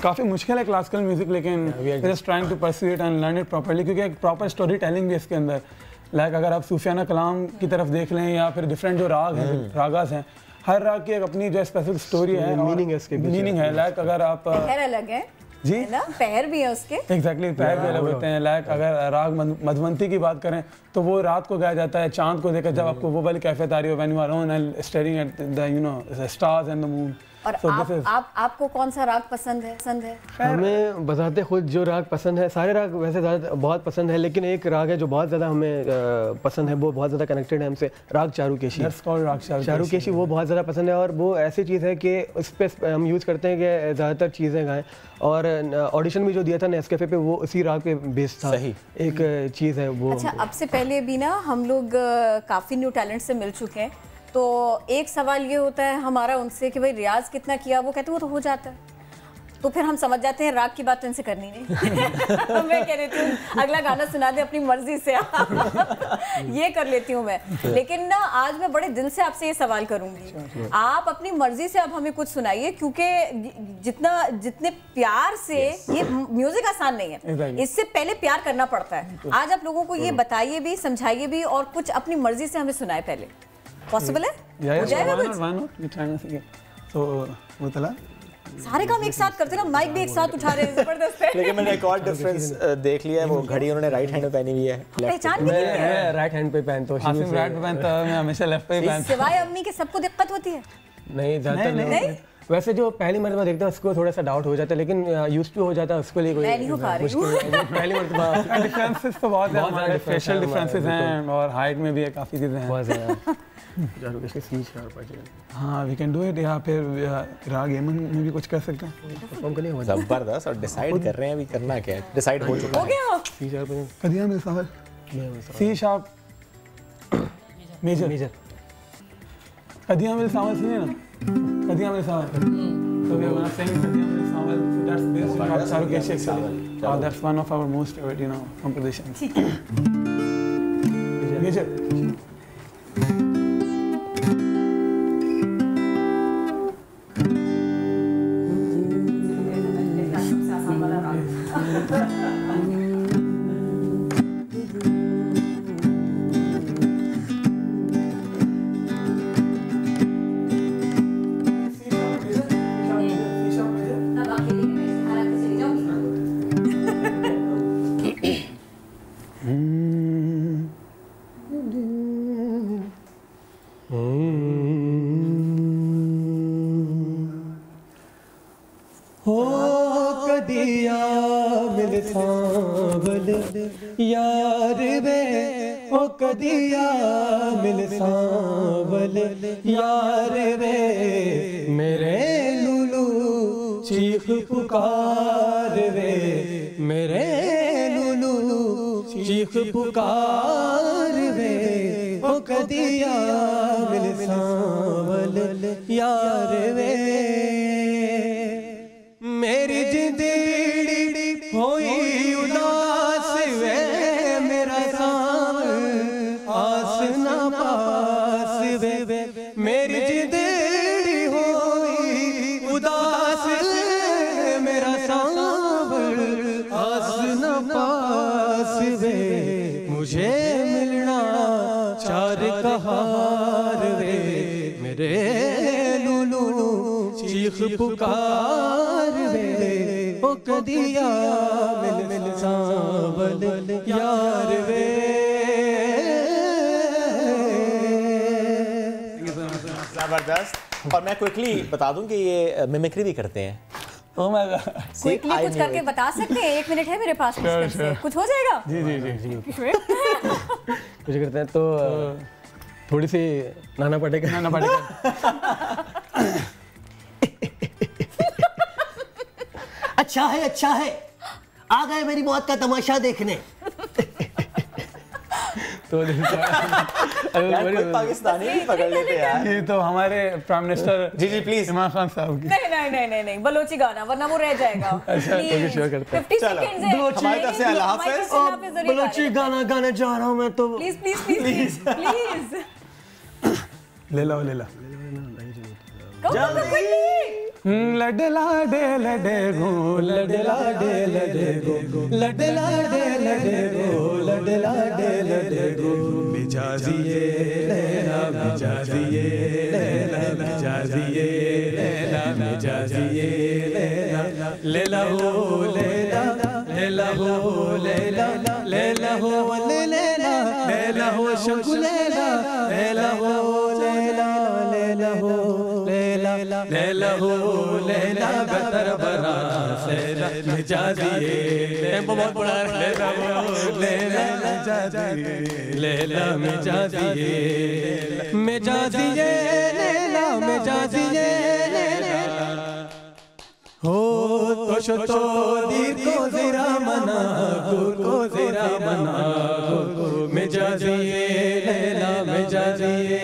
काफ़ी मुश्किल है क्लासिकल म्यूजिक, लेकिन we're just trying to pursue it and learn it properly, क्योंकि एक प्रॉपर स्टोरी टेलिंग भी इसके अंदर। लाइक अगर आप सूफियाना कलाम की तरफ देख लें या फिर डिफरेंट जो राग हैं, रागास हैं, हर राग की एक अपनी जो स्पेसिफिक स्टोरी है, मीनिंग है इसके, मीनिंग है। लाइक अगर आप अलग है जी ना, पैर भी है उसके। एग्जैक्टली पैर भी अलग होते हैं। लाइक अगर राग मधुवंती की बात करें तो वो रात को गाया जाता है, चांद को देखकर, जब आपको वो वाली कैफियत आ रही हो, when you are on and staring at the you know stars and the moon. और आपको कौन सा राग पसंद है? हमें बताते खुद जो राग पसंद है, सारे राग वैसे ज़्यादा बहुत पसंद है, लेकिन एक राग है जो बहुत ज़्यादा हमें पसंद है, वो बहुत ज़्यादा कनेक्टेड है हमसे, राग चारुकेशी। चारुकेशी वो बहुत ज़्यादा पसंद है और वो ऐसी चीज़ है कि उस पर हम यूज़ करते हैं कि ज़्यादातर चीज़ें गाएँ। और ऑडिशन भी जो दिया था नेस्कैफे पे वो उसी राग पे बेस्ड था। सही एक चीज़ है वो। अच्छा, अब से पहले भी ना हम लोग काफ़ी न्यू टैलेंट से मिल चुके हैं, तो एक सवाल ये होता है हमारा उनसे कि भाई रियाज कितना किया, वो कहते हैं वो तो हो जाता है, तो फिर हम समझ जाते हैं राग की बात तो इनसे करनी नहीं। मैं कह रही हूँ अगला गाना सुना दे अपनी मर्जी से। ये कर लेती हूँ मैं, लेकिन ना आज मैं बड़े दिल से आपसे ये सवाल करूंगी, आप अपनी मर्जी से अब हमें कुछ सुनाइए, क्योंकि जितने प्यार से ये म्यूजिक आसान नहीं है, इससे पहले प्यार करना पड़ता है। आज आप लोगों को ये बताइए भी, समझाइए भी, और कुछ अपनी मर्जी से हमें सुनाए पहले। पॉसिबल है? हो जाएगा कुछ? सारे काम एक साथ करते ना, माइक भी एक साथ उठा रहे हैं, जबरदस्त है। लेकिन मैंने एक और डिफरेंस देख लिया है, वो घड़ी उन्होंने राइट हैंड में पहनी हुई है। पहचान भी मैं राइट हैंड पे पहनता हूँ, आसिफ राइट पे पहनता है, मैं हमेशा लेफ्ट पे पहनता हूँ। सिवाय अम्मी के सबको दिक्कत होती है? नहीं, ज़्यादातर नहीं। वैसे जो पहली मरतबा देखता है उसको थोड़ा सा डाउट हो जाता है, लेकिन यूज टू हो जाता है, उसके लिए कोई मैं नहीं हो पा रही हूँ। पहली मरतबा डिफरेंसेस तो बहुत है, हमारे फेशियल डिफरेंसेस हैं और हाइट में भी काफ़ी चीज़ें हैं। बहुत ज़्यादा। हाँ, वी कैन डू इट। या फिर राग यमन में भी कुछ कर सकते हैं। जबरदस्त। और डिसाइड कर रहे हैं अभी करना क्या है, डिसाइड हो चुका है। कदिया में सावल, सी शार्प मेजर, कदिया में सावल सुनिए ना, कदिया में सावल। So we are gonna sing कदिया में सावल. So that's based on our Charukeshi actually. That's one of our most favorite, compositions. Major. यार वे ओ कदिया मिल सांवल यार वे मेरे लुलू चीख पुकार वे मेरे लुलू चीख पुकार वे ओ कदिया मिल सांवल यार वे मेरी जिंदड़ी होई उदास वे मेरा सांवल आस ना पास वे मेरी जिंदड़ी होई उदास मेरा सांवल आस ना पास वे मुझे मिलना चार कहार वे मेरे लुलू चीख पुकार वे ओ कदिया मिल मिल सांवल यार वे। जबरदस्त। और मैं क्विकली बता दूं कि ये मिमिक्री भी करते हैं। Oh my God. क्विकली कुछ करके बता सकते हैं? 1 मिनट है मेरे पास, कुछ हो जाएगा? जी जी जी जी कुछ करते हैं तो थोड़ी सी नाना पाटेकर। अच्छा है आ गए मेरी मौत का तमाशा देखने। तो पाकिस्तानी भी पकड़ लेते हैं यार। ये तो हमारे prime minister ji please Imran Khan साहब की। नहीं बलोची गाना, वरना वो रह जाएगा। अच्छा ओके श्योर करते हैं। 50 सेकंड्स है हमारी तरफ से अल्लाह हाफिज़। बलोची गाना गाने जा रहा हूँ मैं तो। प्लीज ले ला लडे लाडे लडे गो लडे लाडे लडे गो लडे लाडे लडे गो लडे लाडे लडे गो मिजाजिए लैला मिजाजिए लैला मिजाजिए लैला मिजाजिए लैला लैला हो लैला लैला हो लैला लैला हो लैला लैला हो शंकु लैला लैला हो लैला लैला हो लैला लैला हो लैला बेहतर बना लैला मिजाजिए बहुत बड़ा लैला हो लैला मिजाजिए लैला मिजाजिए मिजाजिए लैला मिजाजिए हो तो दीर को ज़रा मना गुर को ज़रा मना मिजाजिए लैला मिजाजिए